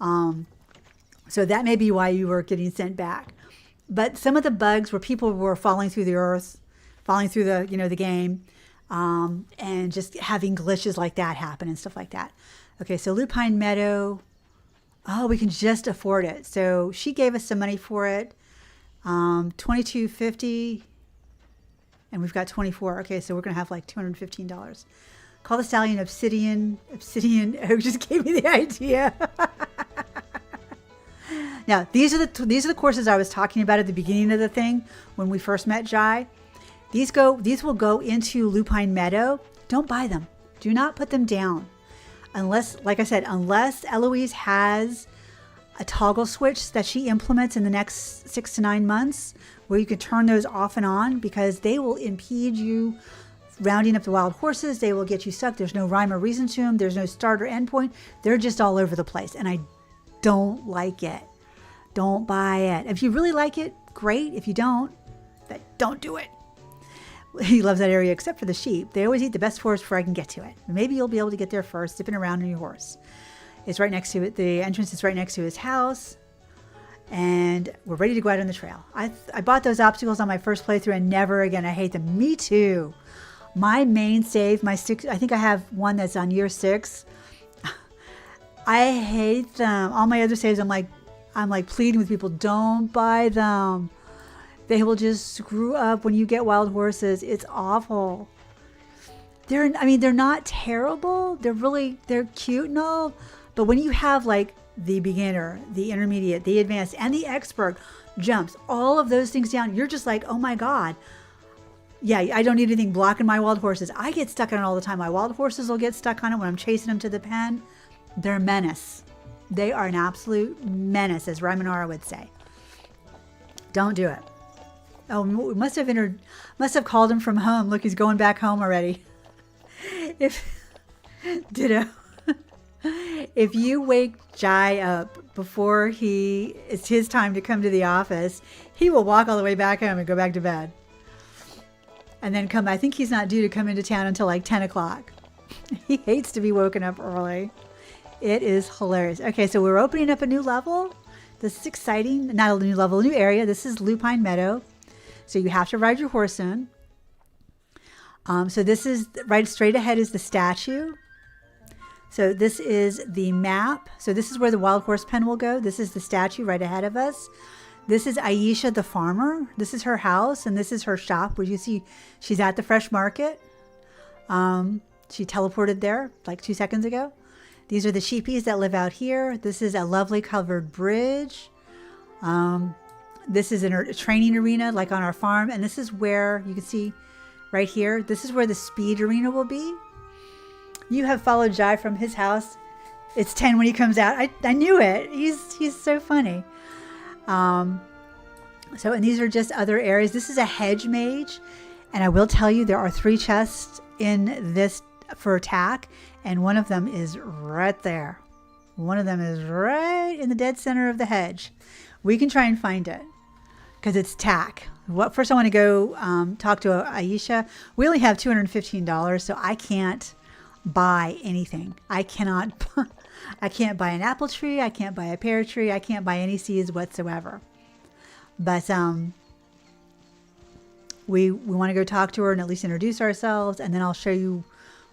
So that may be why you were getting sent back. But some of the bugs where people were falling through the earth, falling through the game, and just having glitches like that happen and stuff like that. Okay, so Lupine Meadow. Oh, we can just afford it. So she gave us some money for it, $22.50. And we've got 24. Okay, so we're going to have like $215. Call the stallion Obsidian. Oh, just gave me the idea. Now, these are the courses I was talking about at the beginning of the thing when we first met Jai. These will go into Lupine Meadow. Don't buy them. Do not put them down. Unless, like I said, unless Eloise has a toggle switch that she implements in the next 6 to 9 months where you can turn those off and on, because they will impede you rounding up the wild horses. They will get you stuck. There's no rhyme or reason to them. There's no start or end point. They're just all over the place. And I don't like it. Don't buy it. If you really like it, great. If you don't do it. He loves that area except for the sheep. They always eat the best forage before I can get to it. Maybe you'll be able to get there first, dipping around on your horse. It's right next to it. The entrance is right next to his house. And we're ready to go out on the trail. I bought those obstacles on my first playthrough and never again. I hate them. Me too. My main save, I think I have one that's on year 6. I hate them. All my other saves, I'm like pleading with people, don't buy them. They will just screw up when you get wild horses. It's awful. They're not terrible. They're cute and all. But when you have like the beginner, the intermediate, the advanced, and the expert jumps, all of those things down, you're just like, oh my God. Yeah, I don't need anything blocking my wild horses. I get stuck on it all the time. My wild horses will get stuck on it when I'm chasing them to the pen. They're a menace. They are an absolute menace, as Rymanara would say. Don't do it. Oh, we must have called him from home. Look, he's going back home already. Ditto. If you wake Jai up before it's his time to come to the office, he will walk all the way back home and go back to bed. And then I think he's not due to come into town until like 10 o'clock. He hates to be woken up early. It is hilarious. Okay, so we're opening up a new level. This is exciting. Not a new level, a new area. This is Lupine Meadow. So you have to ride your horse in. So this is right straight ahead is the statue. So this is the map. So this is where the wild horse pen will go. This is the statue right ahead of us. This is Aisha the farmer. This is her house, and this is her shop where you see she's at the fresh market. She teleported there like 2 seconds ago. These are the sheepies that live out here. This is a lovely covered bridge. This is a training arena like on our farm. And this is where you can see right here. This is where the speed arena will be. You have followed Jai from his house. It's 10 when he comes out. I knew it. He's so funny. So, and these are just other areas. This is a hedge mage. And I will tell you, there are 3 chests in this for attack. And one of them is right there. One of them is right in the dead center of the hedge. We can try and find it because it's tack. First I want to go talk to Aisha. We only have $215, so I can't buy anything. I can't buy an apple tree. I can't buy a pear tree. I can't buy any seeds whatsoever. But we want to go talk to her and at least introduce ourselves, and then I'll show you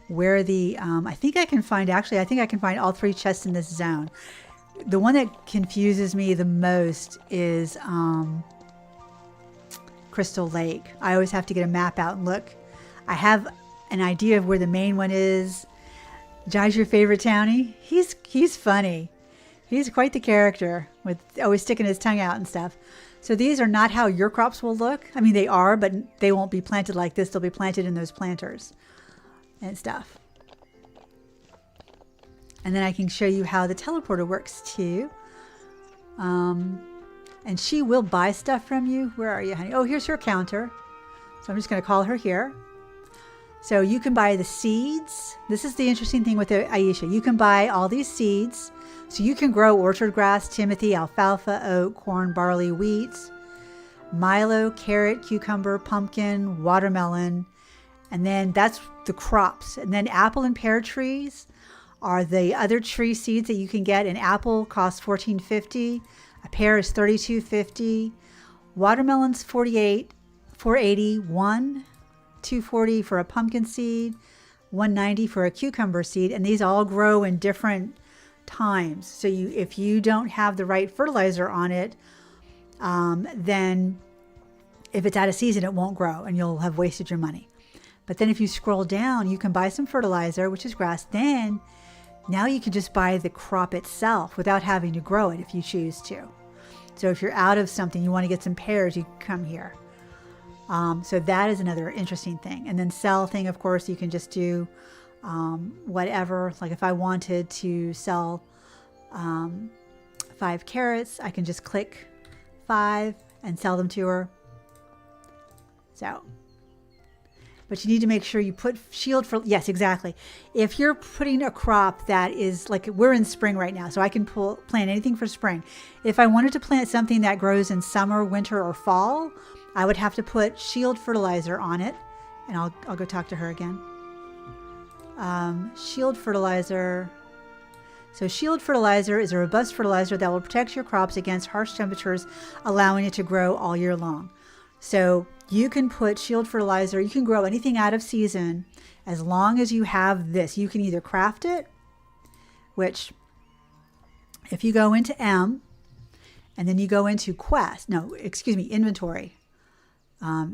where the I think I can find all 3 chests in this zone. The one that confuses me the most is Crystal Lake. I always have to get a map out and look. I have an idea of where the main one is. Jai's your favorite townie? He's funny. He's quite the character, with always sticking his tongue out and stuff. So these are not how your crops will look. I mean, they are, but they won't be planted like this. They'll be planted in those planters and stuff. And then I can show you how the teleporter works too. And she will buy stuff from you. Where are you, honey? Oh, here's her counter. So I'm just going to call her here. So you can buy the seeds. This is the interesting thing with Aisha. You can buy all these seeds. So you can grow orchard grass, timothy, alfalfa, oat, corn, barley, wheat, milo, carrot, cucumber, pumpkin, watermelon. And then that's the crops. And then apple and pear trees are the other tree seeds that you can get. An apple costs $14.50. A pear is $32.50. Watermelon's $48, $4.80. $2.40 for a pumpkin seed, $1.90 for a cucumber seed, and these all grow in different times. So if you don't have the right fertilizer on it, then if it's out of season, it won't grow, and you'll have wasted your money. But then if you scroll down, you can buy some fertilizer, which is grass. Then now you can just buy the crop itself without having to grow it if you choose to. So if you're out of something, you want to get some pears, you can come here. So that is another interesting thing. And then sell thing, of course, you can just do whatever. Like if I wanted to sell 5 carrots, I can just click 5 and sell them to her. So, but you need to make sure you put shield for, yes, exactly. If you're putting a crop that is like, we're in spring right now, so I can plant anything for spring. If I wanted to plant something that grows in summer, winter, or fall, I would have to put shield fertilizer on it. And I'll go talk to her again. Shield fertilizer. So shield fertilizer is a robust fertilizer that will protect your crops against harsh temperatures, allowing it to grow all year long. So you can put shield fertilizer, you can grow anything out of season as long as you have this. You can either craft it, which if you go into M and then you go into inventory.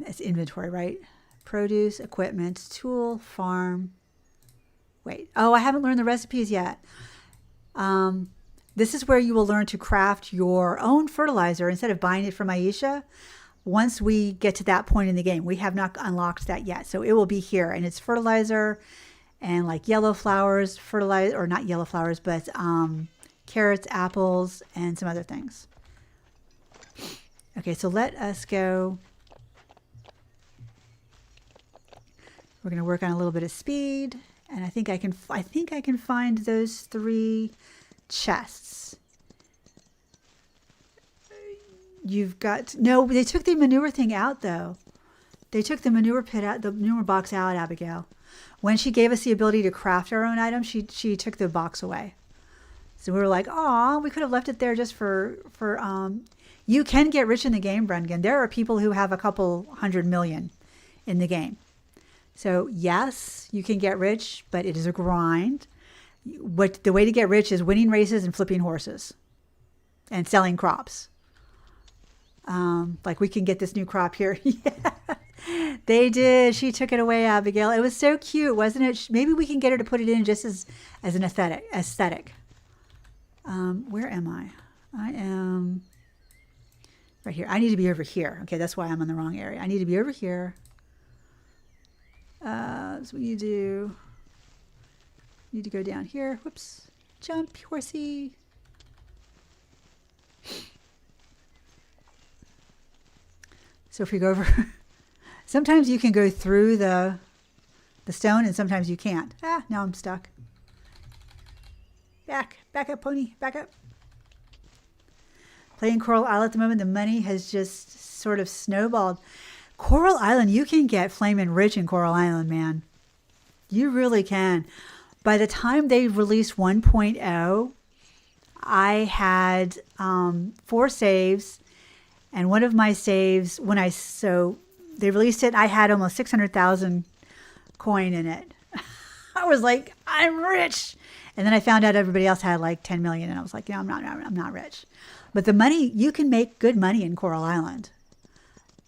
It's inventory, right? Produce, equipment, tool, farm. Wait, I haven't learned the recipes yet. This is where you will learn to craft your own fertilizer instead of buying it from Aisha. Once we get to that point in the game, we have not unlocked that yet. So it will be here, and it's fertilizer and like yellow flowers, fertilizer, or not yellow flowers, but carrots, apples, and some other things. Okay, so let us go. We're going to work on a little bit of speed, and I think I can find those 3 chests. You've got no. They took the manure thing out though. They took the manure pit out, the manure box out, Abigail. When she gave us the ability to craft our own items, she took the box away. So we were like, "Aw, we could have left it there just for." You can get rich in the game, Brengan. There are people who have a couple 100 million in the game. So yes, you can get rich, but it is a grind. The way to get rich is winning races and flipping horses and selling crops. Like we can get this new crop here. Yeah. They did. She took it away, Abigail. It was so cute, wasn't it? Maybe we can get her to put it in just as an aesthetic. Where am I? I am right here. I need to be over here. Okay, that's why I'm in the wrong area. I need to be over here. That's what you do. You need to go down here. Whoops. Jump, horsey. So if we go over, sometimes you can go through the stone and sometimes you can't. Ah, now I'm stuck. Back up, pony, back up. Playing Coral Island at the moment, the money has just sort of snowballed. Coral Island, you can get flaming rich in Coral Island, man. You really can. By the time they released 1.0, I had 4 saves. And one of my saves, so they released it, I had almost 600,000 coin in it. I was like, I'm rich. And then I found out everybody else had like 10 million. And I was like, yeah, I'm not rich. But the money, you can make good money in Coral Island.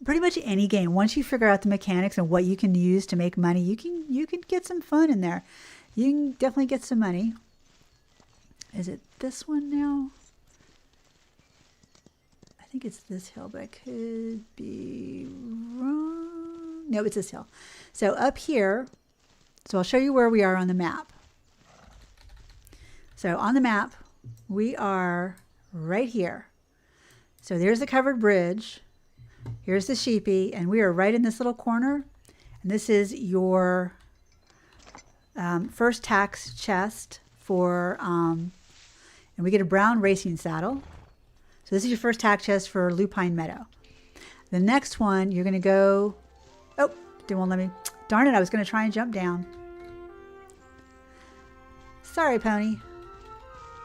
Pretty much any game. Once you figure out the mechanics and what you can use to make money, you can get some fun in there. You can definitely get some money. Is it this one now? I think it's this hill, but I could be wrong. No, it's this hill. So up here, so I'll show you where we are on the map. So on the map, we are right here. So there's the covered bridge. Here's the sheepy, and we are right in this little corner. And this is your first tax chest for, and we get a brown racing saddle. So this is your first tax chest for Lupine Meadow. The next one, you're going to go, oh, they won't let me. Darn it, I was going to try and jump down. Sorry, pony.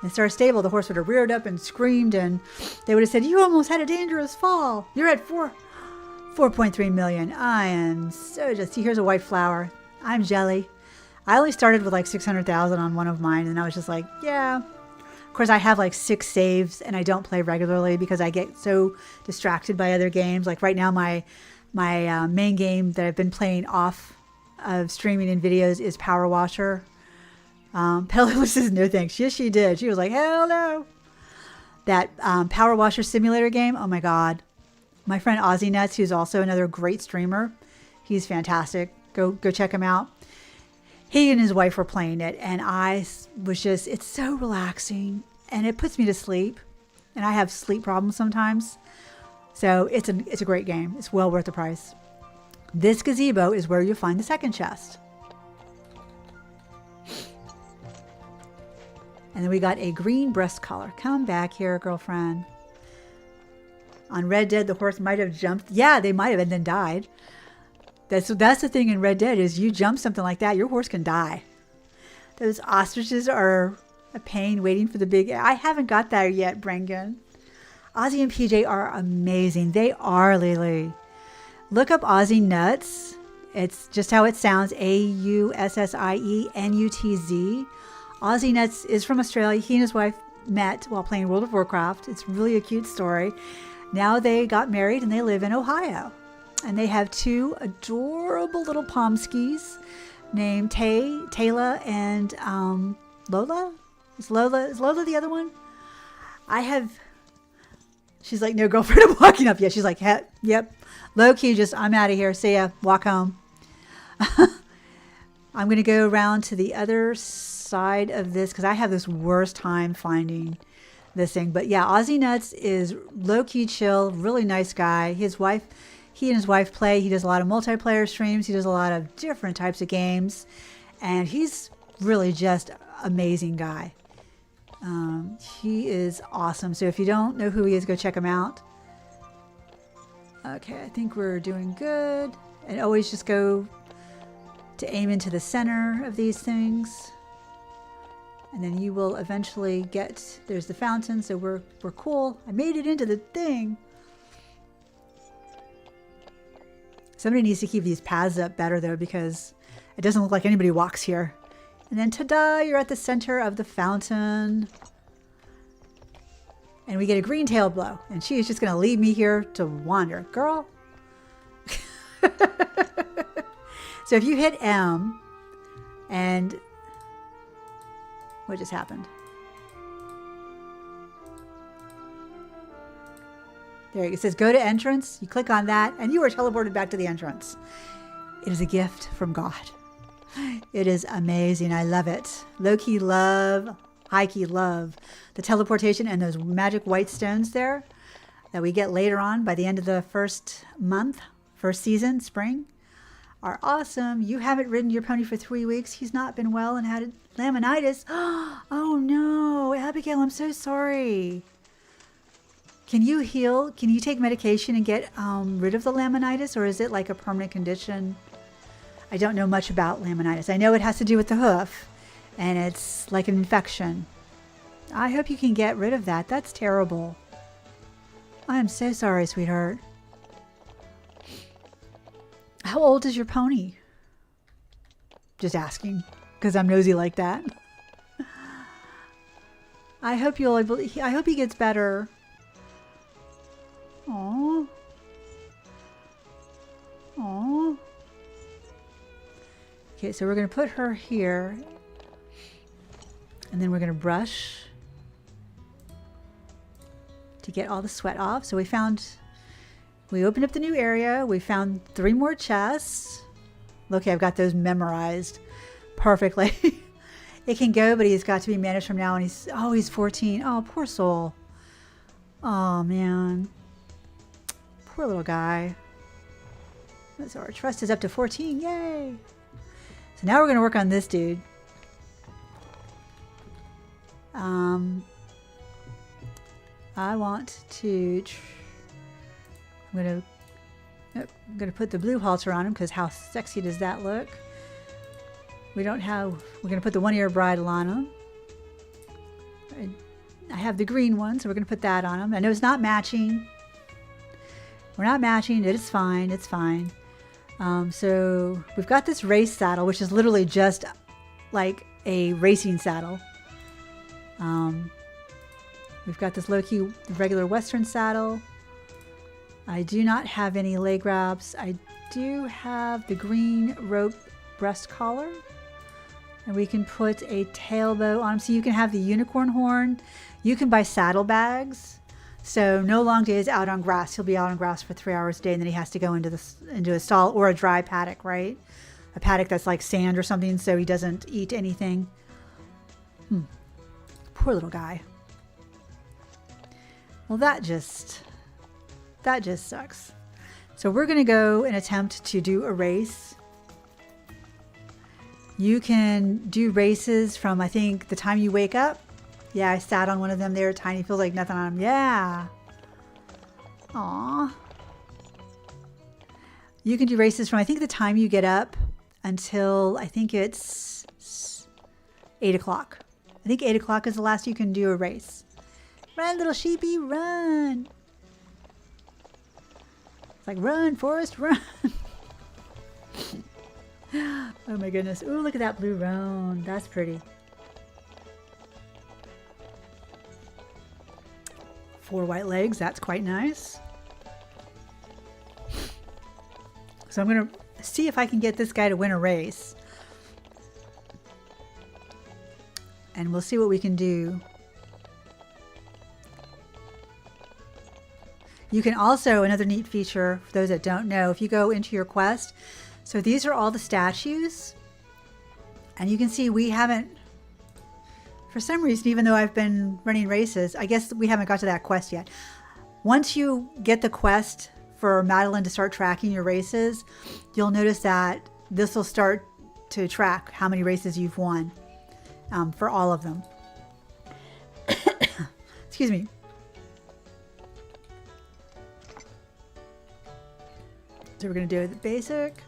And Star Stable, the horse would have reared up and screamed, and they would have said, you almost had a dangerous fall. You're at 4.3 million. I am so just, see, here's a white flower. I'm jelly. I only started with like 600,000 on one of mine, and I was just like, yeah. Of course, I have like 6 saves, and I don't play regularly because I get so distracted by other games. Like right now, my main game that I've been playing off of streaming and videos is Power Washer. Pele says no thanks. Yes, she did. She was like, hell no. That Power Washer Simulator game, oh my God. My friend Ozzy Nuts, who's also another great streamer, he's fantastic. Go check him out. He and his wife were playing it, and I was just, it's so relaxing, and it puts me to sleep, and I have sleep problems sometimes. So it's a great game. It's well worth the price. This gazebo is where you'll find the second chest. And then we got a green breast collar. Come back here, girlfriend. On Red Dead, the horse might have jumped. Yeah, they might have and then died. That's the thing in Red Dead is you jump something like that, your horse can die. Those ostriches are a pain waiting for the big... I haven't got there yet, Brengan. Ozzy and PJ are amazing. They are, Lily. Look up Ozzy Nuts. It's just how it sounds. AUSSIENUTZ. Ozzy Nuts is from Australia. He and his wife met while playing World of Warcraft. It's really a cute story. Now they got married and they live in Ohio. And they have 2 adorable little pomskis named Taylor and Lola. Is Lola the other one? She's like, no, girlfriend, I'm walking up. Yeah, she's like, yep. Low key, just, I'm out of here. See ya. Walk home. I'm going to go around to the other side of this because I have this worst time finding this thing. But yeah, Ozzy Nuts is low-key chill, really nice guy. He and his wife play. He does a lot of multiplayer streams. He does a lot of different types of games. And he's really just amazing guy. He is awesome. So if you don't know who he is, go check him out. Okay, I think we're doing good. And always just go to aim into the center of these things. And then you will eventually get, there's the fountain, so we're cool. I made it into the thing. Somebody needs to keep these paths up better though, because it doesn't look like anybody walks here. And then ta-da, you're at the center of the fountain. And we get a green tail blow. And she is just going to leave me here to wander. Girl. So if you hit M and what just happened? There it says go to entrance. You click on that and you are teleported back to the entrance. It is a gift from God. It is amazing. I love it. Low-key love, high-key love the teleportation and those magic white stones there that we get later on by the end of the first month, first season, spring, are awesome. You haven't ridden your pony for 3 weeks. He's not been well and had laminitis. Oh no, Abigail, I'm so sorry. Can you heal? Can you take medication and get rid of the laminitis, or is it like a permanent condition? I don't know much about laminitis. I know it has to do with the hoof, and it's like an infection. I hope you can get rid of that. That's terrible. I am so sorry, sweetheart. How old is your pony? Just asking, because I'm nosy like that. I hope he gets better. Aww. Aww. Okay, so we're going to put her here. And then we're going to brush to get all the sweat off. So we opened up the new area. We found 3 more chests. Look, I've got those memorized perfectly. It can go, but he's got to be managed from now on. He's 14. Oh, poor soul. Oh, man. Poor little guy. So our trust is up to 14. Yay. So now we're going to work on this dude. I want to... I'm going to put the blue halter on him because how sexy does that look? We're going to put the one-ear bridle on him. I have the green one, so we're going to put that on him. I know it's not matching. We're not matching. It is fine. It's fine. So we've got this race saddle, which is literally just like a racing saddle. We've got this low-key regular Western saddle. I do not have any leg wraps. I do have the green rope breast collar. And we can put a tail bow on him. So you can have the unicorn horn. You can buy saddle bags. So no long days out on grass. He'll be out on grass for 3 hours a day, and then he has to go into a stall or a dry paddock, right? A paddock that's like sand or something, so he doesn't eat anything. Poor little guy. Well, that just sucks. So we're going to go and attempt to do a race. You can do races from, I think, the time you wake up. Yeah, I sat on one of them. They were tiny. Feels like nothing on them. Yeah. Aw. You can do races from, I think, the time you get up until, I think it's 8 o'clock. I think 8 o'clock is the last you can do a race. Run, little sheepy, run. It's like, run, Forrest, run. Oh my goodness. Ooh, look at that blue roan. That's pretty. 4 white legs. That's quite nice. So I'm going to see if I can get this guy to win a race. And we'll see what we can do. You can also, another neat feature for those that don't know, if you go into your quest, so these are all the statues. And you can see we haven't, for some reason, even though I've been running races, I guess we haven't got to that quest yet. Once you get the quest for Madeline to start tracking your races, you'll notice that this will start to track how many races you've won for all of them. Excuse me. So we're going to do the basic.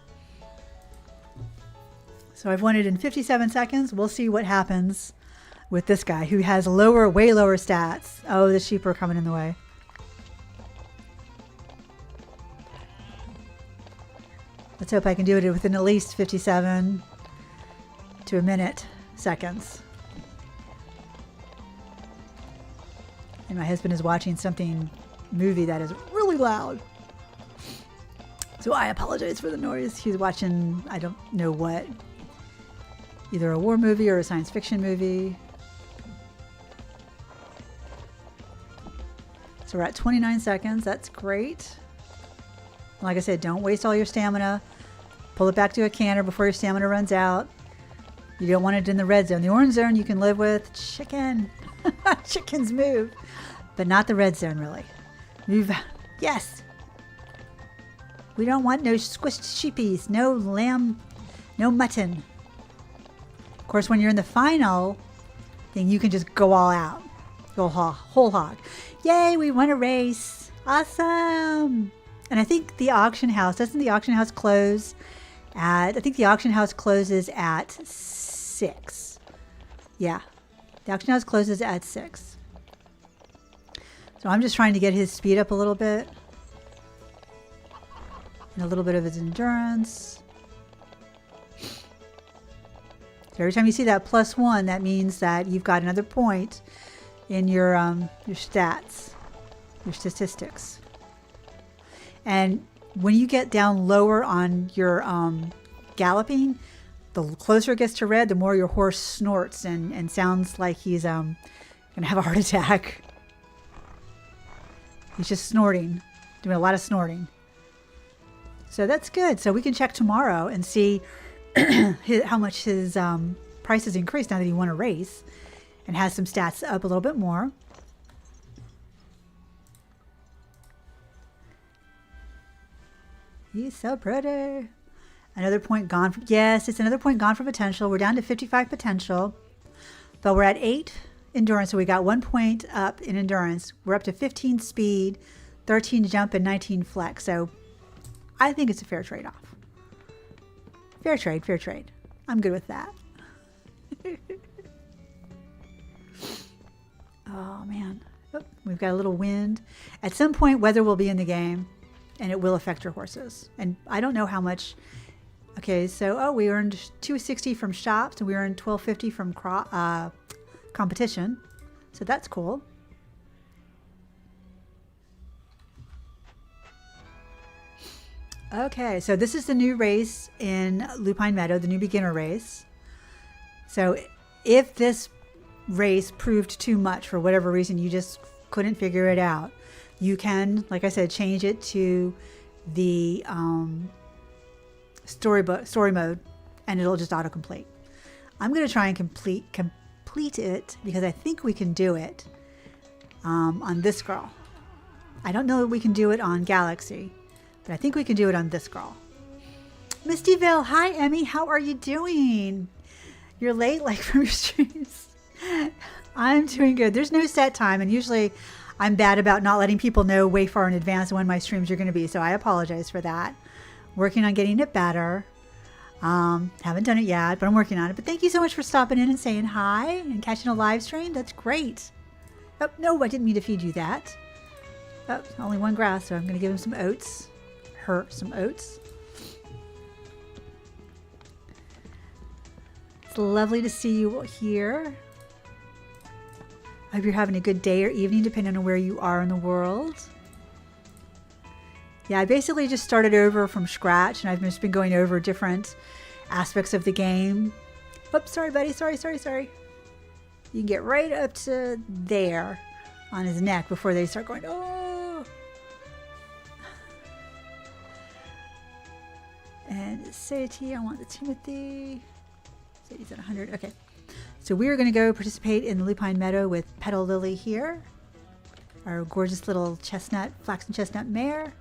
So I've won it in 57 seconds. We'll see what happens with this guy who has way lower stats. Oh, the sheep are coming in the way. Let's hope I can do it within at least 57 to a minute seconds. And my husband is watching movie that is really loud. So I apologize for the noise. He's watching, I don't know what, either a war movie or a science fiction movie. So we're at 29 seconds. That's great. Like I said, don't waste all your stamina. Pull it back to a canter before your stamina runs out. You don't want it in the red zone. The orange zone you can live with. Chicken. Chickens move. But not the red zone, really. Move. Yes. We don't want no squished sheepies. No lamb. No mutton. Of course, when you're in the final thing, you can just go all out. Go whole hog. Yay, we won a race. Awesome. And I think the auction house, doesn't the auction house close at, I think the auction house closes at 6. Yeah, the auction house closes at 6. So I'm just trying to get his speed up a little bit. And a little bit of his endurance. So every time you see that +1, that means that you've got another point in your stats, your statistics. And when you get down lower on your galloping, the closer it gets to red, the more your horse snorts and sounds like he's gonna have a heart attack. He's just snorting, doing a lot of snorting. So that's good. So we can check tomorrow and see how much his price has increased now that he won a race and has some stats up a little bit more. He's so pretty. Another point gone from, yes, it's another point gone from potential. We're down to 55 potential, but we're at 8 endurance. So we got 1 point up in endurance. We're up to 15 speed, 13 jump, and 19 flex. So I think it's a fair trade-off. Fair trade, fair trade. I'm good with that. Oh, man. Oh, we've got a little wind. At some point, weather will be in the game, and it will affect your horses. And I don't know how much. Okay, so, we earned 260 from shops, and we earned 1250 from competition. So that's cool. Okay, so this is the new race in Lupine Meadow, the new beginner race. So if this race proved too much for whatever reason, you just couldn't figure it out, you can, like I said, change it to the story mode, and it'll just autocomplete. I'm going to try and complete it because I think we can do it on this girl. I don't know that we can do it on Galaxy, but I think we can do it on this girl. Mistyville, hi Emmy, how are you doing? You're late, like, from your streams. I'm doing good. There's no set time, and usually I'm bad about not letting people know way far in advance when my streams are going to be, so I apologize for that. Working on getting it better. Haven't done it yet, but I'm working on it. But thank you so much for stopping in and saying hi and catching a live stream. That's great. Oh, no, I didn't mean to feed you that. Oh, only one grass, so I'm going to give him some oats. Her some oats. It's lovely to see you here. I hope you're having a good day or evening, depending on where you are in the world. Yeah, I basically just started over from scratch, and I've just been going over different aspects of the game. Oops, sorry, buddy. Sorry. You can get right up to there on his neck before they start going, oh. And Sadie, I want the Timothy. Sadie's at 100. Okay. So we are going to go participate in the Lupine Meadow with Petal Lily here. Our gorgeous little chestnut, flaxen chestnut mare.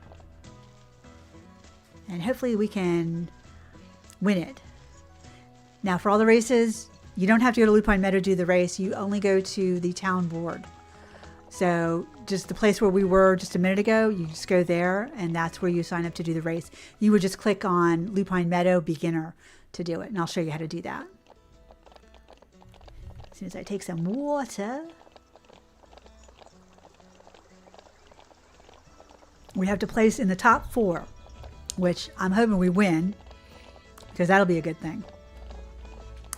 And hopefully we can win it. Now for all the races, you don't have to go to Lupine Meadow to do the race. You only go to the town board. So just the place where we were just a minute ago, you just go there, and that's where you sign up to do the race. You would just click on Lupine Meadow Beginner to do it, and I'll show you how to do that. As soon as I take some water. We have to place in the top 4, which I'm hoping we win, because that'll be a good thing.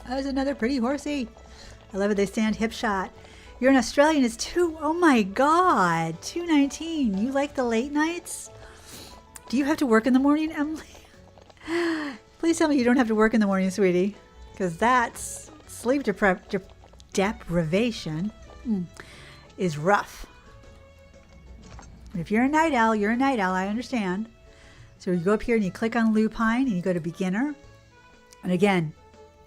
Oh, there's another pretty horsey. I love it. They stand hip shot. You're an Australian. It's 2. Oh my God. 219. You like the late nights? Do you have to work in the morning, Emily? Please tell me you don't have to work in the morning, sweetie, because that's sleep deprivation is rough. But if you're a night owl, you're a night owl. I understand. So you go up here and you click on lupine and you go to beginner. And again,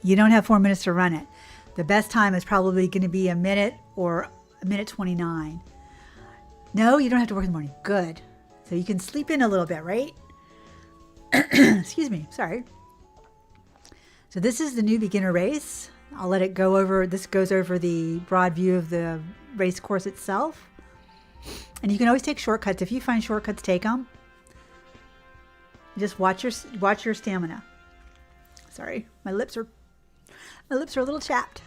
you don't have 4 minutes to run it. The best time is probably going to be a minute or a minute 29. No, you don't have to work in the morning. Good. So you can sleep in a little bit, right? Excuse me. Sorry. So this is the new beginner race. I'll let it go over. This goes over the broad view of the race course itself. And you can always take shortcuts. If you find shortcuts, take them. Just watch your stamina. Sorry, my lips are a little chapped.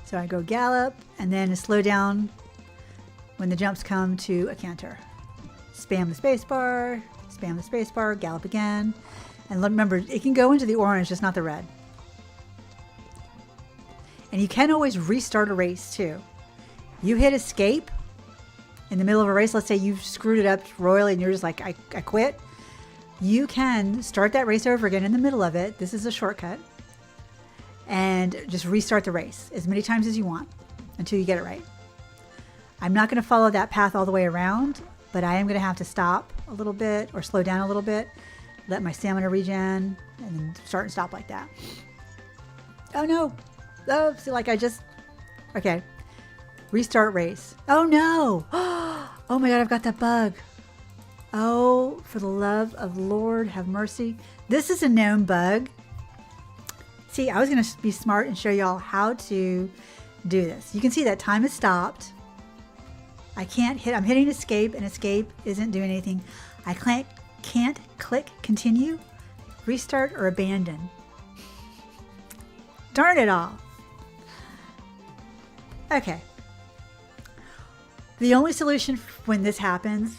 So I go gallop and then slow down when the jumps come to a canter. Spam the space bar, gallop again. And remember, it can go into the orange, just not the red. And you can always restart a race too. You hit escape in the middle of a race. Let's say you've screwed it up royally and you're just like, I quit. You can start that race over again in the middle of it. This is a shortcut. And just restart the race as many times as you want until you get it right. I'm not going to follow that path all the way around, but I am going to have to stop a little bit or slow down a little bit, let my stamina regen, and then start and stop like that. Oh no. Oh, see, like okay. Restart race. Oh no. Oh my God, I've got that bug. Oh, for the love of Lord, have mercy. This is a known bug. See, I was going to be smart and show y'all how to do this. You can see that time has stopped. I'm hitting escape and escape isn't doing anything. I can't click continue, restart, or abandon. Darn it all. Okay. The only solution when this happens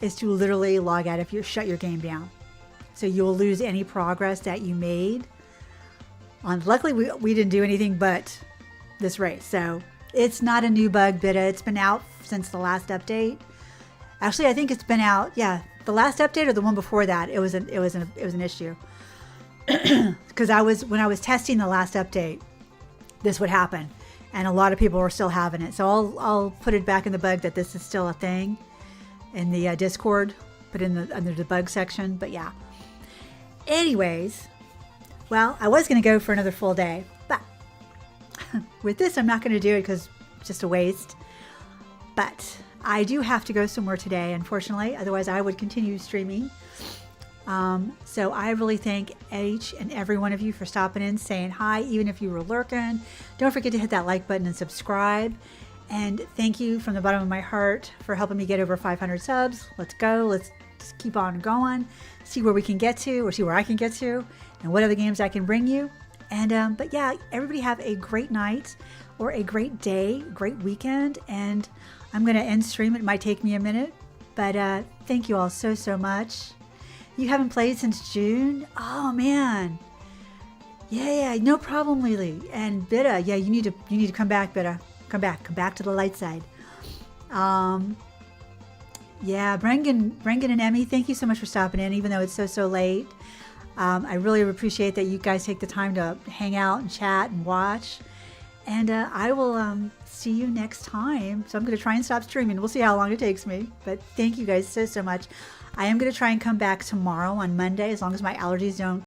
is to literally log out if you shut your game down. So you'll lose any progress that you made. Luckily, we didn't do anything but this race. So it's not a new bug, Beta. It's been out since the last update. Actually, I think it's been out. Yeah, the last update or the one before that, it was an issue. Because when I was testing the last update, this would happen, and a lot of people were still having it. So I'll put it back in the bug that this is still a thing in the Discord, put in under the bug section. But yeah. Anyways, well, I was going to go for another full day, but with this, I'm not going to do it because it's just a waste. But I do have to go somewhere today, unfortunately. Otherwise, I would continue streaming. So I really thank each and every one of you for stopping in, saying hi, even if you were lurking. Don't forget to hit that like button and subscribe. And thank you from the bottom of my heart for helping me get over 500 subs. Let's go. Let's just keep on going. See where we can get to, or see where I can get to, and what other games I can bring you. And but yeah, everybody have a great night or a great day, great weekend. And I'm going to end stream. It might take me a minute, but thank you all so much. You haven't played since June? Oh man. Yeah, no problem, Lily. And Bitta, yeah, you need to come back, Bitta. Come back to the light side. Yeah, Brengan and Emmy, thank you so much for stopping in, even though it's so late. I really appreciate that you guys take the time to hang out and chat and watch. And I will see you next time. So I'm going to try and stop streaming. We'll see how long it takes me. But thank you guys so much. I am going to try and come back tomorrow on Monday, as long as my allergies don't